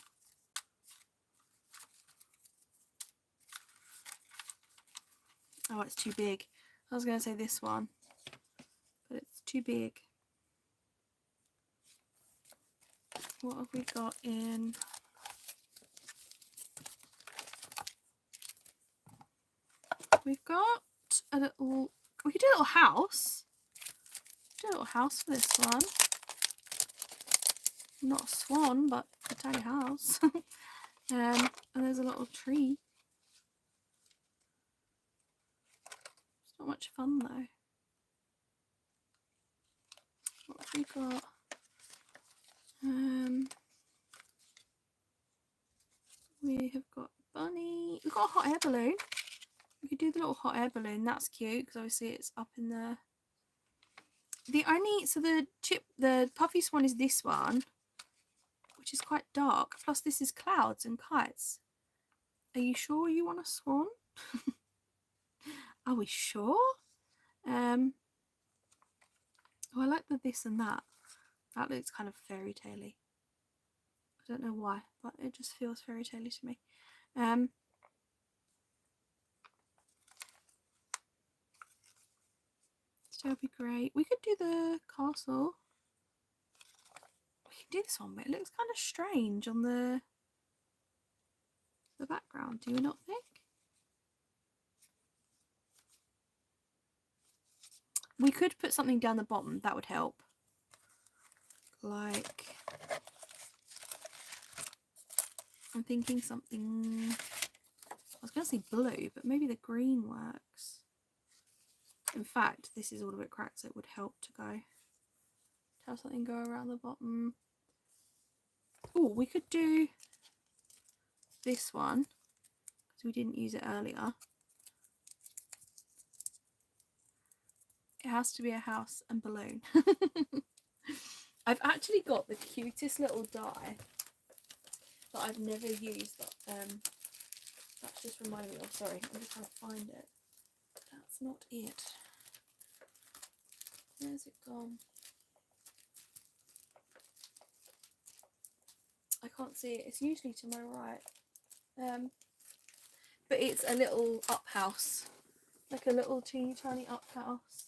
S1: Oh, it's too big. I was going to say this one, but it's too big. What have we got in? We've got a little, we could do a little house. Do a little house for this one. Not a swan, but a tiny house. And there's a little tree. It's not much fun though. What have we got? We have got bunny. We've got a hot air balloon. We could do the little hot air balloon. That's cute because obviously it's up in the. The puffy swan is this one, which is quite dark. Plus this is clouds and kites. Are you sure you want a swan? Are we sure? Oh, I like the this and that. That looks kind of fairy tale-y. I don't know why, but it just feels fairy tale-y to me. So that would be great. We could do the castle. We can do this one, but it looks kind of strange on the background. Do you not think? We could put something down the bottom. That would help. Like, I'm thinking something. I was going to say blue, but maybe the green works. In fact, this is all a bit cracked, so it would help to have something go around the bottom. Oh, we could do this one because we didn't use it earlier. It has to be a house and balloon. I've actually got the cutest little die that I've never used. That's just reminded me of. Sorry, I'm just trying to find it. That's not it. Where's it gone? I can't see it. It's usually to my right. But it's a little up house, like a little teeny tiny up house.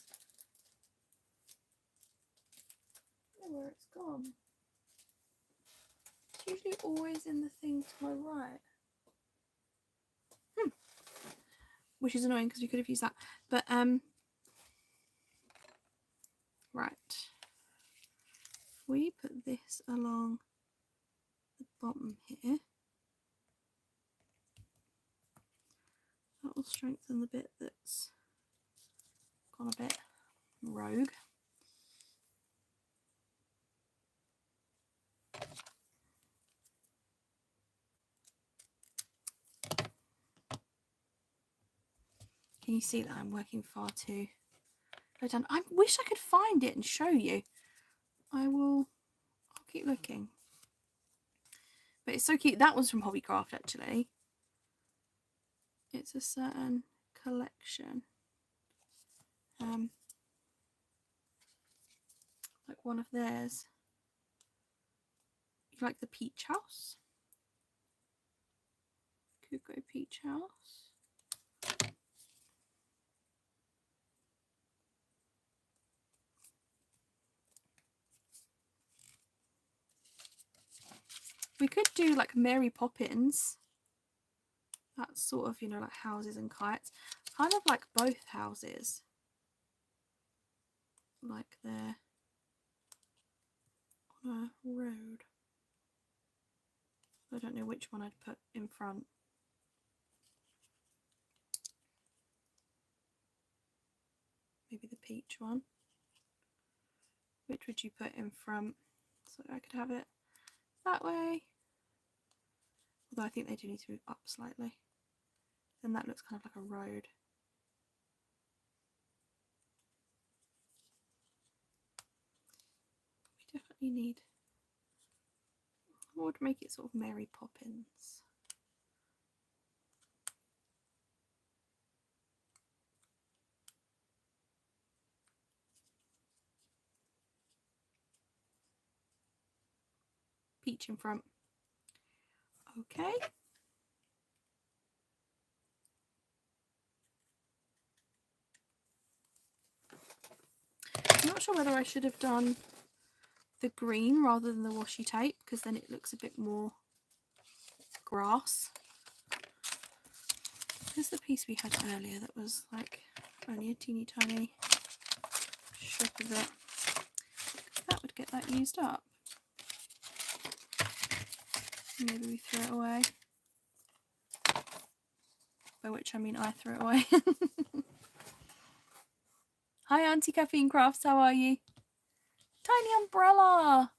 S1: I don't know where it's gone. It's usually always in the thing to my right. Which is annoying because we could have used that. But right. If we put this along the bottom here, that will strengthen the bit that's gone a bit rogue. Can you see that I'm working far too low down? I wish I could find it and show you. I'll keep looking. But it's so cute. That one's from Hobbycraft actually. It's a certain collection. Like one of theirs. You like the Peach House? Could go Peach House. We could do like Mary Poppins. That's sort of, you know, like houses and kites. Kind of like both houses. Like they're on a road. I don't know which one I'd put in front. Maybe the peach one. Which would you put in front? So I could have it that way. Although I think they do need to move up slightly. Then that looks kind of like a road. We definitely need. What would make it sort of Mary Poppins? Peach in front. Okay. not sure whether I should have done the green rather than the washi tape, because then it looks a bit more grass. Here's the piece we had earlier that was like only a teeny tiny strip of it. That would get that used up. Maybe we throw it away. By which I mean I throw it away. Hi Auntie Caffeine Crafts, how are you? Tiny umbrella!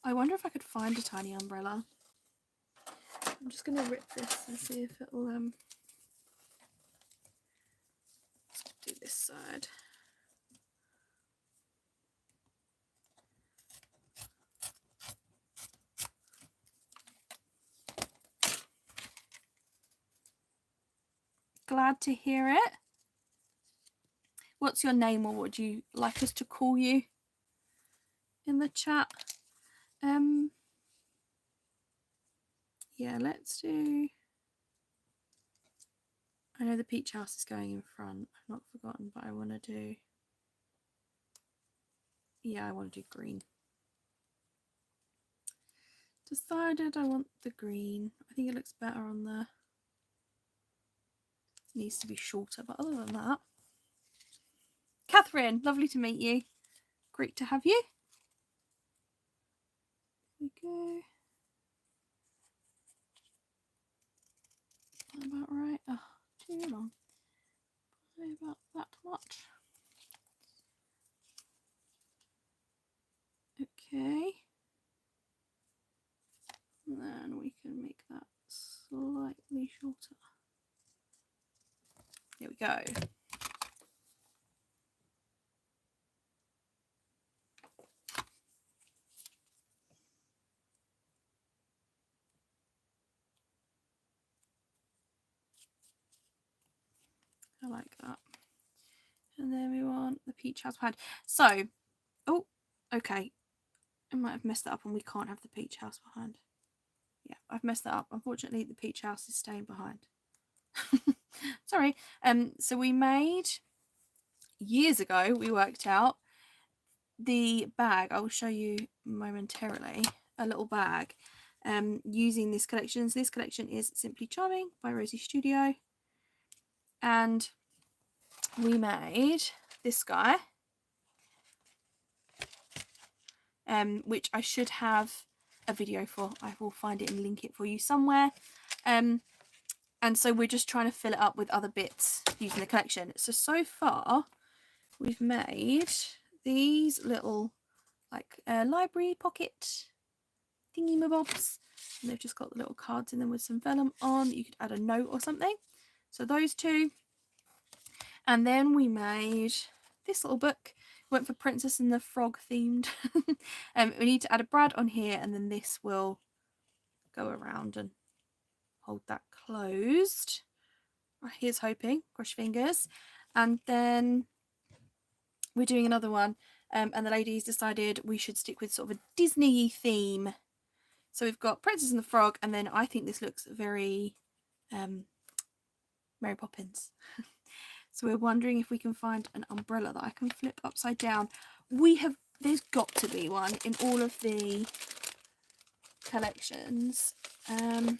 S1: I wonder if I could find a tiny umbrella. I'm just going to rip this and see if it'll let's do this side. Glad to hear it. What's your name, or would you like us to call you in the chat? Yeah, let's do, I know the peach house is going in front, I've not forgotten, but I want to do, yeah, I want to do green. Decided I want the green. I think it looks better on the, it needs to be shorter, but other than that. Catherine, lovely to meet you. Great to have you. There we go. About right. Oh, too long. Probably about that much. Okay. And then we can make that slightly shorter. There we go. I like that. And then we want the peach house behind. So, oh, okay. I might have messed that up and we can't have the peach house behind. Yeah, I've messed that up. Unfortunately, the peach house is staying behind. Sorry. So we made, years ago, we worked out the bag. I will show you momentarily. A little bag using this collection. So this collection is Simply Charming by Rosie Studio. And we made this guy, which I should have a video for. I will find it and link it for you somewhere. And so we're just trying to fill it up with other bits using the collection. So far we've made these little like library pocket thingy-mabobs, and they've just got the little cards in them with some vellum on. You could add a note or something. So those two. And then we made this little book. Went for Princess and the Frog themed. We need to add a brad on here, and then this will go around and hold that closed. Here's hoping, cross your fingers. And then we're doing another one, and the ladies decided we should stick with sort of a Disney theme. So we've got Princess and the Frog, and then I think this looks very Mary Poppins. So we're wondering if we can find an umbrella that I can flip upside down. There's got to be one in all of the collections. So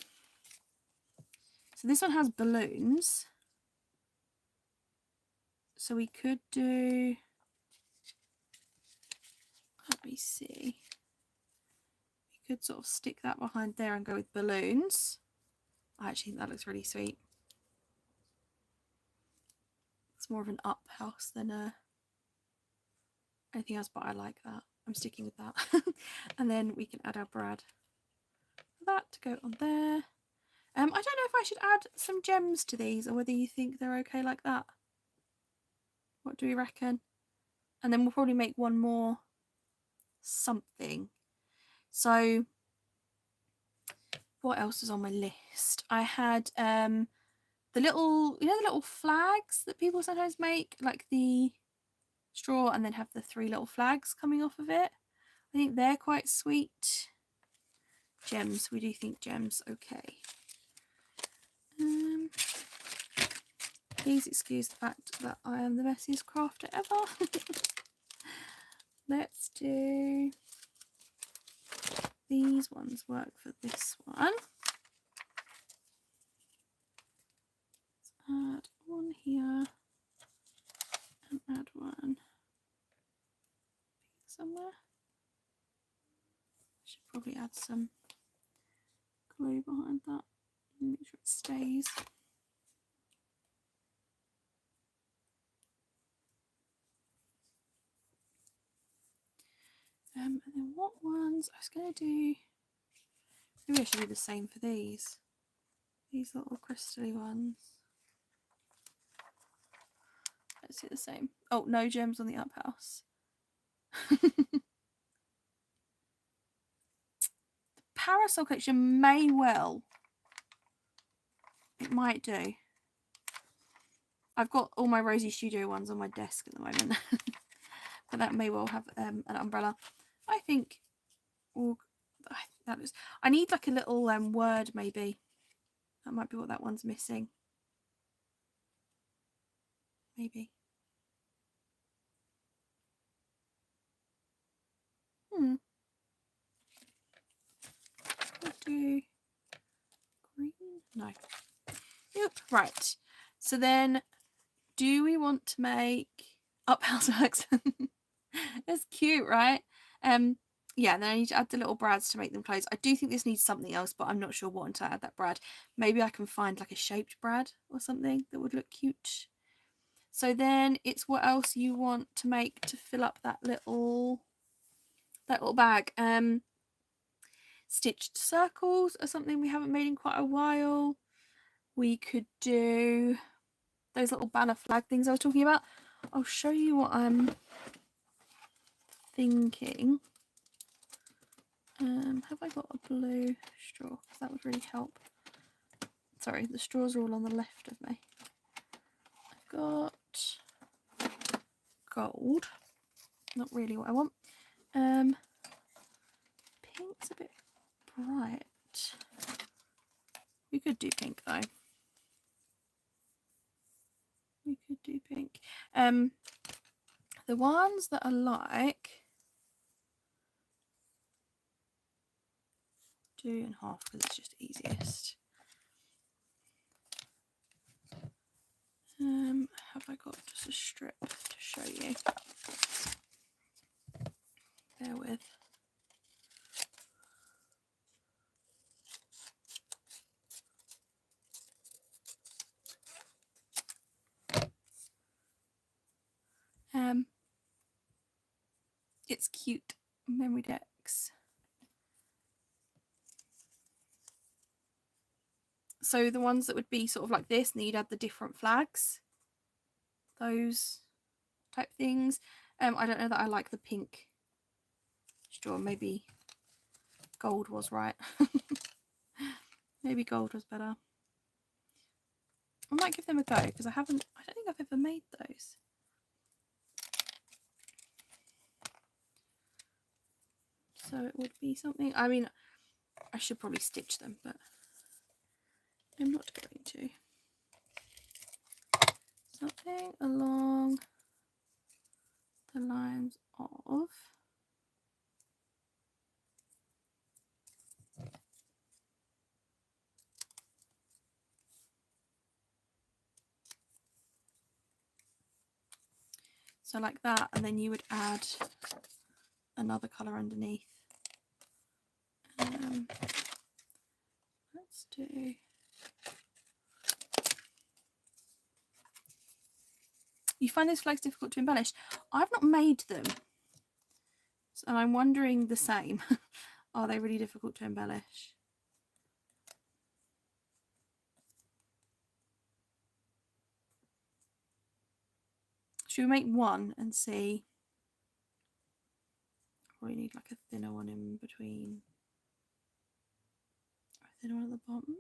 S1: this one has balloons. So we could do, let me see. We could sort of stick that behind there and go with balloons. I actually think that looks really sweet. It's more of an up house than anything else, but I like that. I'm sticking with that. And then we can add our brad. That to go on there. I don't know if I should add some gems to these, or whether you think they're okay like that. What do we reckon? And then we'll probably make one more something. So what else is on my list? I had the little, the little flags that people sometimes make, like the straw and then have the 3 little flags coming off of it. I think they're quite sweet. Gems, we do think gems, okay. Please excuse the fact that I am the messiest crafter ever. let's do these ones work for this one. Let's add one here and add one somewhere. Should probably add some glue behind that and make sure it stays. And then what ones I was going to do, maybe I should do the same for these little crystally ones. Let's do the same. Oh, no gems on the up house. The parasol collection may well, it might do. I've got all my Rosie Studio ones on my desk at the moment. But that may well have an umbrella. I think, oh, that is, I need like a little word maybe. That might be what that one's missing. Maybe. I'll do green? No. Yep, right. So then, do we want to make up houseworks? That's cute, right? Yeah, then I need to add the little brads to make them close. I do think this needs something else, but I'm not sure what until I add that brad. Maybe I can find like a shaped brad or something that would look cute. So then it's what else you want to make to fill up that little bag. Stitched circles are something we haven't made in quite a while. We could do those little banner flag things I was talking about. I'll show you what I'm thinking. Have I got a blue straw? Because that would really help. Sorry, the straws are all on the left of me. I've got gold. Not really what I want. Pink's a bit bright. We could do pink though. We could do pink. The ones that I like, do in half because it's just easiest. Have I got just a strip to show you? Bear with. It's cute memory decks. So the ones that would be sort of like this, and you'd add the different flags, those type things. I don't know that I like the pink straw. Maybe gold was right. Maybe gold was better. I might give them a go because I don't think I've ever made those. So it would be something, I mean, I should probably stitch them, but I'm not going to. Something along the lines of so like that, and then you would add another colour underneath. Let's do, you find those flags difficult to embellish? I've not made them, and I'm wondering the same. Are they really difficult to embellish? Should we make one and see? Probably need like a thinner one in between. A thinner one at the bottom.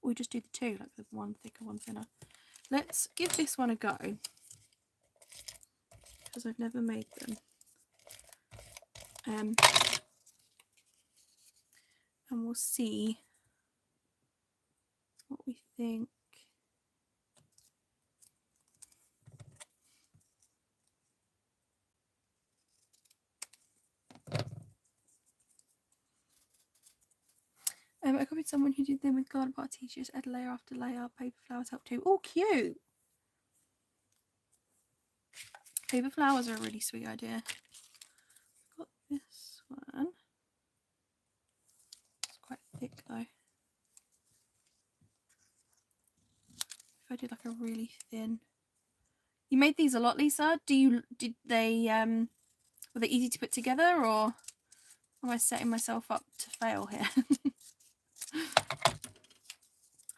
S1: Or we just do the two, like the one thicker, one thinner. Let's give this one a go, because I've never made them. And we'll see what we think. I copied someone who did them with garden party t-shirts, add layer after layer. Paper flowers help too. Oh, cute. Paper flowers are a really sweet idea. Got this one. It's quite thick though. If I did like a really thin. You made these a lot, Lisa. Did they were they easy to put together, or am I setting myself up to fail here?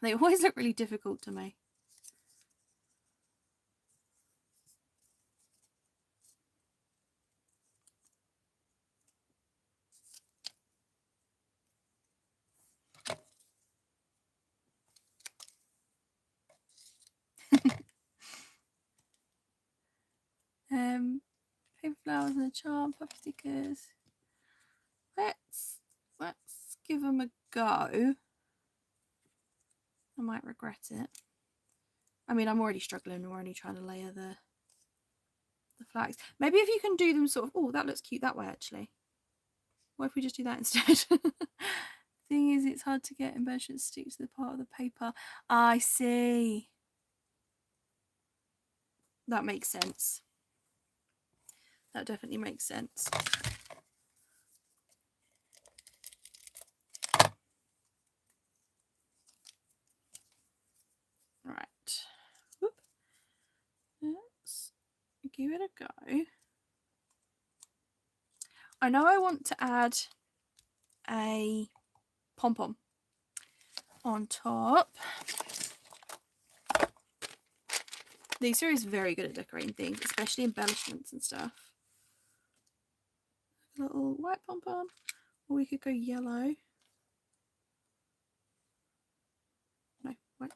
S1: They always look really difficult to me. Paper flowers and a charm, puff stickers. Let's give them a go. I might regret it. I mean, I'm already struggling. We're only trying to layer the flags. Maybe if you can do them sort of, oh, that looks cute that way actually. What if we just do that instead? Thing is, it's hard to get embellishments stick to the part of the paper. I see. That makes sense. That definitely makes sense. Right. Whoop. Let's give it a go. I know I want to add a pom-pom on top. Lisa is very good at decorating things, especially embellishments and stuff. A little white pom-pom, or we could go yellow. No, white.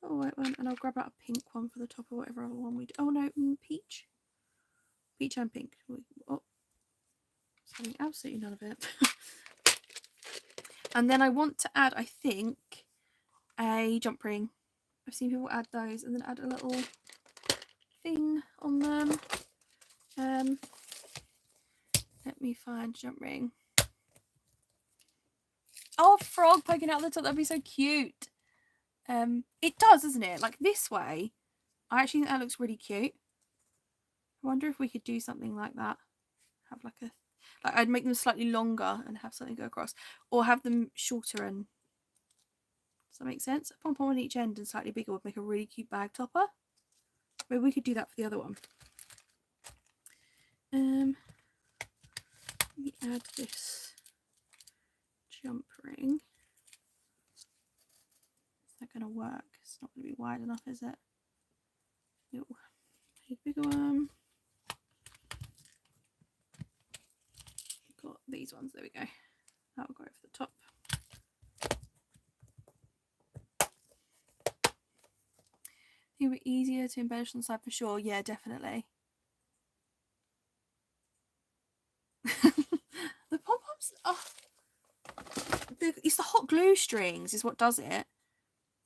S1: A white one, and I'll grab out a pink one for the top of whatever other one we do. Oh no, peach. Peach and pink. Oh, something absolutely none of it. And then I want to add, I think, a jump ring. I've seen people add those, and then add a little thing on them. Let me find jump ring. Oh, a frog poking out the top. That'd be so cute. It does, doesn't it? Like this way. I actually think that looks really cute. I wonder if we could do something like that. Have like a, like I'd make them slightly longer and have something go across, or have them shorter. And does that make sense? A pom-pom on each end and slightly bigger would make a really cute bag topper. Maybe we could do that for the other one. Let me add this jump ring. Is that going to work? It's not going to be wide enough, is it? No. A bigger one. Got these ones. There we go. That will go over the top. It would be easier to embellish on the side for sure. Yeah, definitely. The pom-poms, oh, it's the hot glue strings is what does it.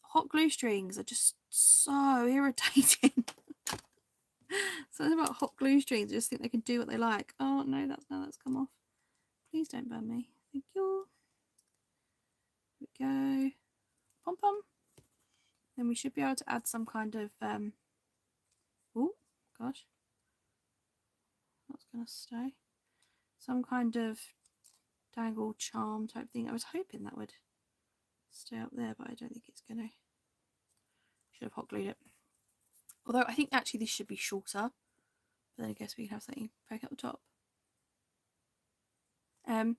S1: Hot glue strings are just so irritating. Something about hot glue strings, I just think they can do what they like. Oh no, that's come off. Please don't burn me. Thank you. There we go. Pom-pom. Then we should be able to add some kind of oh gosh, that's gonna stay. Some kind of dangle charm type thing. I was hoping that would stay up there, but I don't think it's gonna. Should have hot glued it. Although I think actually this should be shorter, but then I guess we can have something poke up the top. And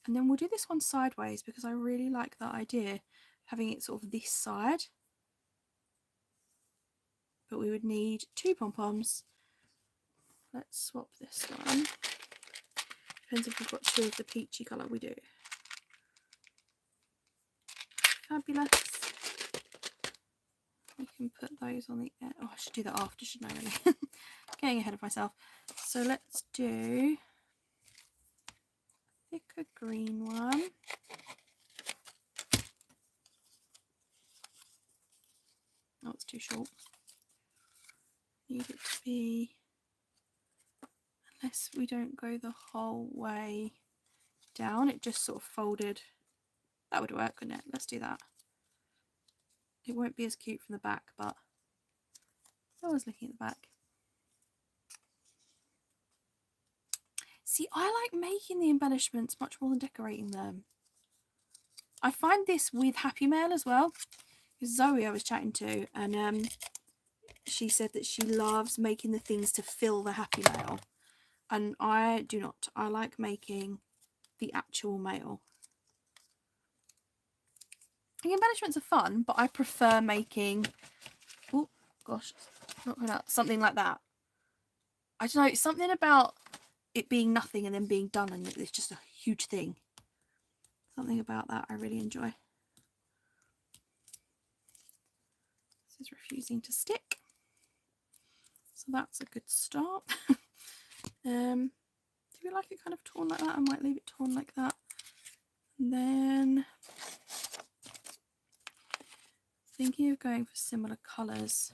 S1: then we'll do this one sideways because I really like that idea, having it sort of this side. But we would need 2 pom-poms. Let's swap this one. Depends if we've got 2 of the peachy colour. We do. Fabulous. We can put those on the end. Oh, I should do that after, shouldn't I, really? Getting ahead of myself. So let's do a thicker green one. Oh, it's too short. Need it to be, unless we don't go the whole way down, it just sort of folded That would work, wouldn't it? Let's do that. It won't be as cute from the back, but I was looking at the back. See, I like making the embellishments much more than decorating them. I find this with Happy Mail as well. Zoe I was chatting to, and she said that she loves making the things to fill the Happy Mail. And I do not. I like making the actual mail. The embellishments are fun, but I prefer making, oh gosh, not going out, something like that. I don't know, something about it being nothing and then being done and it's just a huge thing. Something about that I really enjoy. This is refusing to stick. So that's a good start. Do we like it kind of torn like that? I might leave it torn like that. And then thinking of going for similar colours.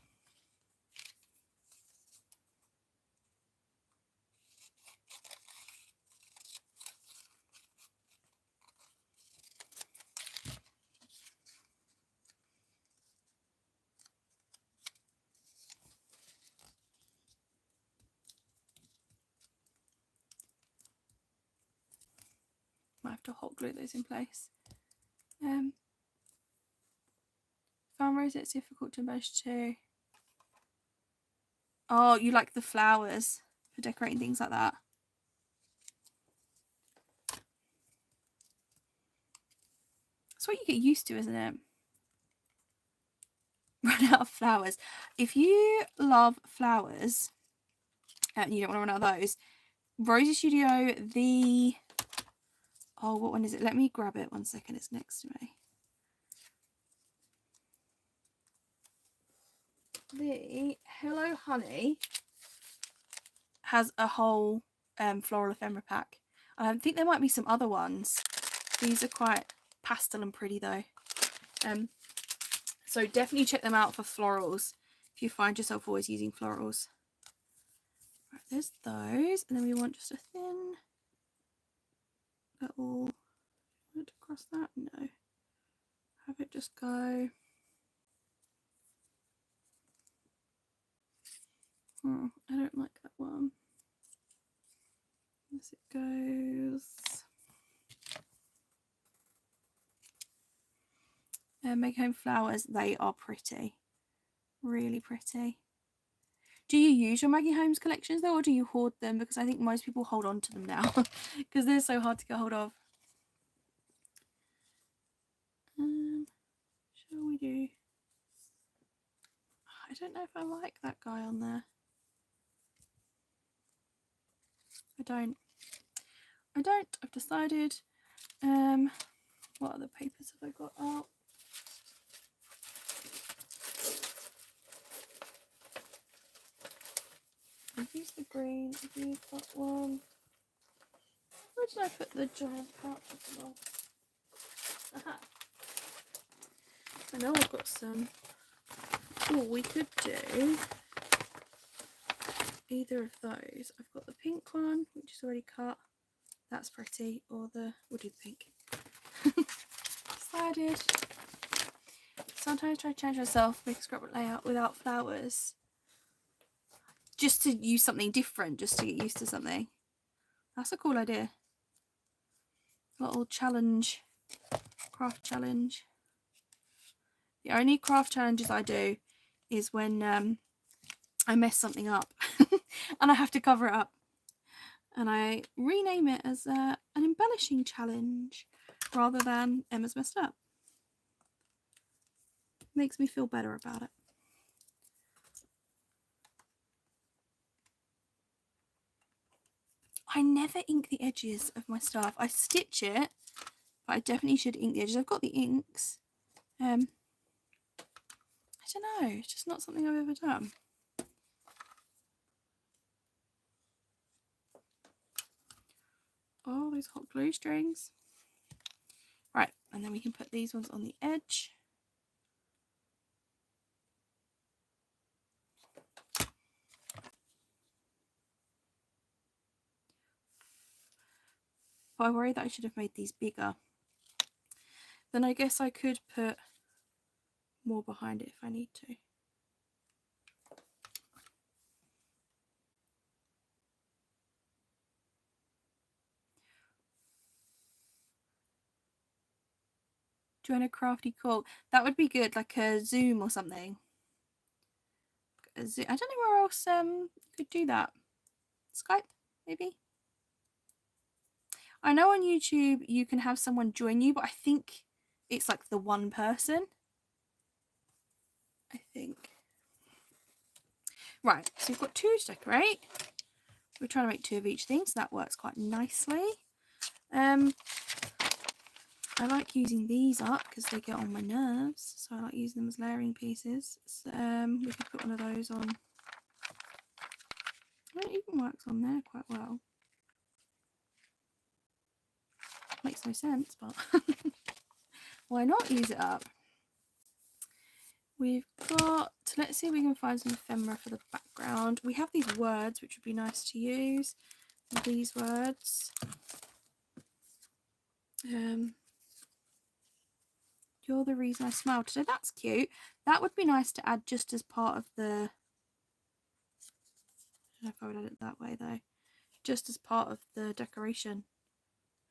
S1: Might have to hot glue those in place. Found Rosie, it's difficult to embellish too. Oh, you like the flowers for decorating things like that? It's what you get used to, isn't it? Run out of flowers. If you love flowers and you don't want to run out of those, Rosie Studio, the... Oh, what one is it? Let me grab it 1 second. It's next to me. The Hello Honey has a whole floral ephemera pack. I think there might be some other ones. These are quite pastel and pretty though. So definitely check them out for florals if you find yourself always using florals. Right, there's those, and then we want just a thin little, want to cross that? No. Have it just go. I don't like that one. As it goes. Make home flowers, they are pretty. Really pretty. Do you use your Maggie Holmes collections though, or do you hoard them? Because I think most people hold on to them now because they're so hard to get hold of. Shall we do? I don't know if I like that guy on there. I don't. I've decided. What other papers have I got out? I've used the green. I've used that one. Where did I put the giant pouch as well? Aha. I know I've got some. Oh, we could do either of those. I've got the pink one, which is already cut. That's pretty. Or we'll do the pink. Decided. Sometimes try to change myself, make a scrapbook layout without flowers. Just to use something different, just to get used to something. That's a cool idea. Little challenge. Craft challenge. The only craft challenges I do is when I mess something up and I have to cover it up. And I rename it as an embellishing challenge rather than Emma's messed up. Makes me feel better about it. I never ink the edges of my stuff. I stitch it, but I definitely should ink the edges. I've got the inks. I don't know. It's just not something I've ever done. Oh, those hot glue strings. Right, and then we can put these ones on the edge. But I worry that I should have made these bigger. then I guess I could put more behind it if I need to. Join a crafty call. That would be good, like a Zoom or something. I don't know where else you could do that. Skype, maybe? I know on YouTube you can have someone join you, but I think it's like the one person. I think. Right, so we've got 2 to decorate. We're trying to make 2 of each thing, so that works quite nicely. I like using these up because they get on my nerves, so I like using them as layering pieces. So, we could put one of those on. It even works on there quite well. Makes no sense, but why not use it up? We've got, let's see if we can find some ephemera for the background. We have these words, which would be nice to use. These words. You're the reason I smile today. That's cute. That would be nice to add just as part of the... I don't know if I would add it that way though. Just as part of the decoration.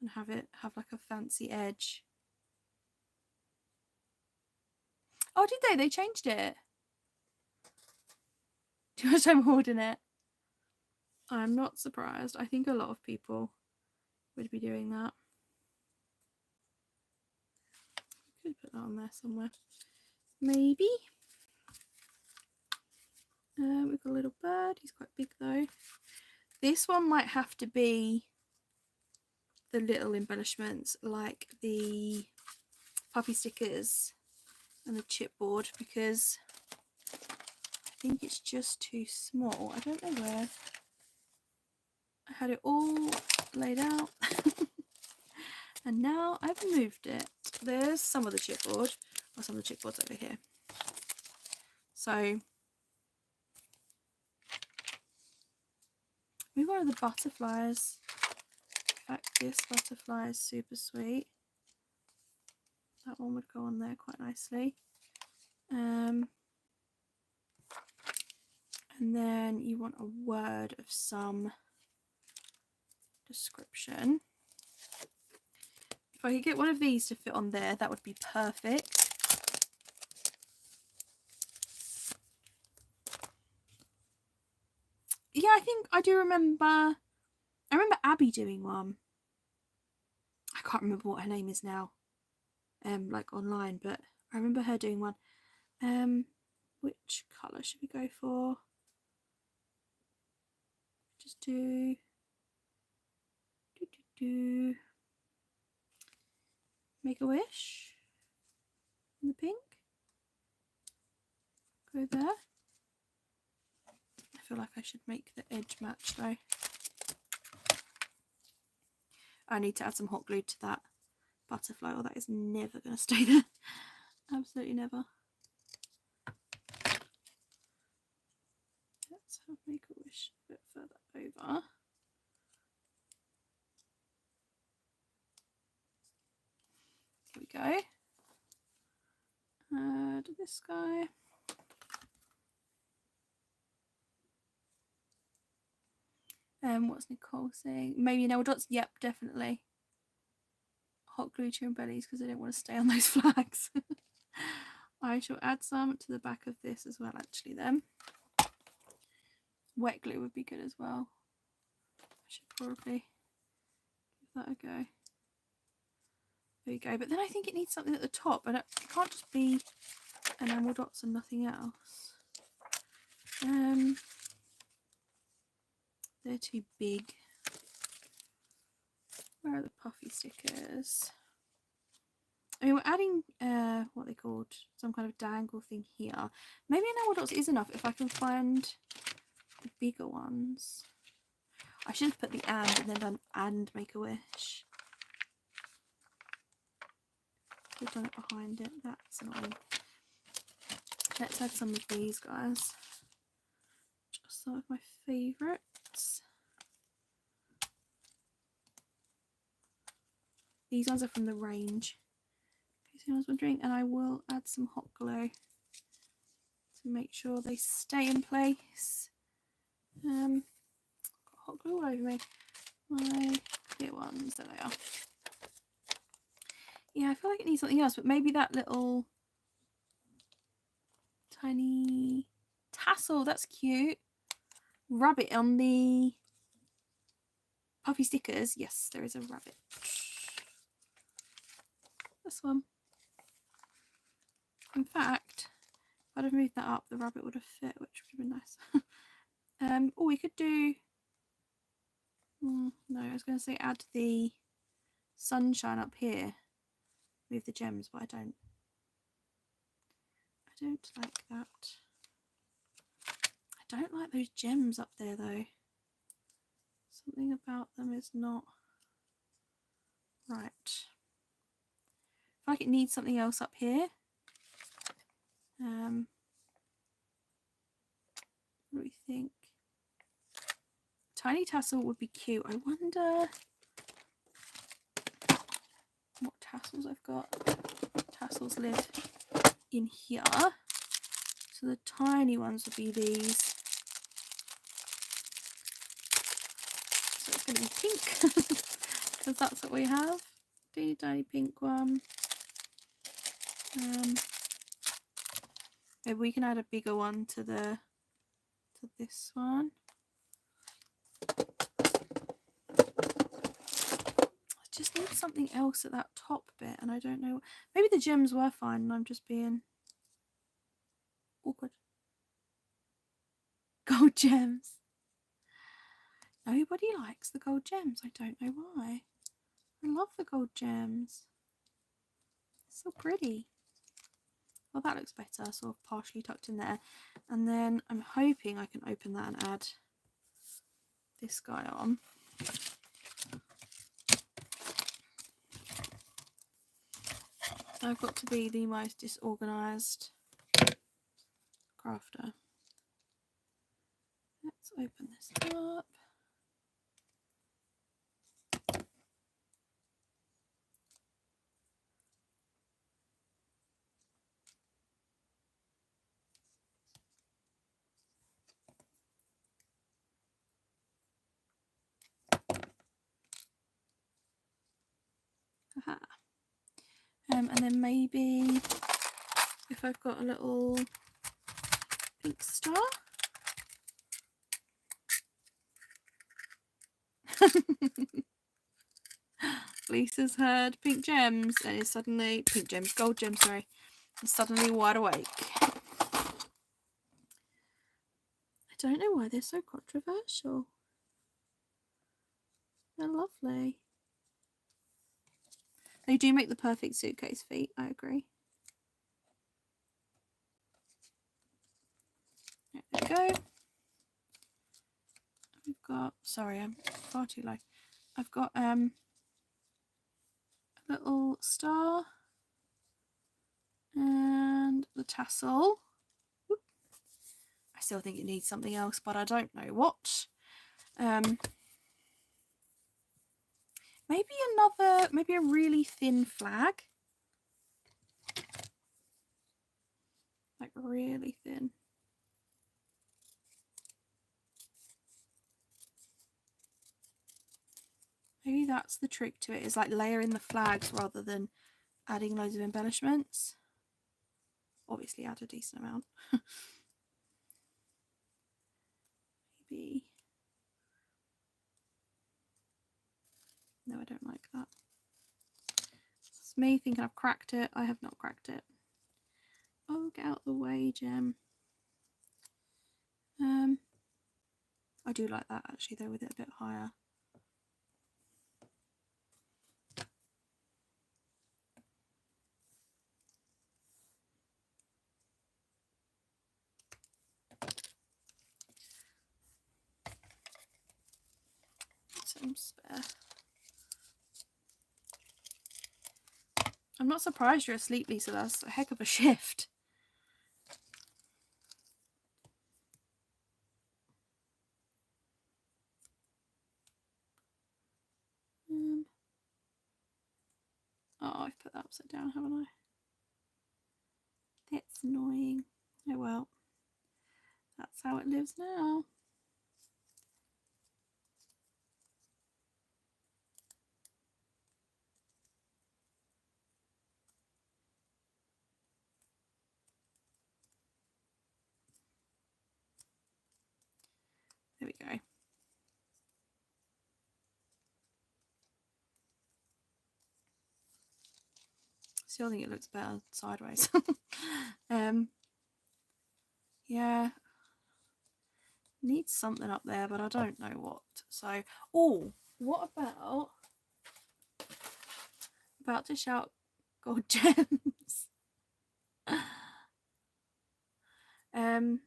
S1: And have it have like a fancy edge. Oh, did they? They changed it. Too much time holding it. I'm not surprised. I think a lot of people would be doing that. Could put that on there somewhere. Maybe. We've got a little bird. He's quite big though. This one might have to be the little embellishments, like the puppy stickers and the chipboard, because I think it's just too small. I don't know where. I had it all laid out and now I've moved it. There's some of the chipboard, or some of the chipboards over here. So maybe one of the butterflies. In fact, this butterfly is super sweet. That one would go on there quite nicely. And then you want a word of some description. If I could get one of these to fit on there, that would be perfect. Yeah, I think I do remember. I remember Abby doing one. I can't remember what her name is now, like online, but I remember her doing one. Which colour should we go for? Just do Make a Wish in the pink. Go there. I feel like I should make the edge match though. I need to add some hot glue to that butterfly, or that is never going to stay there. Absolutely never. Let's have Make a Wish a bit further over. Here we go. Add this guy. What's Nicole saying? Maybe nail dots? Yep, definitely. Hot glue to your bellies because I don't want to stay on those flags. I shall add some to the back of this as well, actually, then. Wet glue would be good as well. I should probably give that a go. There we go. But then I think it needs something at the top, and it can't just be enamel dots and nothing else. They're too big. Where are the puffy stickers? I mean, we're adding what they called some kind of dangle thing here. Maybe enamel dots is enough if I can find the bigger ones. I should have put the and then done and Make a Wish. Could have done it behind it. That's annoying. Let's add some of these guys. Just some of my favourites. These ones are from the range. I was wondering, and I will add some hot glue to make sure they stay in place. Got hot glue all over me. My clear ones, there they are. Yeah, I feel like it needs something else, but maybe that little tiny tassel, that's cute. Rabbit on the puffy stickers. Yes, there is a rabbit. This one. In fact, if I'd have moved that up, the rabbit would have fit, which would have been nice. Oh, we could do... no, I was going to say add the sunshine up here. Move the gems, but I don't like that. I don't like those gems up there though. Something about them is not right. I feel like it needs something else up here. What do we think? Tiny tassel would be cute. I wonder what tassels I've got. Tassels live in here. So the tiny ones would be these. So it's going to be pink because that's what we have. Teeny tiny pink one. Maybe we can add a bigger one to this one. I just need something else at that top bit, and I don't know. Maybe the gems were fine, and I'm just being awkward. Gold gems. Nobody likes the gold gems. I don't know why. I love the gold gems. So pretty. Well, that looks better, sort of partially tucked in there. And then I'm hoping I can open that and add this guy on. I've got to be the most disorganised crafter. Let's open this up. Aha. And then maybe if I've got a little pink star. Lisa's heard pink gems and is suddenly gold gems, sorry, and suddenly wide awake. I don't know why they're so controversial. They're lovely. They do make the perfect suitcase feet, I agree. There we go. We've got, sorry, I'm far too low. I've got a little star and the tassel. Oop. I still think it needs something else, but I don't know what. Maybe a really thin flag. Like really thin. Maybe that's the trick to it, is like layering the flags rather than adding loads of embellishments. Obviously add a decent amount. Maybe. No, I don't like that. It's me thinking I've cracked it. I have not cracked it. Oh, get out of the way, Gem. I do like that actually though, with it a bit higher. Some spare. I'm not surprised you're asleep, Lisa. That's a heck of a shift. Oh, I've put that upside down, haven't I? That's annoying. Oh well, that's how it lives now. There we go. Still think it looks better sideways. Yeah, needs something up there, but I don't know what. So, oh, what about to shout God gems? The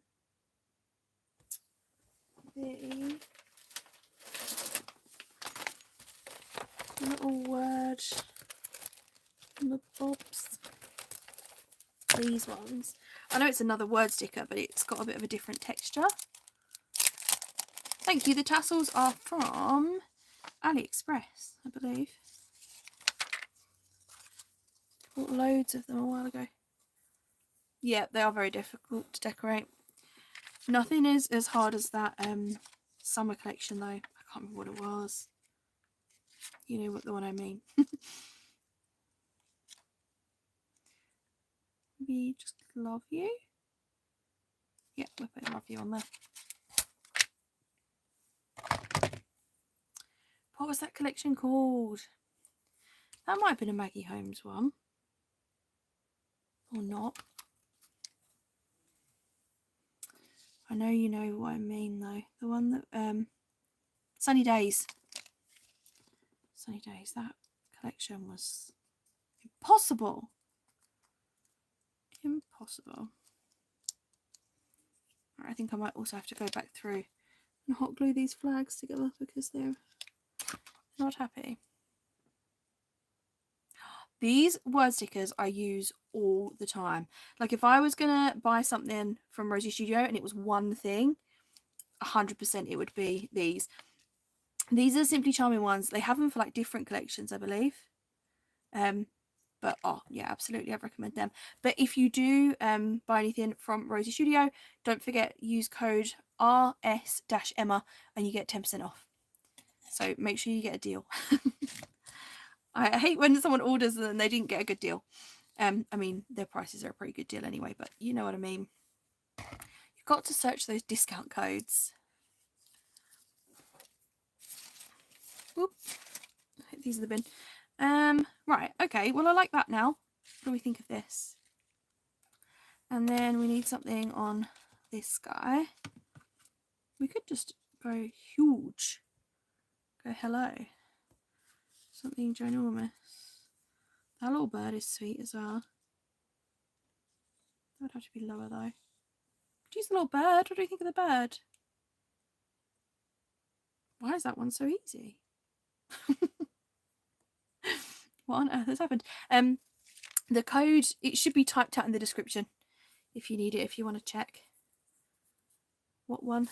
S1: little word on the bobs. These ones. I know it's another word sticker, but it's got a bit of a different texture. Thank you. The tassels are from AliExpress, I believe. Bought loads of them a while ago. Yeah, they are very difficult to decorate. Nothing is as hard as that summer collection though. I can't remember what it was. You know what the one I mean. We just love you. Yeah, we're putting love you on there. What was that collection called? That might have been a Maggie Holmes one. Or not. I know you know what I mean though. The one that Sunny Days. Sunny Days, that collection was impossible. Impossible. I think I might also have to go back through and hot glue these flags together because they're not happy. These word stickers I use all the time. Like if I was gonna buy something from Rosie Studio and it was one thing, 100% it would be these. These are Simply Charming ones. They have them for like different collections, I believe. But oh yeah, absolutely, I'd recommend them. But if you do buy anything from Rosie Studio, don't forget, use code RS-Emma and you get 10% off. So make sure you get a deal. I hate when someone orders and they didn't get a good deal. I mean, their prices are a pretty good deal anyway, but you know what I mean. You've got to search those discount codes. Oop. These are the bin. Right, okay, well I like that now. What do we think of this? And then we need something on this guy. We could just go huge. Go hello. Something ginormous. That little bird is sweet as well. That would have to be lower though. Could use the little bird. What do you think of the bird? Why is that one so easy? What on earth has happened? The code, it should be typed out in the description if you need it, if you want to check. What one?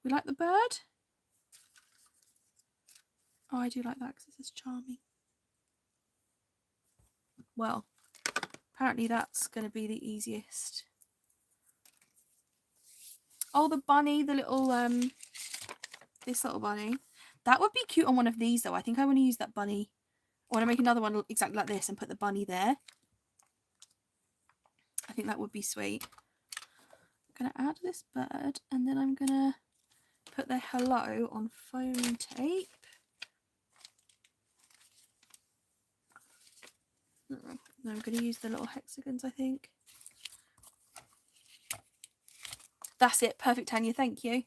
S1: We like the bird? Oh, I do like that because it says charming. Well, apparently that's going to be the easiest. Oh, the bunny, the little, this little bunny. That would be cute on one of these though. I think I want to use that bunny. I want to make another one exactly like this and put the bunny there. I think that would be sweet. I'm going to add this bird and then I'm going to put the hello on foam tape. No, I'm going to use the little hexagons, I think. That's it. Perfect, Tanya. Thank you.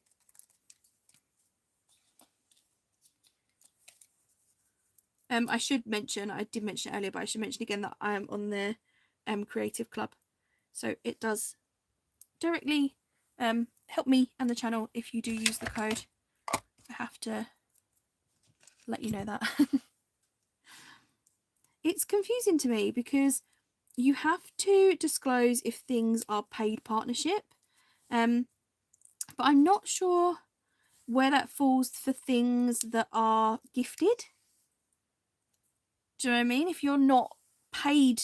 S1: I should mention, I did mention it earlier, but I should mention again that I am on the Creative Club. So it does directly help me and the channel if you do use the code. I have to let you know that. It's confusing to me because you have to disclose if things are paid partnership. But I'm not sure where that falls for things that are gifted. Do you know what I mean? If you're not paid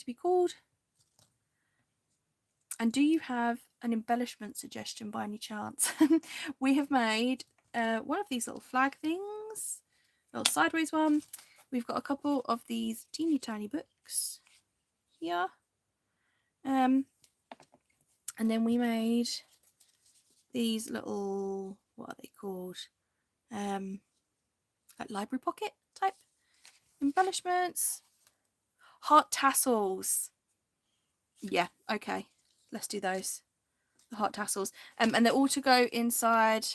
S1: to be called? And do you have an embellishment suggestion by any chance? We have made one of these little flag things, a little sideways one. We've got a couple of these teeny tiny books here. And then we made these little, what are they called? Like library pocket type Embellishments. Heart tassels. Yeah, okay. Let's do those. The heart tassels. And they're all to go inside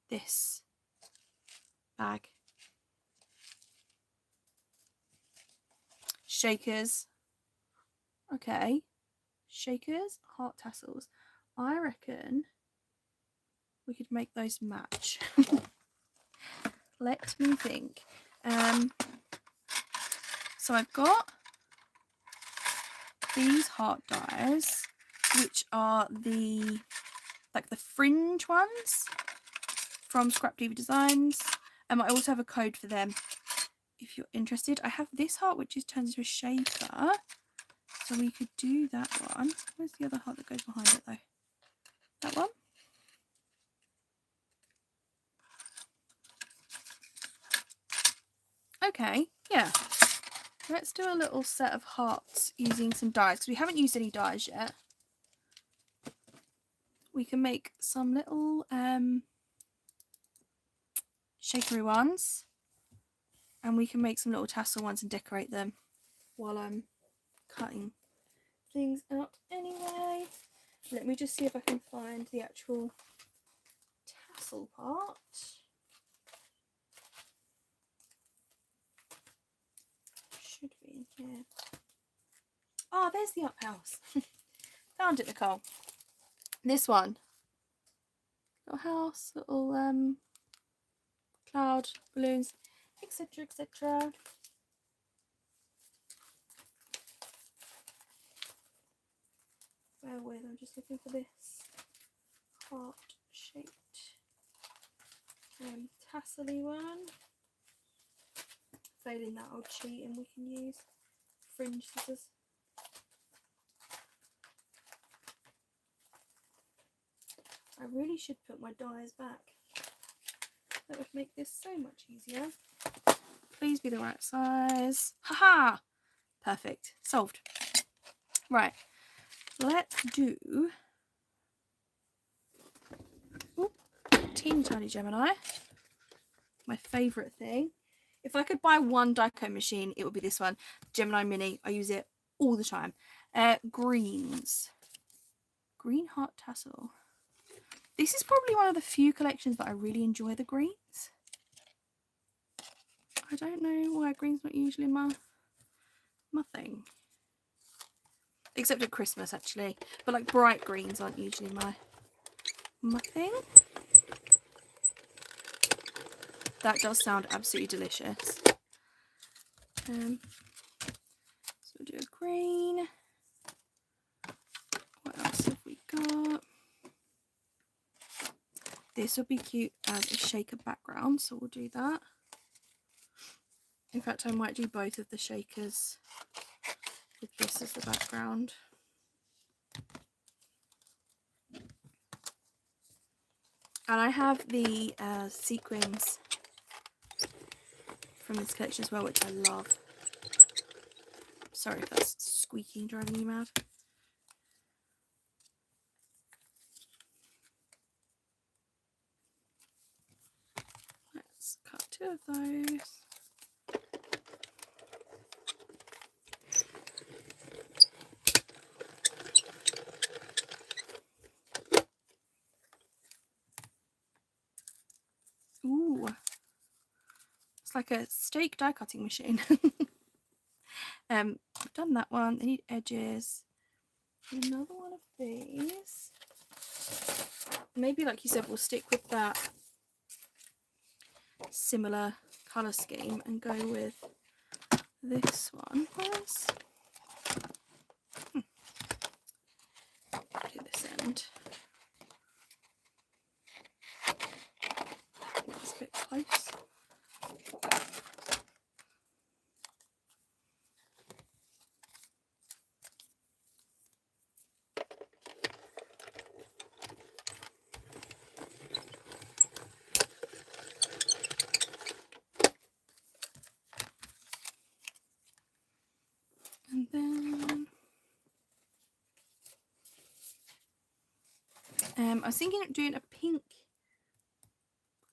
S1: this bag. Shakers. Okay. Shakers, heart tassels. I reckon we could make those match. Let me think. So I've got these heart dies, which are the fringe ones from 𝓷𝓵𝓬𝓬𝓪 Designs. I also have a code for them if you're interested. I have this heart which turns into a shaker, so we could do that one. Where's the other heart that goes behind it though? That one? Okay, yeah. Let's do a little set of hearts using some dies, because we haven't used any dies yet. We can make some little shakery ones, and we can make some little tassel ones and decorate them while I'm cutting things out anyway. Let me just see if I can find the actual tassel part. Should be in here. Oh, there's the up house. Found it, Nicole. This one. Little house, little cloud, balloons, etc, etc. Bear with, I'm just looking for this heart-shaped tassel-y one. Failing that, I'll cheat and we can use fringe scissors. I really should put my dies back. That would make this so much easier. Please be the right size. Haha! Perfect. Solved. Right. Let's do 𝓤𝓸𝓬𝓬𝓪. My favourite thing. If I could buy one die-cutting machine, it would be this one. Gemini Mini. I use it all the time. Greens. Green heart tassel. This is probably one of the few collections that I really enjoy the greens. I don't know why green's not usually my thing. Except at Christmas, actually. But like bright greens aren't usually my thing. That does sound absolutely delicious. So we'll do a green. What else have we got? This will be cute as a shaker background, so we'll do that. In fact, I might do both of the shakers with this as the background. And I have the sequins from this collection as well, which I love. Sorry if that's squeaking, driving you mad. Let's cut 2 of those. Ooh, it's like a steak die cutting machine. I've done that one. They need edges. Another one of these. Maybe, like you said, we'll stick with that similar colour scheme and go with this one. Where's do this end? That's a bit close. And then I was thinking of doing a pink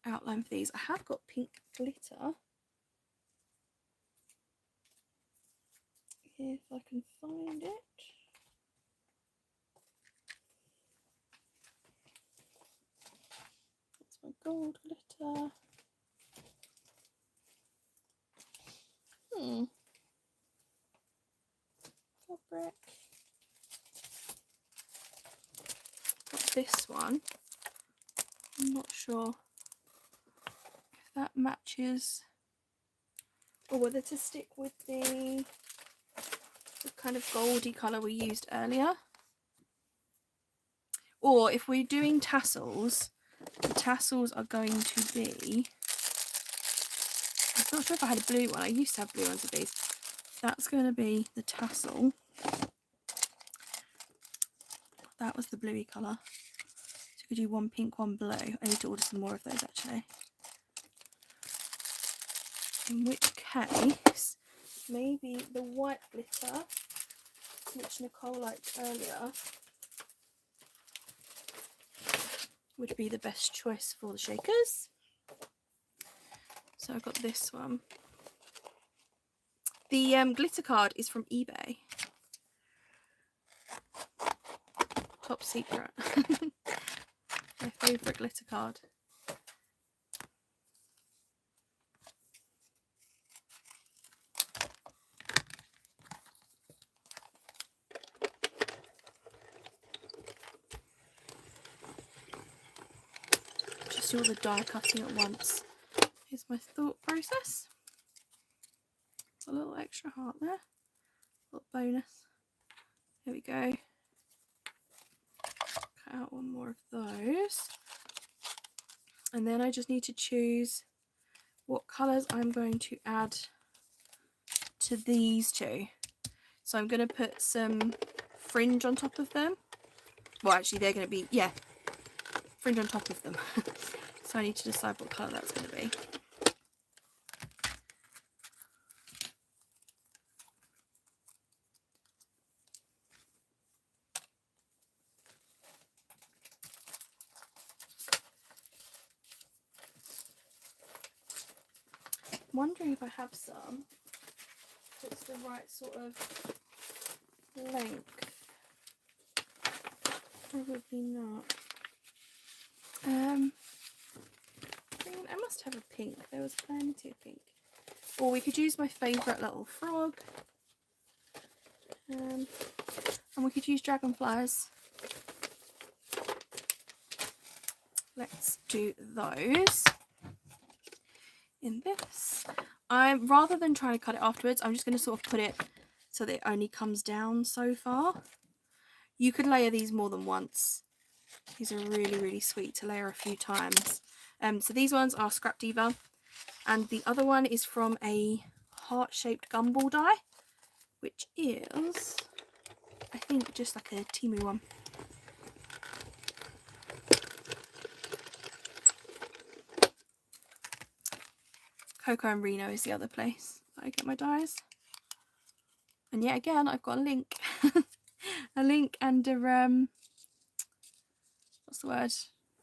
S1: outline for these. I have got pink glitter. if I can find it. That's my gold glitter. Fabric. Got this one. I'm not sure if that matches or whether to stick with the kind of goldy colour we used earlier. Or if we're doing tassels, the tassels are going to be, I'm not sure if I had a blue one, I used to have blue ones of these. That's going to be the tassel. That was the bluey colour. So we could do one pink, one blue. I need to order some more of those actually. In which case, maybe the white glitter, which Nicole liked earlier, would be the best choice for the shakers. So I've got this one. The glitter card is from eBay. Top secret. My favourite glitter card. Just do all the die cutting at once. Here's my thought process. A little extra heart there. A little bonus. There we go. Cut out one more of those. And then I just need to choose what colours I'm going to add to these two. So I'm going to put some fringe on top of them. Well, actually they're going to be, yeah, fringe on top of them. So I need to decide what colour that's going to be. I'm wondering if I have some. If it's the right sort of length. Probably not. I must have a pink. There was plenty of pink. Or we could use my favourite little frog. And we could use dragonflies. Let's do those in this. Rather than trying to cut it afterwards, I'm just going to sort of put it so that it only comes down so far. You could layer these more than once. These are really, really sweet to layer a few times. So these ones are 𝓷𝓸𝓬𝓪, and the other one is from a heart-shaped gumball die, which is, I think, just like a Temu one. Coco and Reno is the other place that I get my dies. And yet again, I've got a link. A link and a, what's the word?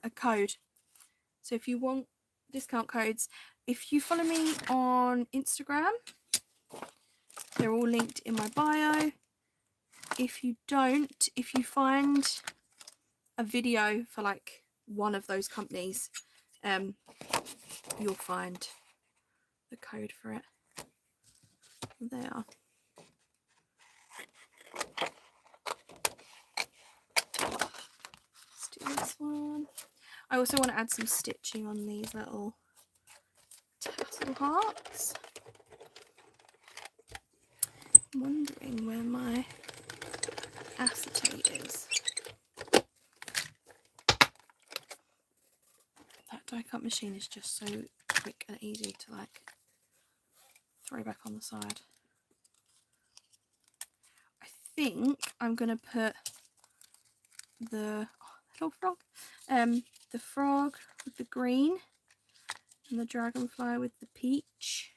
S1: A code. So if you want discount codes, if you follow me on Instagram, they're all linked in my bio. If you don't, if you find a video for like one of those companies, you'll find the code for it. There. Let's do this one. I also want to add some stitching on these little tassel hearts. I'm wondering where my acetate is. That die cut machine is just so quick and easy to like throw back on the side. I think I'm gonna put the little frog, the frog with the green and the dragonfly with the peach.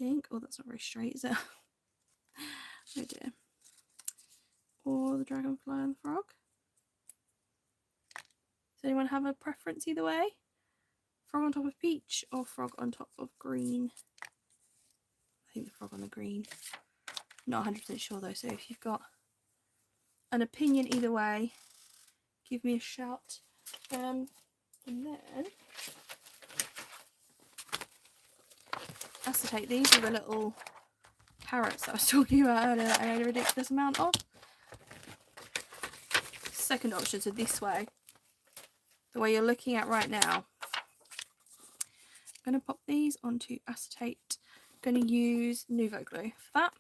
S1: I think. Oh, that's not very straight, is it? Oh dear. Or the dragonfly and the frog. Does anyone have a preference either way? Frog on top of peach or frog on top of green? I think the frog on the green. Not 100% sure though, so if you've got an opinion either way, give me a shout. And then acetate. These are the little carrots that I was talking about earlier that I made a ridiculous amount of. Second option, so this way, the way you're looking at right now. I'm going to pop these onto acetate. I'm going to use Nuvo glue for that.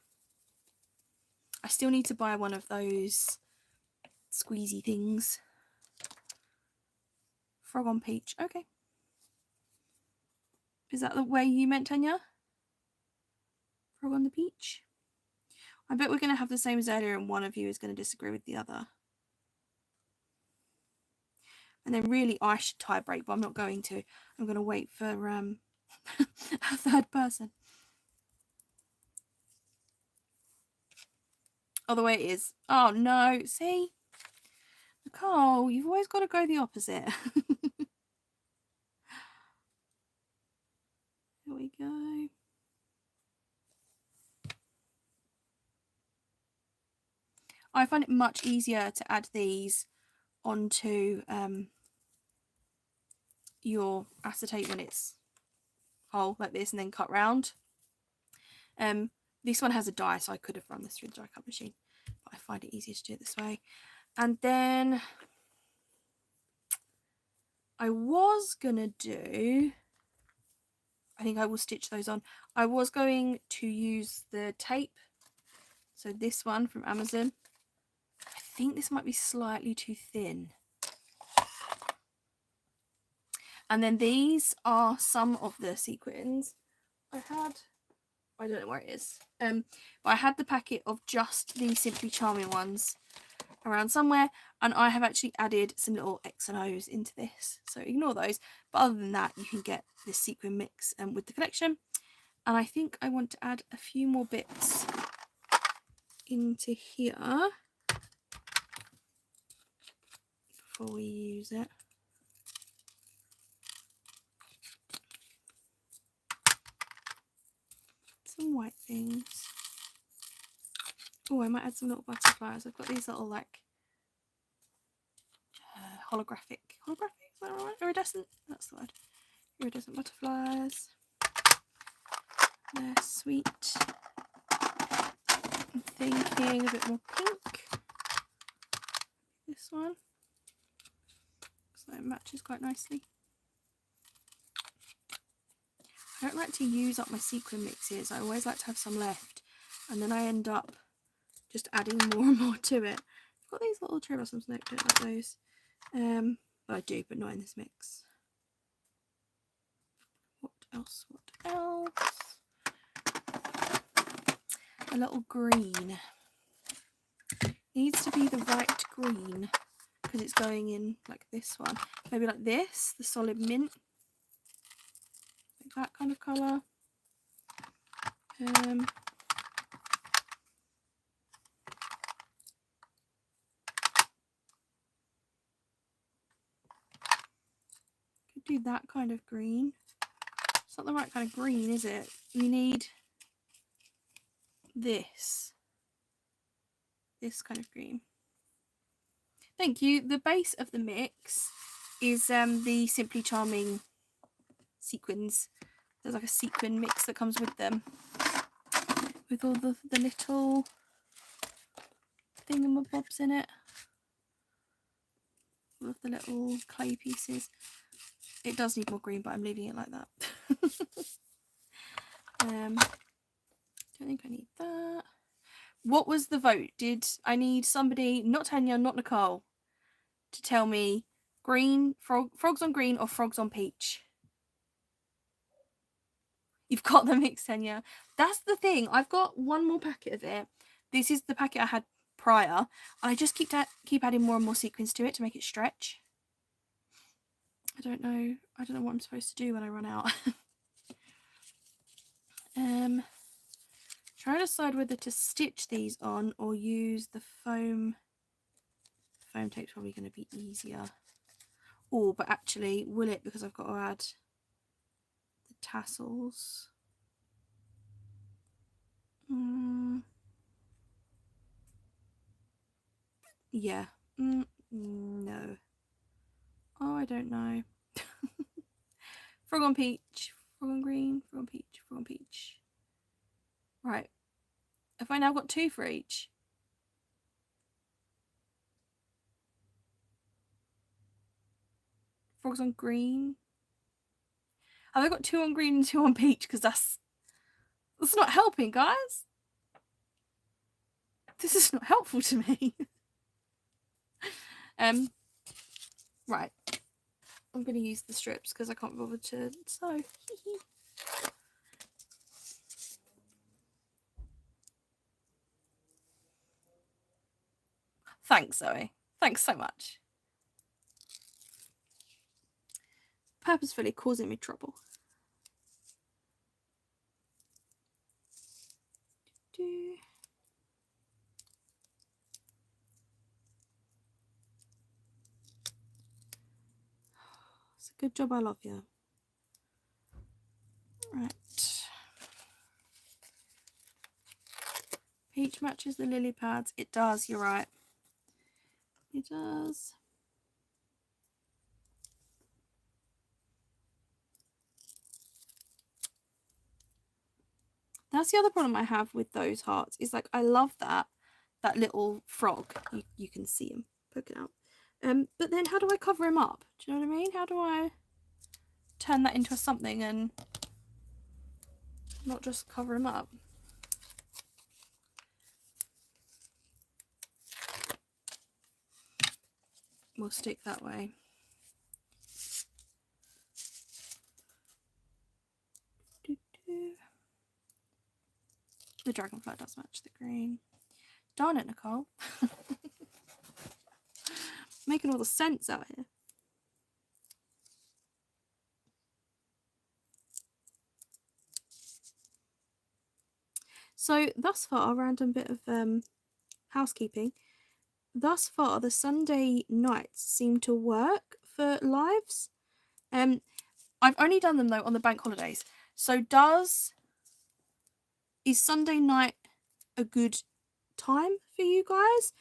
S1: I still need to buy one of those squeezy things. Frog on peach. Okay. Is that the way you meant, Tanya? Frog on the peach? I bet we're going to have the same as earlier and one of you is going to disagree with the other. And then really I should tie break, but I'm not going to. I'm going to wait for a third person. Oh, the way it is. Oh, no. See? Nicole, you've always got to go the opposite. There we go. I find it much easier to add these onto your acetate when it's whole like this and then cut round. This one has a die, so I could have run this through the die cut machine, but I find it easier to do it this way. And then I was gonna do, I think I will stitch those on. I was going to use the tape, so this one from Amazon. I think this might be slightly too thin. And then these are some of the sequins. I don't know where it is, but I had the packet of just the Simply Charming ones around somewhere, and I have actually added some little X and O's into this, so ignore those. But other than that, you can get this sequin mix with the collection. And I think I want to add a few more bits into here before we use it. Some white things. Oh, I might add some little butterflies. I've got these little like holographic, is that right? Iridescent, that's the word. Iridescent butterflies. They're sweet. I'm thinking a bit more pink. This one, so it matches quite nicely. I don't like to use up my sequin mixes. I always like to have some left, and then I end up just adding more and more to it. I've got these little cherry blossoms next to it, like those. But I do, but not in this mix. What else? What else? A little green. It needs to be the right green because it's going in like this one. Maybe like this, the solid mint. That kind of colour. Could do that kind of green. It's not the right kind of green, is it? We need this kind of green. Thank you. The base of the mix is the Simply Charming sequins. There's like a sequin mix that comes with them, with all the little thingamabobs in it. All of the little clay pieces. It does need more green, but I'm leaving it like that. Don't think I need that. What was the vote? Did I need somebody, not Tanya, not Nicole, to tell me green, frogs on green or frogs on peach? You've got the mix, Tanya. That's the thing. I've got one more packet of it. This is the packet I had prior. I just keep adding more and more sequins to it to make it stretch. I don't know what I'm supposed to do when I run out. Try to decide whether to stitch these on or use the foam. Foam tape's probably going to be easier. Oh, but actually, will it? Because I've got to add the tassels. Yeah. No. Oh, I don't know. Frog on peach, frog on green, frog on peach, frog on peach. Right. Have I now got 2 for each? Frogs on green. Have I got 2 on green and 2 on peach? Because that's not helping, guys. This is not helpful to me. Right. I'm going to use the strips because I can't bother to sew. Thanks, Zoe. Thanks so much. Purposefully causing me trouble. It's a good job I love you. Right. Peach matches the lily pads. It does, you're right. It does. That's the other problem I have with those hearts, is like I love that little frog. You can see him poking out. But then how do I cover him up? Do you know what I mean? How do I turn that into something and not just cover him up? We'll stick that way. The dragonfly does match the green. Darn it, Nicole. Making all the sense out here. So thus far, a random bit of housekeeping. Thus far, the Sunday nights seem to work for lives. I've only done them though on the bank holidays. So is Sunday night a good time for you guys?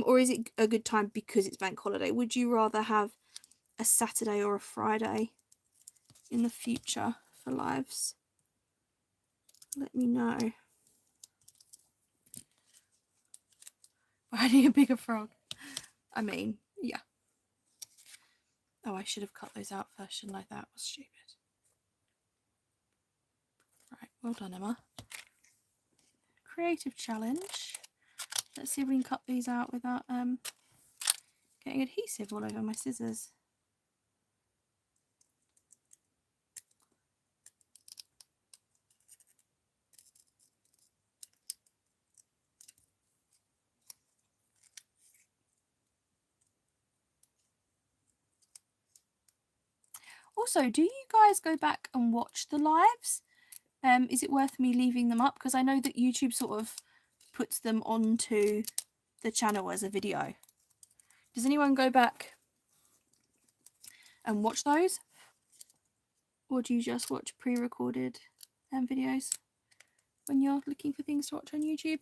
S1: Or is it a good time because it's bank holiday? Would you rather have a Saturday or a Friday in the future for lives? Let me know. Riding a bigger frog. I mean, yeah. Oh, I should have cut those out first, shouldn't I? That was stupid. Right, well done, Emma. Creative challenge. Let's see if we can cut these out without getting adhesive all over my scissors. Also, do you guys go back and watch the lives? Is it worth me leaving them up? Because I know that YouTube sort of puts them onto the channel as a video. Does anyone go back and watch those? Or do you just watch pre-recorded videos when you're looking for things to watch on YouTube?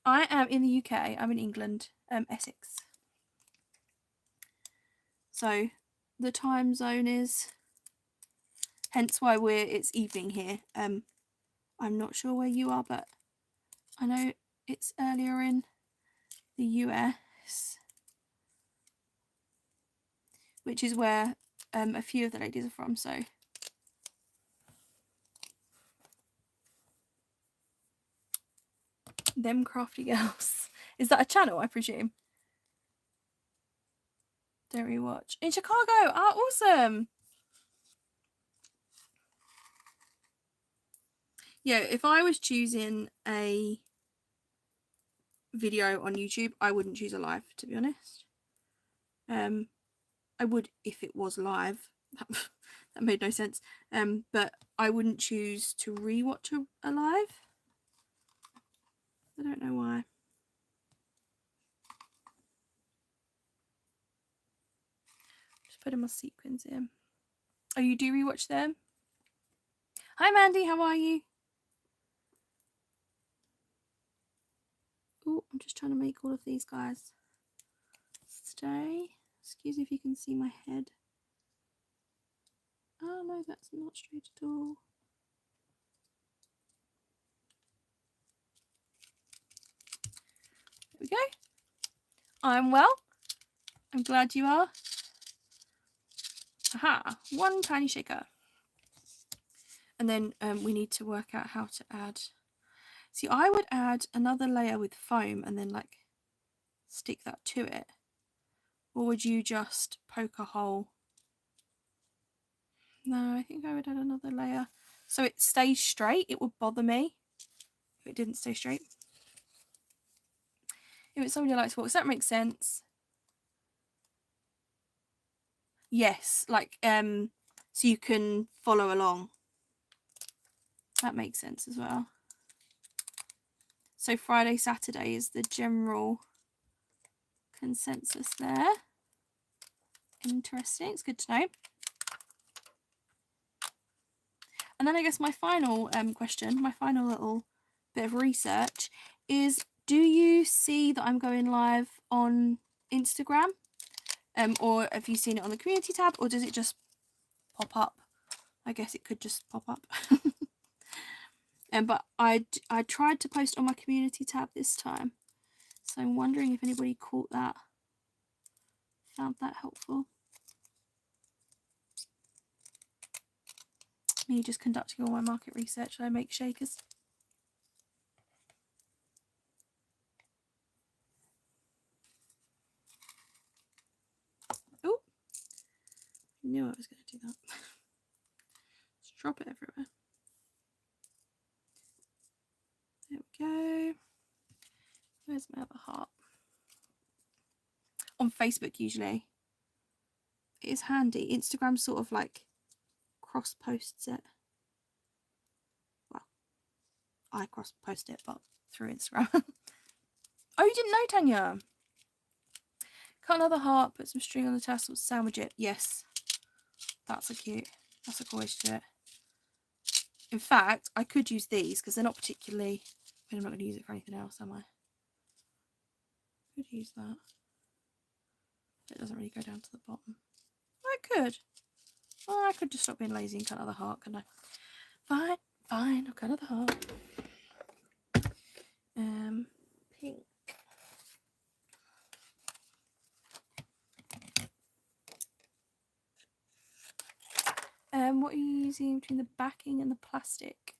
S1: I am in the UK. I'm in England, Essex. So the time zone is hence why it's evening here. I'm not sure where you are, but I know it's earlier in the US, which is where a few of the ladies are from. So them crafty girls. Is that a channel, I presume? Don't rewatch. In Chicago. Oh, awesome. Yeah, if I was choosing a video on YouTube, I wouldn't choose a live, to be honest. I would if it was live. That made no sense. But I wouldn't choose to rewatch a live. I don't know why. Just putting my sequins in. Oh, you do rewatch them? Hi Mandy, how are you? Oh, I'm just trying to make all of these guys stay. Excuse me if you can see my head. Oh no, that's not straight at all. There we go. I'm well. I'm glad you are. Aha, one tiny shaker. And then we need to work out how to add. See, I would add another layer with foam and then like stick that to it. Or would you just poke a hole? No, I think I would add another layer. So it stays straight. It would bother me if it didn't stay straight. If it's somebody who likes walks, that makes sense. Yes, like so you can follow along. That makes sense as well. So Friday, Saturday is the general consensus there. Interesting, it's good to know. And then I guess my final question, my final little bit of research is, do you see that I'm going live on Instagram? Or have you seen it on the community tab, or does it just pop up? I guess it could just pop up. But I tried to post on my community tab this time. So I'm wondering if anybody caught that, found that helpful. Me just conducting all my market research, I make shakers. Oh, I knew I was going to do that. Just drop it everywhere. There we go. Where's my other heart? On Facebook usually. It is handy. Instagram sort of like cross posts it. Well, I cross post it, but through Instagram. Oh, you didn't know, Tanya? Cut another heart, put some string on the tassels, sandwich it. Yes, that's a cute. That's a cool way to do it. In fact, I could use these because they're not particularly. I'm not going to use it for anything else, am I? Could use that. It doesn't really go down to the bottom. I could. Oh, I could just stop being lazy and cut another heart, couldn't I? Fine, fine. I'll cut another heart. Pink. What are you using between the backing and the plastic?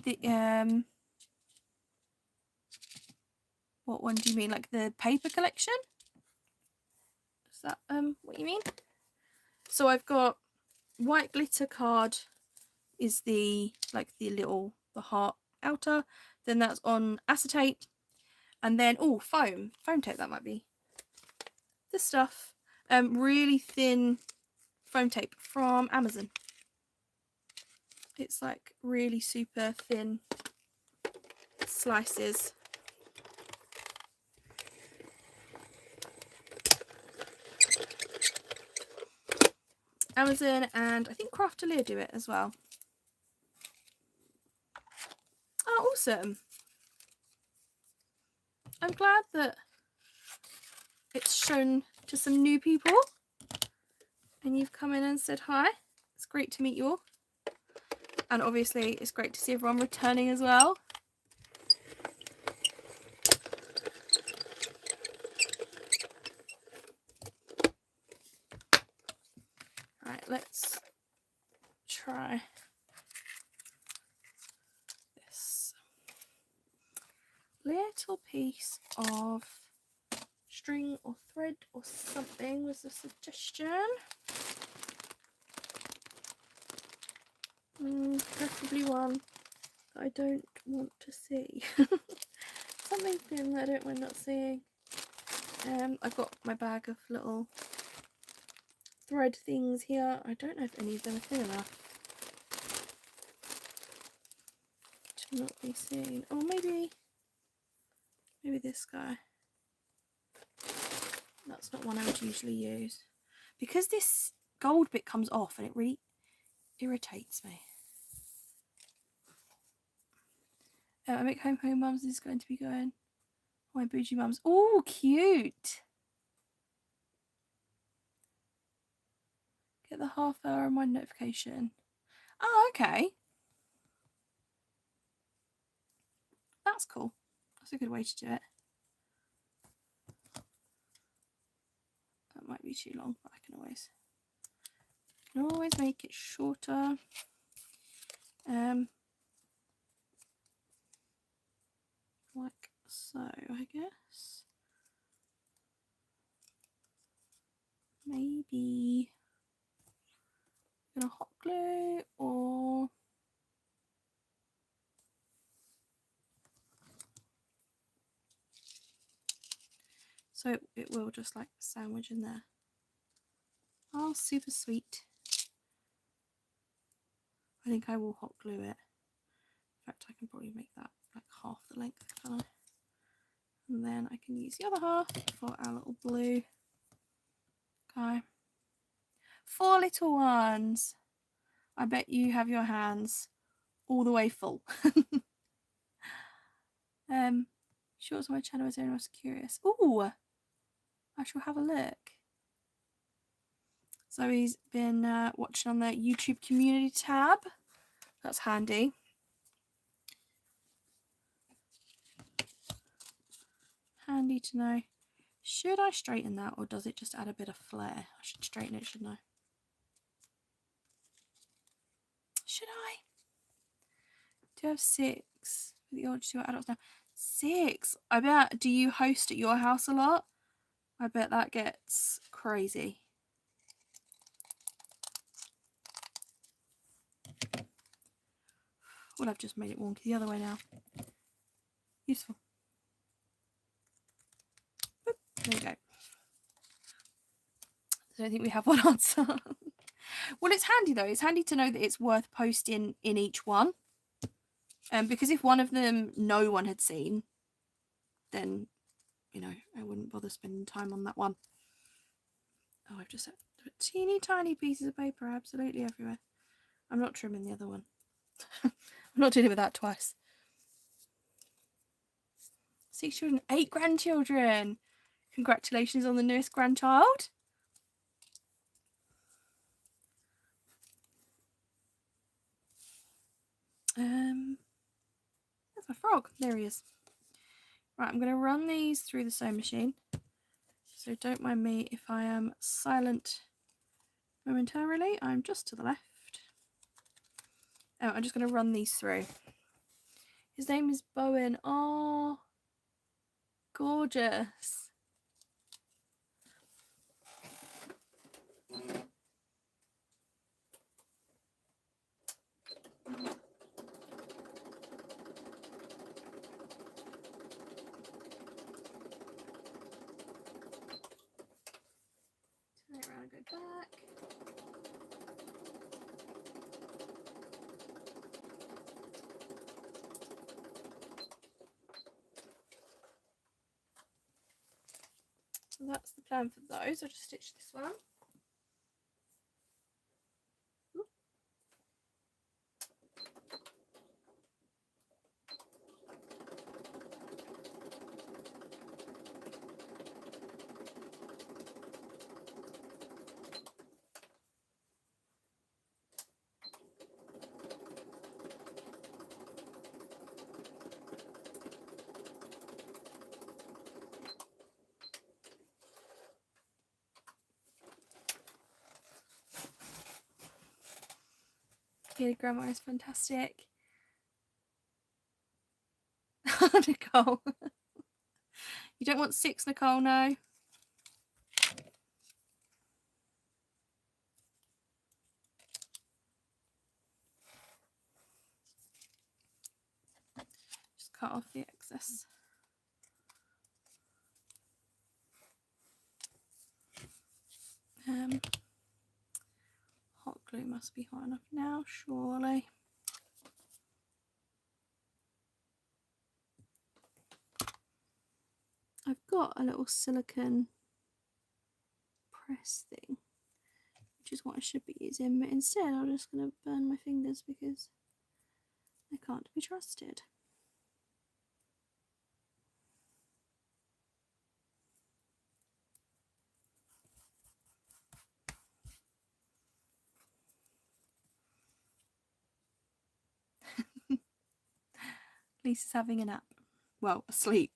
S1: The what one do you mean? Like the paper collection? Is that what you mean? So I've got white glitter card is the the heart outer, then that's on acetate, and then foam tape, that might be this stuff. Really thin foam tape from Amazon. It's like really super thin slices. Amazon, and I think 𝓚 do it as well. Oh, awesome. I'm glad that it's shown to some new people and you've come in and said hi. It's great to meet you all. And obviously it's great to see everyone returning as well. Right, let's try this little piece of string or thread or something was a suggestion. Preferably one that I don't want to see. Something thin that I don't mind not seeing. I've got my bag of little thread things here. I don't know if any of them are thin enough to not be seen. Or maybe this guy. That's not one I would usually use. Because this gold bit comes off and it really irritates me. I make home mums is going to be going. My bougie mums. Oh, cute. Get the half-hour remind notification. Oh, okay. That's cool. That's a good way to do it. That might be too long, but I can always make it shorter. Like so, I guess. Maybe gonna hot glue or so it will just like sandwich in there. Oh, super sweet. I think I will hot glue it. In fact, I can probably make that like half the length, can't I? And then I can use the other half for our little blue. Okay. 4 little ones. I bet you have your hands all the way full. Shorts on my channel is anyone else curious? Ooh, I shall have a look. Zoe's been watching on the YouTube community tab. That's handy. Handy to know. Should I straighten that or does it just add a bit of flair? I should straighten it, shouldn't I? Should I? Do you have 6? The old 2 adults now. 6? I bet. Do you host at your house a lot? I bet that gets crazy. Well, I've just made it wonky the other way now. Useful. Boop. There we go. So I think we have one answer. Well, it's handy though. It's handy to know that it's worth posting in each one. Because if one of them no one had seen, then, you know, I wouldn't bother spending time on that one. Oh, I've just had teeny tiny pieces of paper absolutely everywhere. I'm not trimming the other one. I'm not dealing with that twice. 6 children, 8 grandchildren. Congratulations on the newest grandchild. There's my frog. There he is. Right, I'm going to run these through the sewing machine. So don't mind me if I am silent momentarily. I'm just to the left. Oh, I'm just going to run these through. His name is Bowen. Oh, gorgeous. Turn it around and go back. So that's the plan for those. I'll just stitch this one. Yeah, grandma is fantastic. Nicole. You don't want 6, Nicole, no. Just cut off the excess. Hot glue must be hot enough now, surely. I've got a little silicone press thing, which is what I should be using, but instead I'm just going to burn my fingers because I can't be trusted. Lisa's having a nap. Well, asleep.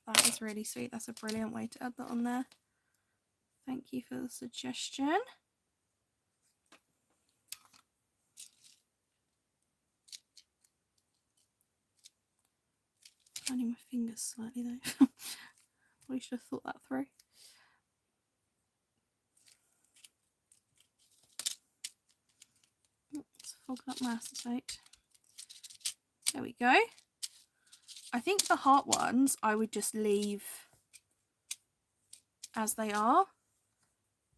S1: That is really sweet. That's a brilliant way to add that on there. Thank you for the suggestion. Turning my fingers slightly though. Probably should have thought that through. Let's fog up my acetate. There we go. I think the heart ones I would just leave as they are.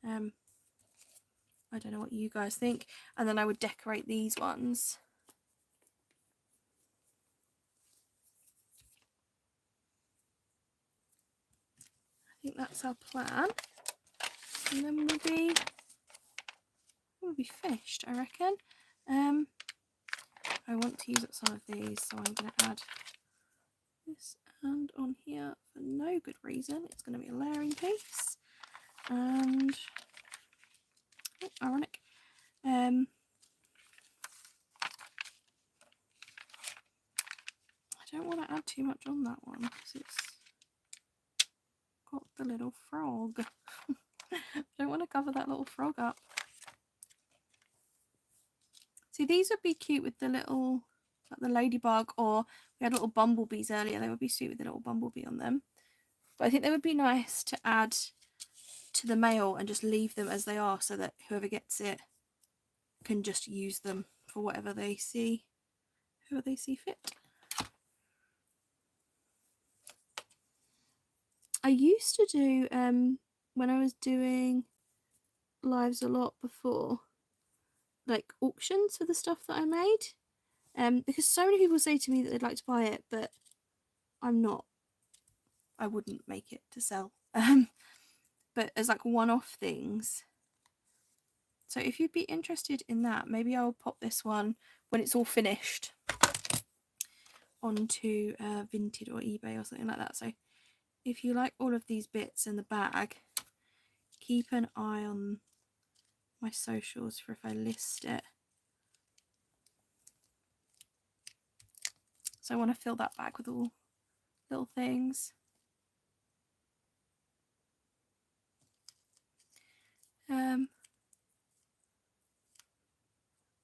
S1: I don't know what you guys think. And then I would decorate these ones. I think that's our plan. And then we'll be finished, I reckon. I want to use up some of these, so I'm going to add this and on here for no good reason. It's going to be a layering piece. And oh, ironic. I don't want to add too much on that one because it's got the little frog. I don't want to cover that little frog up. See, these would be cute with the little, like the ladybug, or we had little bumblebees earlier. They would be sweet with the little bumblebee on them. But I think they would be nice to add to the mail and just leave them as they are, so that whoever gets it can just use them for whatever they see fit. I used to do when I was doing lives a lot before, like auctions for the stuff that I made, because so many people say to me that they'd like to buy it, but I wouldn't make it to sell, but as like one-off things. So if you'd be interested in that, maybe I'll pop this one when it's all finished onto Vinted or eBay or something like that. So if you like all of these bits in the bag, keep an eye on my socials for if I list it. So I want to fill that bag with all little things.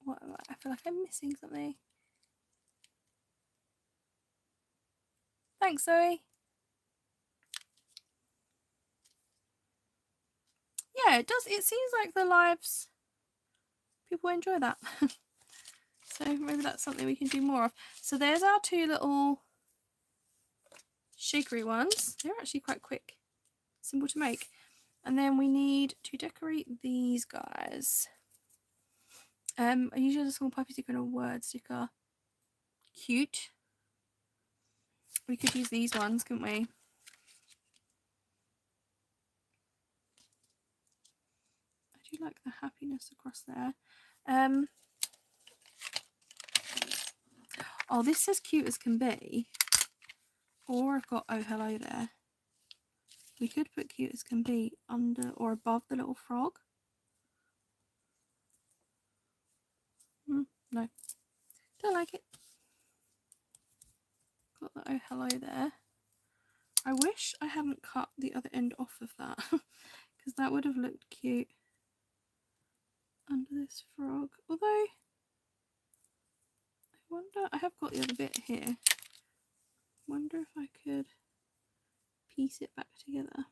S1: What am I feel like I'm missing something. Thanks, Zoe. Yeah, it does. It seems like the lives, people enjoy that. So maybe that's something we can do more of. So there's our two little shakery ones. They're actually quite quick, simple to make. And then we need to decorate these guys. I usually just small puppy sticker and a word sticker. Cute. We could use these ones, couldn't we? I do like the happiness across there. Oh, this says cute as can be. Or I've got oh hello there. We could put cute as can be under or above the little frog. No, don't like it. Got the oh hello there. I wish I hadn't cut the other end off of that because that would have looked cute under this frog. Although I wonder, I have got the other bit here. Wonder if I could piece it back together.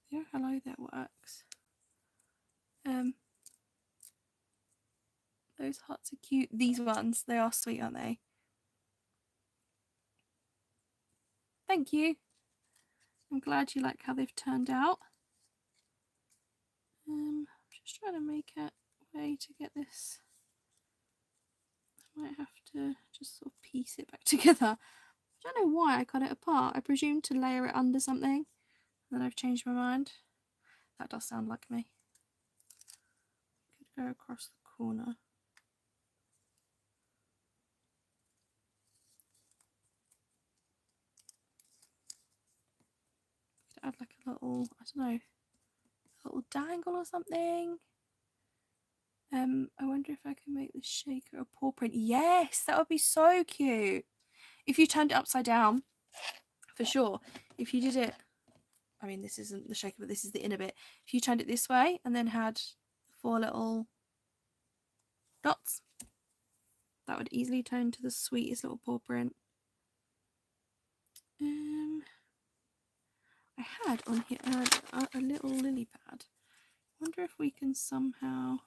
S1: Yeah, hello, that works. Those hearts are cute. These ones, they are sweet, aren't they? Thank you. I'm glad you like how they've turned out. I'm just trying to make a way to get this. I might have to just sort of piece it back together. I don't know why I cut it apart. I presume to layer it under something. Then I've changed my mind. That does sound like me. Could go across the corner. Could add like a little, I don't know, a little dangle or something. I wonder if I can make the shaker a paw print. Yes, that would be so cute. If you turned it upside down, for sure. If you did it, I mean, this isn't the shaker, but this is the inner bit. If you turned it this way and then had 4 little dots, that would easily turn to the sweetest little paw print. I had on here a little lily pad. I wonder if we can somehow...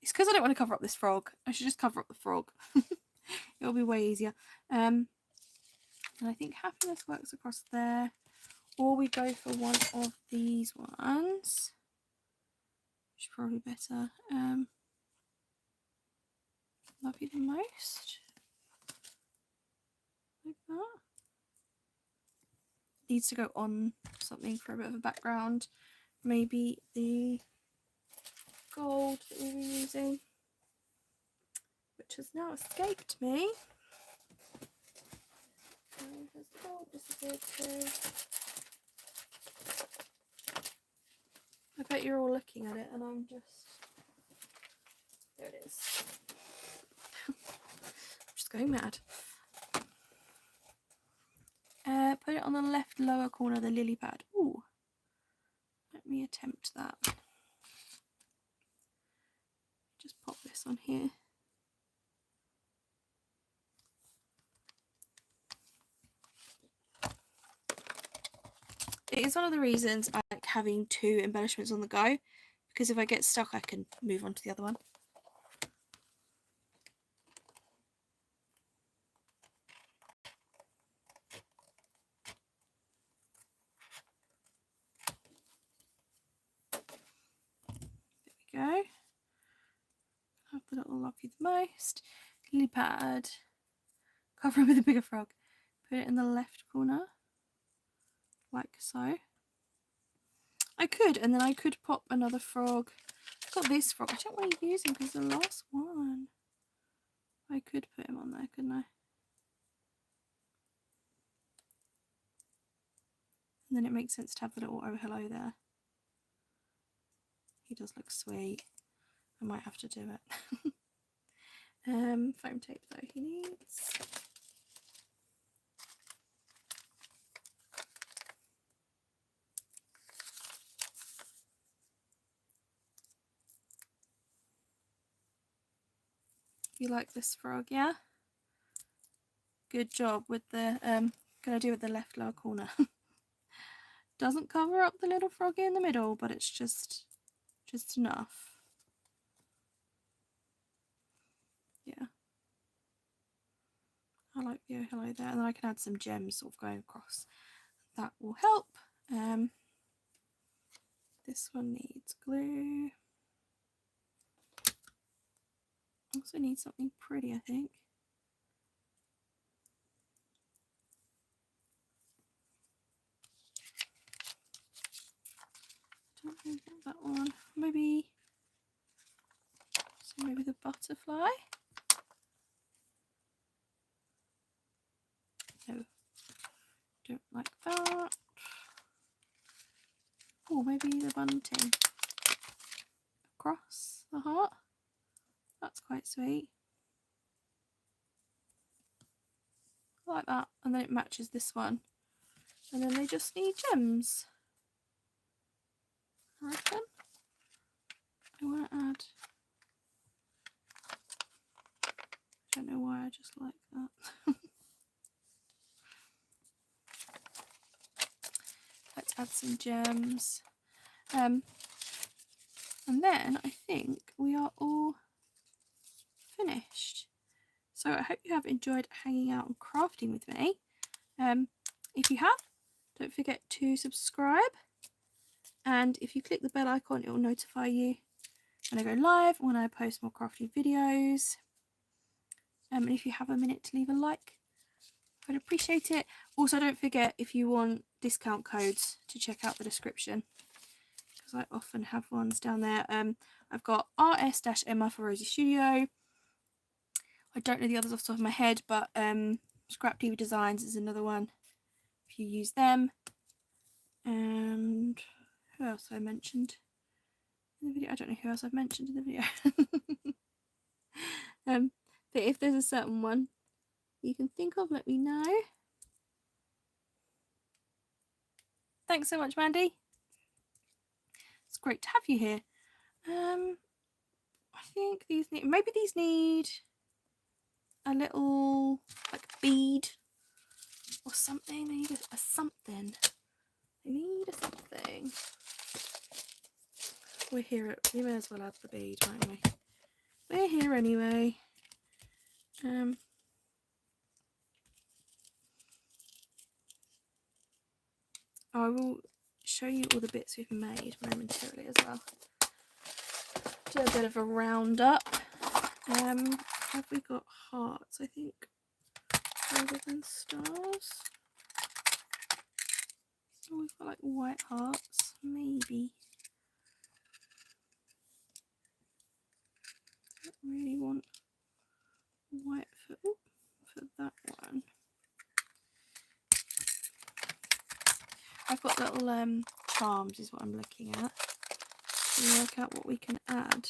S1: It's because I don't want to cover up this frog. I should just cover up the frog. It'll be way easier. And I think happiness works across there. Or we go for one of these ones, which is probably better. Love you the most. Like that. Needs to go on something for a bit of a background. Maybe the gold that we were using, which has now escaped me. And has the gold disappeared too? I bet you're all looking at it and I'm just... There it is. I'm just going mad. Put it on the left lower corner of the lily pad. Ooh. Let me attempt that. Just pop this on here. It is one of the reasons I like having 2 embellishments on the go, because if I get stuck I can move on to the other one. There we go. Have the little love you the most. Lily pad. Cover it with a bigger frog. Put it in the left corner. Like so. I could, and then I could pop another frog. I've got this frog. I don't want to use him because the last one. I could put him on there, couldn't I? And then it makes sense to have the little oh hello there. He does look sweet. I might have to do it. Foam tape though he needs. You like this frog, yeah? Good job with the gonna do with the left lower corner. Doesn't cover up the little froggy in the middle, but it's just enough. Yeah. I like the oh hello there, and then I can add some gems sort of going across. That will help. This one needs glue. Also needs something pretty, I think. Don't really get that one. Maybe the butterfly. No, don't like that. Oh, maybe the bunting across the heart. That's quite sweet. I like that, and then it matches this one. And then they just need gems. I reckon. I want to add. I don't know why I just like that. Let's add some gems. And then I think we are all finished. So I hope you have enjoyed hanging out and crafting with me. If you have, don't forget to subscribe. And if you click the bell icon, it will notify you when I go live, when I post more crafting videos. And if you have a minute to leave a like, I'd appreciate it. Also, don't forget, if you want discount codes, to check out the description, because I often have ones down there. I've got RS-Emma for Rosie Studio. I don't know the others off the top of my head, but 𝓷𝓸𝓬𝓲𝓪 Designs is another one if you use them. And who else I mentioned in the video? I don't know who else I've mentioned in the video. But if there's a certain one you can think of, let me know. Thanks so much, Mandy. It's great to have you here. I think these need, maybe these need a little like bead or something. They need a something. They need a something. We're here. We may as well add the bead, won't we? We're here anyway. I will show you all the bits we've made momentarily as well. Do a bit of a roundup. Have we got hearts? I think rather than stars. Oh, we've got like white hearts, maybe. Don't really want white for that one. I've got little charms is what I'm looking at. To work out what we can add.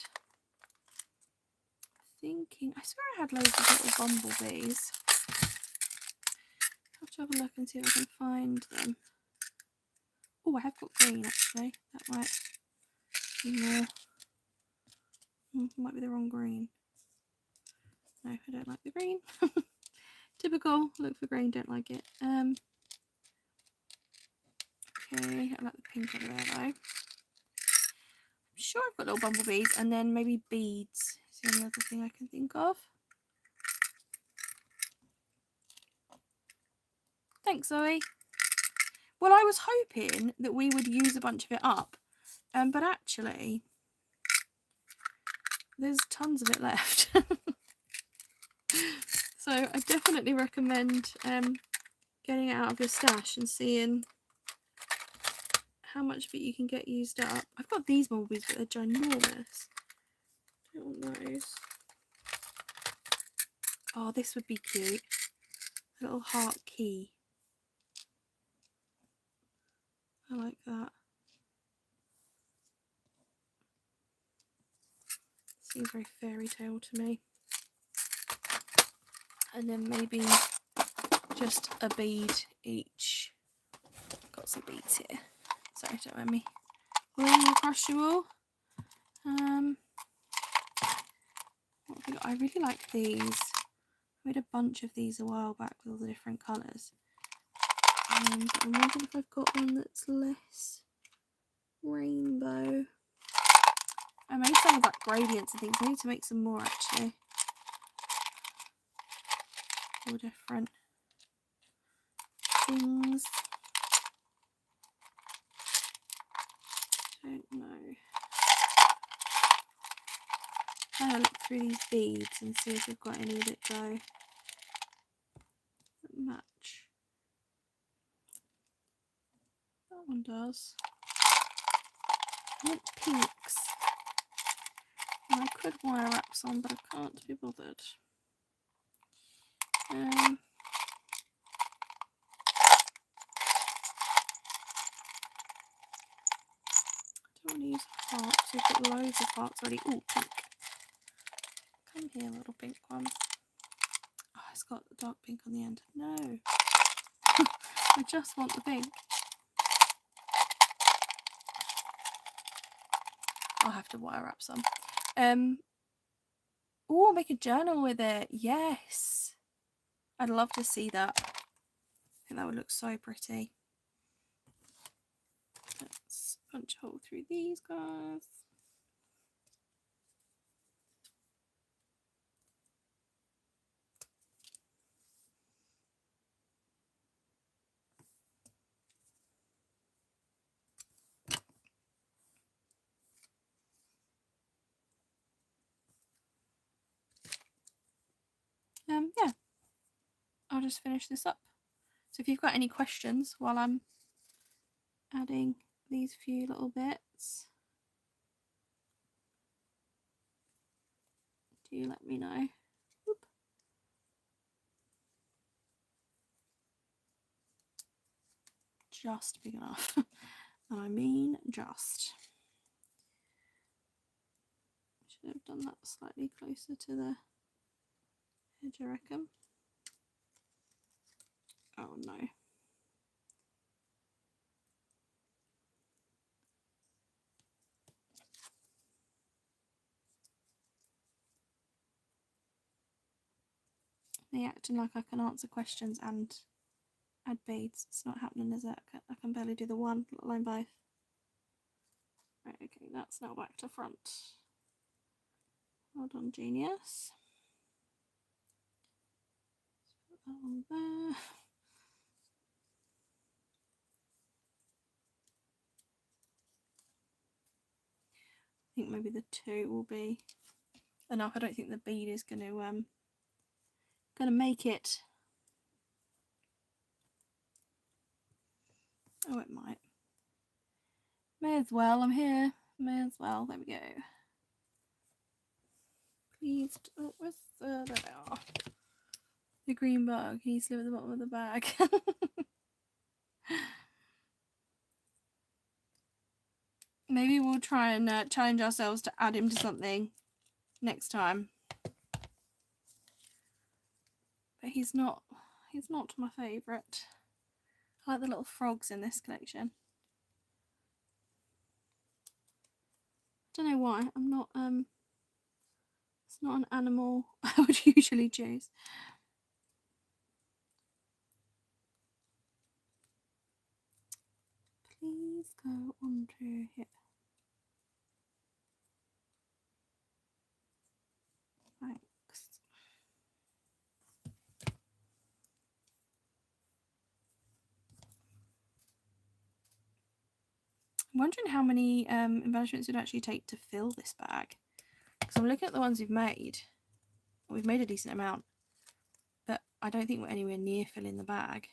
S1: Thinking, I swear I had loads of little bumblebees. I'll have to have a look and see if I can find them. Oh, I have got green actually. That might be more. Might be the wrong green. No, I don't like the green. Typical. Look for green, don't like it. Okay, I like the pink over there though. I'm sure I've got little bumblebees, and then maybe beads is the only other thing I can think of. Thanks, Zoe. Well, I was hoping that we would use a bunch of it up, but actually there's tons of it left. So I definitely recommend getting it out of your stash and seeing how much of it you can get used up. I've got these bumblebees, but they're ginormous. I don't want those. Oh, this would be cute. A little heart key. I like that. Seems very fairy tale to me. And then maybe just a bead each. Got some beads here. Sorry, don't mind me. Will crush you all. What have we got? I really like these. I made a bunch of these a while back with all the different colours. And I'm wondering if I've got one that's less rainbow. I made some with like gradients and things. I need to make some more actually. All different things. Don't know. I'm gonna look through these beads and see if we've got any that go that match. That one does. I want pinks. And I could wire wrap some, but I can't be bothered. I don't want to use hearts. We've got loads of hearts already. Oh, pink. Come here, little pink one. Oh, it's got the dark pink on the end. No. I just want the pink. I'll have to wire wrap some. Oh, make a journal with it. Yes. I'd love to see that. I think that would look so pretty. Let's punch a hole through these guys. Yeah, I'll just finish this up. So if you've got any questions while I'm adding these few little bits, do let me know. Oop. just big enough. And I mean just. Should have done that slightly closer to the edge, I reckon. Oh no. Me acting like I can answer questions and add beads. It's not happening, is it? I can barely do the one, let alone both. Right, okay, that's now back to front. Well done, genius. Let's put that on there. I think maybe the two will be enough. I don't think the bead is going to make it. Oh, it might. May as well. I'm here. May as well. There we go. Please. Oh, where's there they are. The green bug. He's still at the bottom of the bag. Maybe we'll try and challenge ourselves to add him to something next time. But he's not my favourite. I like the little frogs in this collection. I don't know why. I'm not it's not an animal I would usually choose. Please go onto here. Thanks. I'm wondering how many embellishments it would actually take to fill this bag. Because I'm looking at the ones we've made. We've made a decent amount. But I don't think we're anywhere near filling the bag.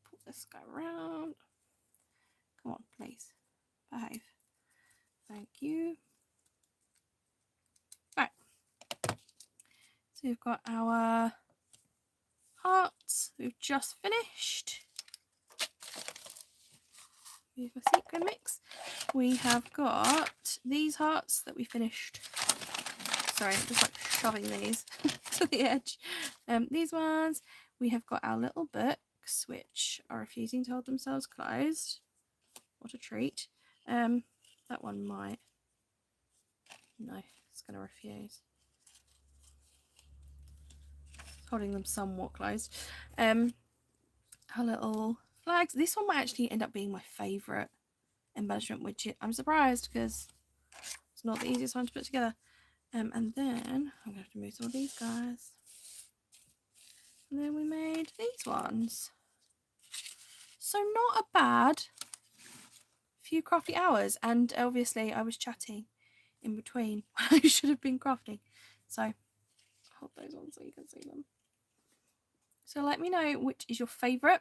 S1: Pull this guy around. Come on, please. Behave. Thank you. Right. So we've got our hearts we've just finished. We have a sequin mix. We have got these hearts that we finished. Sorry, I'm just like shoving these to the edge. These ones. We have got our little books which are refusing to hold themselves closed. What a treat. That one might. No, it's going to refuse. Holding them somewhat closed. Our little flags. This one might actually end up being my favourite embellishment, which I'm surprised because it's not the easiest one to put together. And then I'm going to have to move some of these guys. And then we made these ones. So not a bad few crafty hours. And obviously I was chatting in between when I should have been crafting. So hold those on so you can see them. So let me know which is your favourite.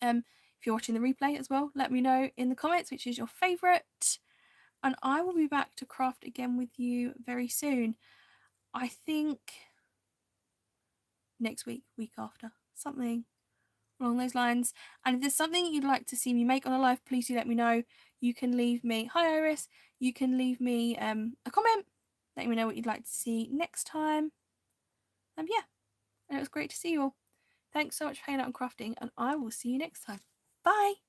S1: If you're watching the replay as well, let me know in the comments which is your favourite. And I will be back to craft again with you very soon. I think next week, week after, something along those lines. And if there's something you'd like to see me make on a live, please do let me know. You can leave me, hi Iris, you can leave me a comment, let me know what you'd like to see next time. Yeah, and it was great to see you all. Thanks so much for hanging out and crafting, and I will see you next time. Bye!